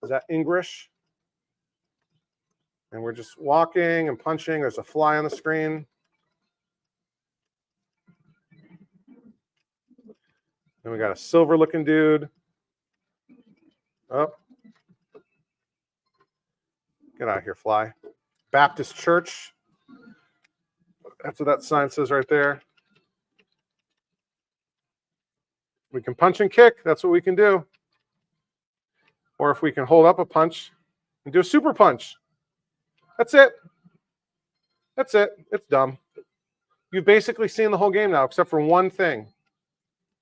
Is that English? And we're just walking and punching. There's a fly on the screen. And we got a silver looking dude. Oh. Get out of here, fly. Baptist Church. That's what that sign says right there. We can punch and kick. That's what we can do. Or if we can hold up a punch and do a super punch. That's it. That's it. It's dumb. You've basically seen the whole game now, except for one thing.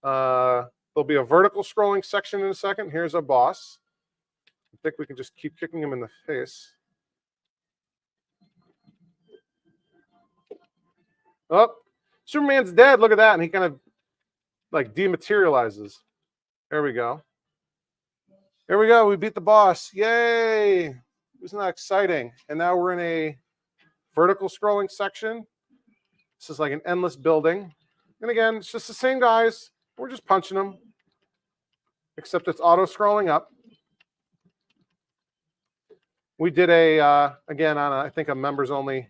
There'll be a vertical scrolling section in a second. Here's a boss. I think we can just keep kicking him in the face. Oh, Superman's dead. Look at that. And he kind of like dematerializes. There we go. There we go. We beat the boss. Yay. Isn't that exciting? And now we're in a vertical scrolling section. This is like an endless building. And again, it's just the same guys. We're just punching them. Except it's auto scrolling up. We did again, on I think a members only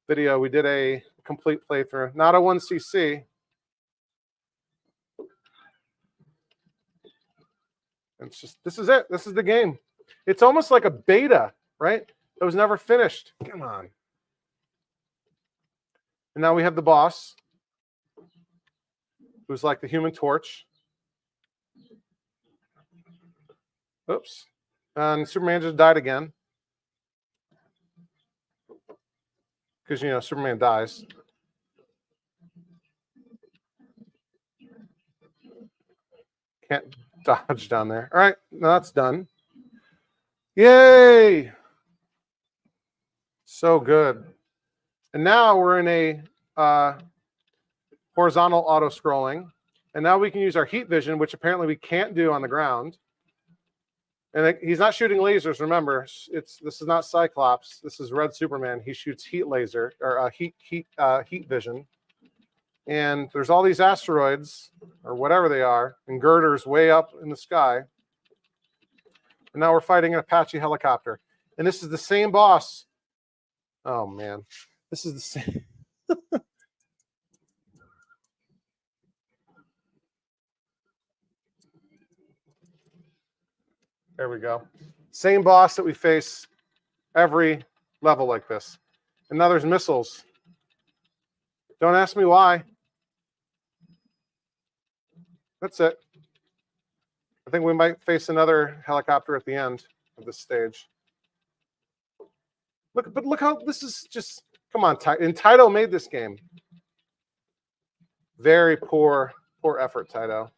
video, we did a complete playthrough. Not a 1cc. It's just, this is it. This is the game. It's almost like a beta, right? That was never finished. Come on. And now we have the boss, who's like the Human Torch. Oops. And Superman just died again. Because, Superman dies. Can't dodge down there. All right, now that's done. Yay! So good. And now we're in a horizontal auto scrolling. And now we can use our heat vision, which apparently we can't do on the ground. And he's not shooting lasers. Remember, this is not Cyclops. This is Red Superman. He shoots heat laser or heat vision. And there's all these asteroids or whatever they are, and girders way up in the sky. And now we're fighting an Apache helicopter. And this is the same boss. Oh man, this is the same. There we go. Same boss that we face every level like this. And now there's missiles. Don't ask me why. That's it. I think we might face another helicopter at the end of this stage. Look how this is just, come on, and Taito made this game. Very poor effort, Taito.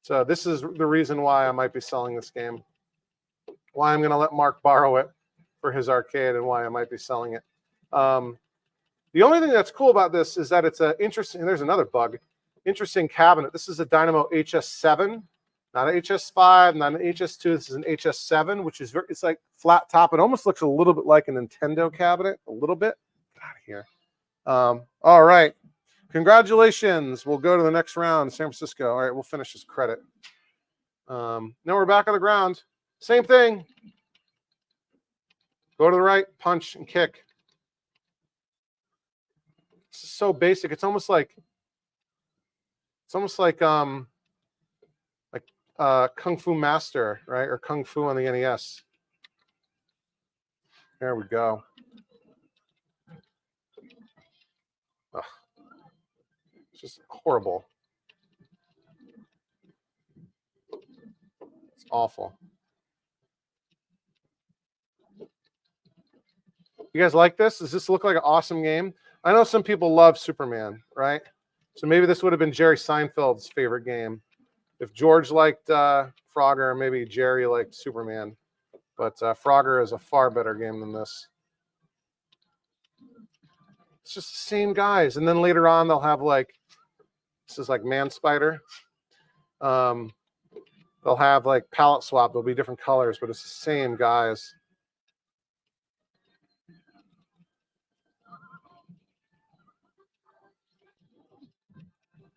So this is the reason why I might be selling this game. why I'm going to let Mark borrow it for his arcade and why I might be selling it. The only thing that's cool about this is that it's an interesting, there's another bug, interesting cabinet. This is a Dynamo HS7, not an HS5, not an HS2. This is an HS7, which is very, it's like flat top. It almost looks a little bit like a Nintendo cabinet, a little bit. Get out of here. All right. Congratulations. We'll go to the next round, San Francisco. All right, we'll finish this credit. Now we're back on the ground. Same thing. Go to the right, punch and kick. This is so basic. It's almost like Kung Fu Master, right? Or Kung Fu on the NES. There we go. Ugh. It's just horrible. It's awful. You guys like this? Does this look like an awesome game? I know some people love Superman, right? So maybe this would have been Jerry Seinfeld's favorite game. If George liked Frogger, maybe Jerry liked Superman. But Frogger is a far better game than this. It's just the same guys. And then later on, they'll have like, this is like Man Spider. They'll have like palette swap. There'll be different colors, but it's the same guys.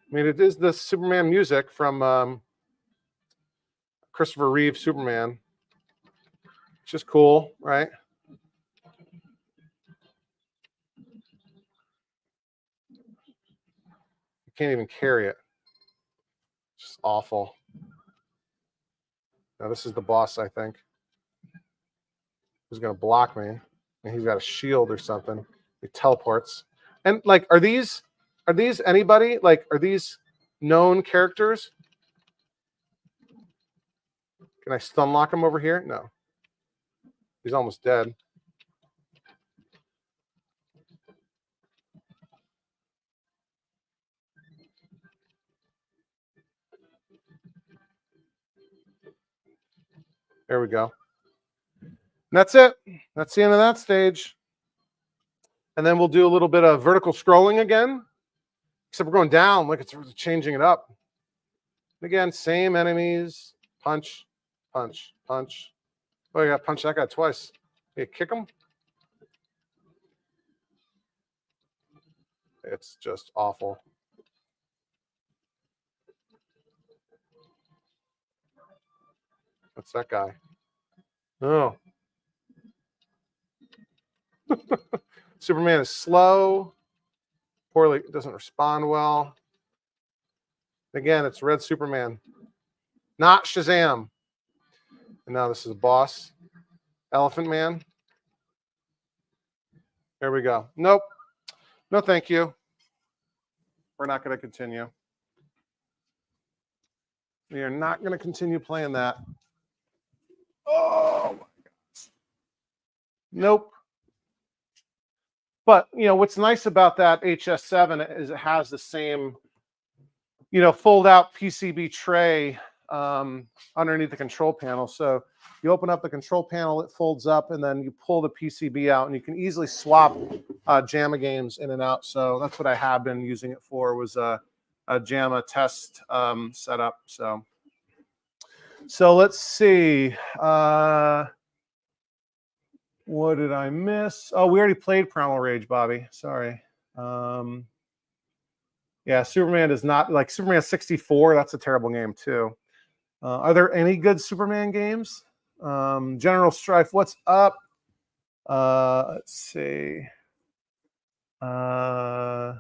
I mean, it is the Superman music from Christopher Reeve Superman. It's just cool, right? You can't even carry it. It's just awful. Now this is the boss, I think. Who's gonna block me? And he's got a shield or something. He teleports. And like, are these anybody? Like, are these known characters? Can I stun lock him over here? No. He's almost dead. There we go. And that's it. That's the end of that stage. And then we'll do a little bit of vertical scrolling again. Except we're going down. Look, it's changing it up. And again, same enemies. Punch, punch, punch. Oh, you got to punch that guy twice. You kick him. It's just awful. What's that guy? Oh. Superman is slow. Poorly, doesn't respond well. Again, it's Red Superman. Not Shazam. And now this is a boss. Elephant Man. There we go. Nope. No, thank you. We're not going to continue. We are not going to continue playing that. Oh, my gosh. Nope. But, you know, what's nice about that HS7 is it has the same, you know, fold-out PCB tray underneath the control panel. So you open up the control panel, it folds up, and then you pull the PCB out, and you can easily swap JAMA games in and out. So that's what I have been using it for, was a JAMA test setup. So let's see. What did I miss? Oh, we already played Primal Rage, Bobby. Sorry. Yeah, Superman is not like Superman 64. That's a terrible game too. Are there any good Superman games? General Strife, what's up? Let's see. Pixelated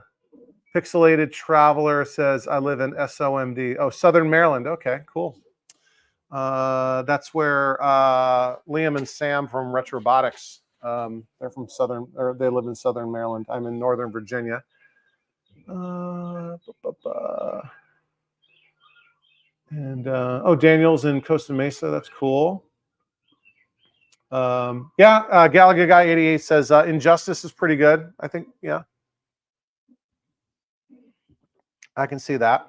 Traveler says, I live in SOMD. Oh, Southern Maryland. Okay, cool. That's where Liam and Sam from Retrobotics, they're from Southern, or they live in Southern Maryland. I'm in Northern Virginia. And oh, Daniel's in Costa Mesa. That's cool. Yeah, Gallagher Guy 88 says Injustice is pretty good. I think, yeah, I can see that.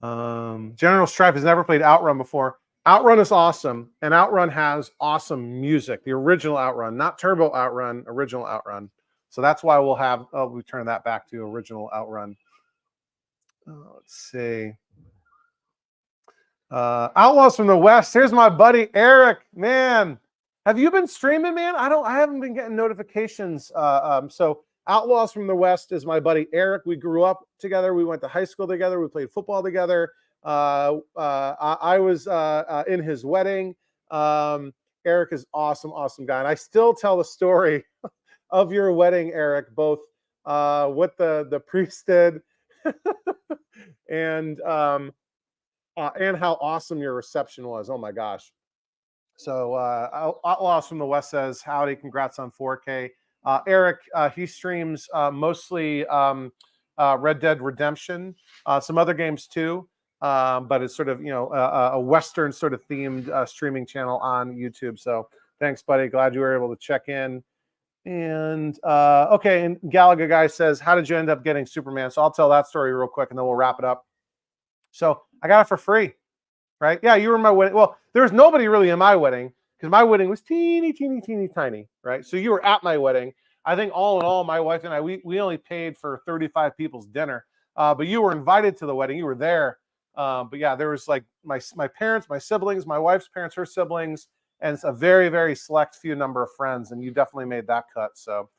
General Stripe has never played Outrun before. Outrun is awesome, and Outrun has awesome music. The original Outrun, not Turbo Outrun, original Outrun. So that's why we'll have. Oh, we turn that back to original Outrun. Let's see. Outlaws from the West. Here's my buddy Eric. Man, have you been streaming, man? I haven't been getting notifications. So Outlaws from the West is my buddy Eric. We grew up together. We went to high school together. We played football together. I was in his wedding. Eric is awesome, awesome guy. And I still tell the story of your wedding, Eric, both what the priest did and how awesome your reception was. Oh my gosh. So Outlaws from the West says, howdy, congrats on 4K. Eric, he streams mostly Red Dead Redemption, some other games too, but it's sort of, a Western sort of themed streaming channel on YouTube. So thanks, buddy. Glad you were able to check in. And okay, and Galaga guy says, how did you end up getting Superman? So I'll tell that story real quick and then we'll wrap it up. So I got it for free, right? Yeah, you were in my wedding. Well, there was nobody really in my wedding because my wedding was teeny, teeny, teeny, tiny, right? So you were at my wedding. I think all in all, my wife and I, we only paid for 35 people's dinner, but you were invited to the wedding. You were there. But yeah, there was like my parents, my siblings, my wife's parents, her siblings, and it's a very, very select few number of friends, and you definitely made that cut. So,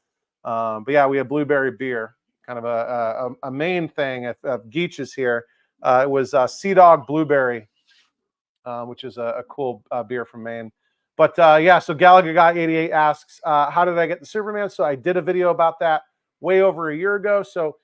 but yeah, we had blueberry beer, kind of a main thing of Geech's here. It was Sea Dog Blueberry, which is a cool beer from Maine. But yeah, so Gallagher Guy 88 asks, how did I get the Superman? So I did a video about that way over a year ago. So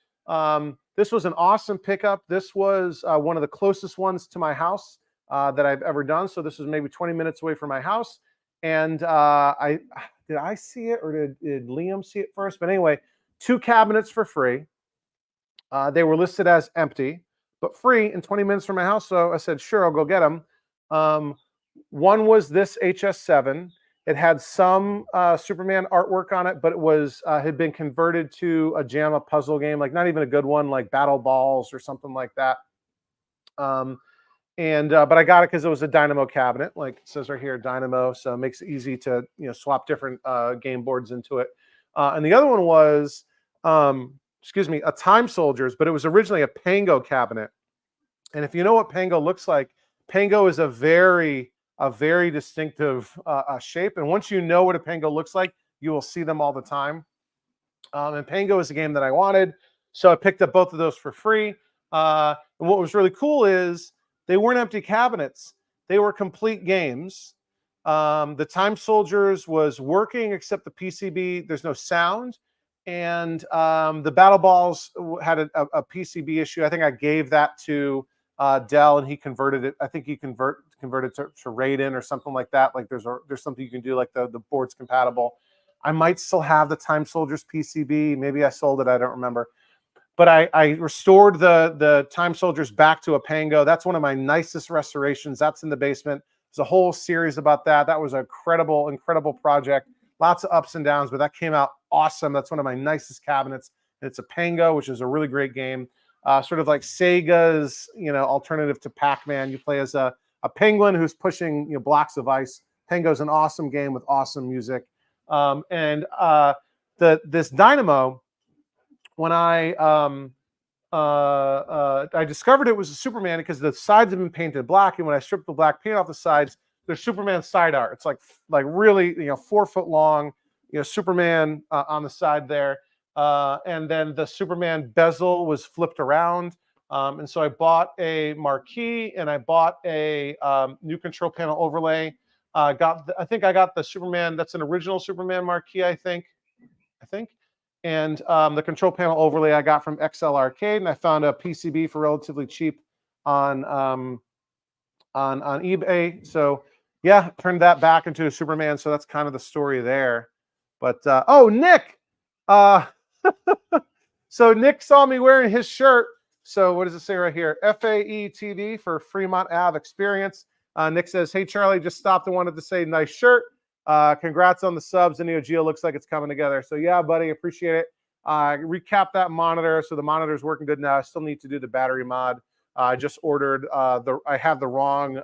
this was an awesome pickup. This was one of the closest ones to my house that I've ever done. So this was maybe 20 minutes away from my house. And did I see it or did Liam see it first? But anyway, 2 cabinets for free. They were listed as empty, but free in 20 minutes from my house. So I said, sure, I'll go get them. One was this HS7. It had some Superman artwork on it, but it was had been converted to a JAMA puzzle game, like not even a good one, like Battle Balls or something like that. But I got it because it was a Dynamo cabinet, like it says right here, Dynamo. So it makes it easy to swap different game boards into it. And the other one was, excuse me, a Time Soldiers, but it was originally a Pango cabinet. And if you know what Pango looks like, Pango is a very distinctive shape. And once you know what a Pango looks like, you will see them all the time. And Pango is a game that I wanted. So I picked up both of those for free. And what was really cool is they weren't empty cabinets. They were complete games. The Time Soldiers was working except the PCB. There's no sound. And the Battle Balls had a PCB issue. I think I gave that to Dell, and he converted it. I think he converted to Raiden or something like that. Like there's something you can do, like the board's compatible. I might still have the Time Soldiers PCB. Maybe I sold it. I don't remember. But I restored the Time Soldiers back to a Pango. That's one of my nicest restorations. That's in the basement. There's a whole series about that. That was an incredible project. Lots of ups and downs, but that came out awesome. That's one of my nicest cabinets. It's a Pango, which is a really great game. Sort of like Sega's, alternative to Pac-Man. You play as a penguin who's pushing blocks of ice. Pango's an awesome game with awesome music. This Dynamo, when I discovered it was a Superman because the sides have been painted black, and when I stripped the black paint off the sides, there's Superman side art. It's like really 4 foot long, Superman on the side there. And then the Superman bezel was flipped around. And so I bought a marquee and I bought a new control panel overlay. I think I got the Superman. That's an original Superman marquee, I think. And the control panel overlay I got from XL Arcade, and I found a PCB for relatively cheap on eBay. So yeah, turned that back into a Superman. So that's kind of the story there. But oh, Nick. So Nick saw me wearing his shirt. So what does it say right here? FAE TV for Fremont Ave Experience. Nick says, hey, Charlie, just stopped and wanted to say nice shirt. Congrats on the subs. The Neo Geo looks like it's coming together. So yeah, buddy, appreciate it. Recap that monitor. So the monitor's working good now. I still need to do the battery mod. I just ordered I have the wrong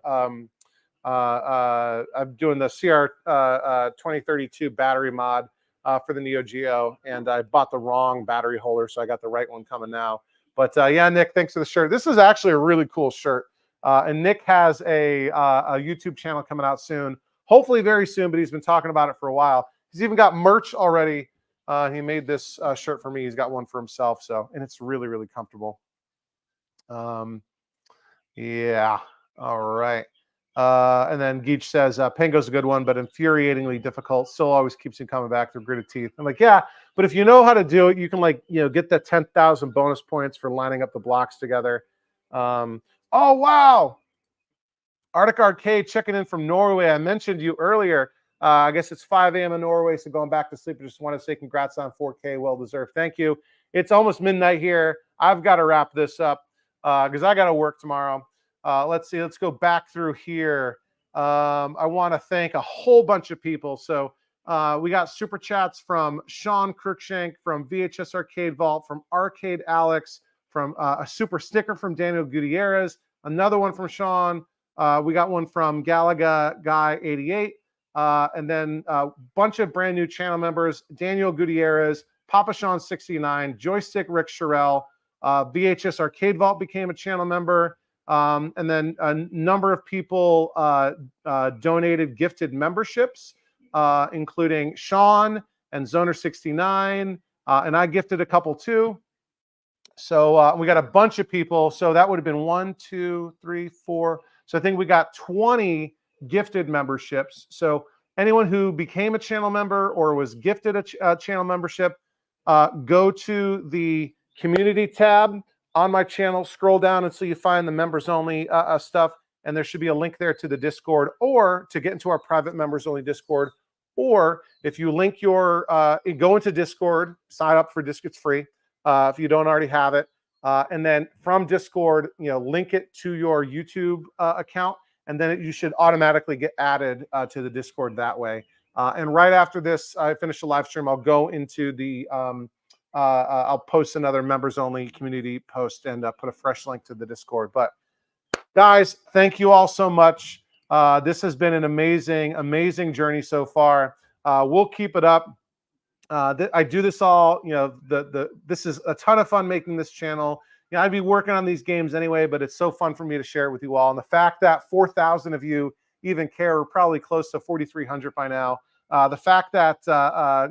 I'm doing the CR 2032 battery mod for the Neo Geo, and I bought the wrong battery holder, so I got the right one coming now. But yeah, Nick, thanks for the shirt. This is actually a really cool shirt. And Nick has a YouTube channel coming out soon, hopefully very soon, but he's been talking about it for a while. He's even got merch already. He made this shirt for me. He's got one for himself, so, and it's really, really comfortable. Yeah, all right. And then Geach says, Pango's a good one, but infuriatingly difficult. Still always keeps him coming back through gritted teeth. I'm like, yeah, but if you know how to do it, you can, like, you know, get the 10,000 bonus points for lining up the blocks together. Oh, wow. Arctic Arcade checking in from Norway. I mentioned you earlier. I guess it's 5 a.m. in Norway, so going back to sleep. I just want to say congrats on 4K. Well deserved. Thank you. It's almost midnight here. I've got to wrap this up because I got to work tomorrow. Let's see. Let's go back through here. I want to thank a whole bunch of people. So we got super chats from Sean Cruikshank, from VHS Arcade Vault, from Arcade Alex, from a super sticker from Daniel Gutierrez, another one from Sean. We got one from Galaga Guy 88, and then a bunch of brand new channel members: Daniel Gutierrez, Papa Sean 69, Joystick Rick Sherrill, VHS Arcade Vault became a channel member, and then a number of people donated gifted memberships, including Sean and Zoner 69, and I gifted a couple too. So we got a bunch of people. So that would have been 1, 2, 3, 4. So I think we got 20 gifted memberships. So anyone who became a channel member or was gifted a channel membership, go to the community tab on my channel, scroll down until you find the members only stuff. And there should be a link there to the Discord, or to get into our private members only Discord. Or if you link your, go into Discord, sign up for Discord, it's free. If you don't already have it. And then from Discord, you know, link it to your YouTube account, and then you should automatically get added to the Discord that way. And right after this, I finish the live stream, I'll go into the, I'll post another members only community post and put a fresh link to the Discord. But guys, thank you all so much. This has been an amazing, amazing journey so far. We'll keep it up. I do this all, you know, this is a ton of fun making this channel. You know, I'd be working on these games anyway, but it's so fun for me to share it with you all. And the fact that 4,000 of you even care, we're probably close to 4,300 by now. The fact that,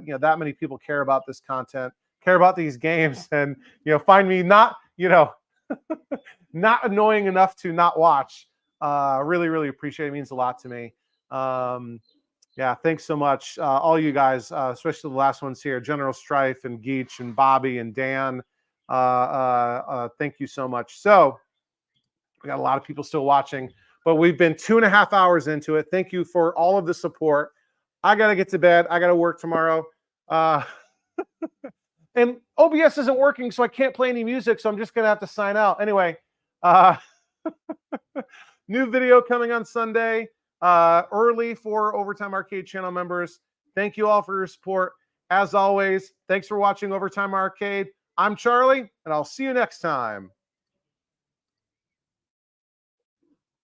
you know, that many people care about this content, care about these games, and, you know, find me not, you know, not annoying enough to not watch. Really, really appreciate it. It means a lot to me. Yeah, thanks so much, all you guys, especially the last ones here, General Strife and Geach and Bobby and Dan. Thank you so much. So we got a lot of people still watching, but we've been 2.5 hours into it. Thank you for all of the support. I got to get to bed. I got to work tomorrow. And OBS isn't working, so I can't play any music, so I'm just going to have to sign out. Anyway, new video coming on Sunday. Early for Overtime Arcade channel members. Thank you all for your support. As always, thanks for watching Overtime Arcade. I'm Charlie, and I'll see you next time.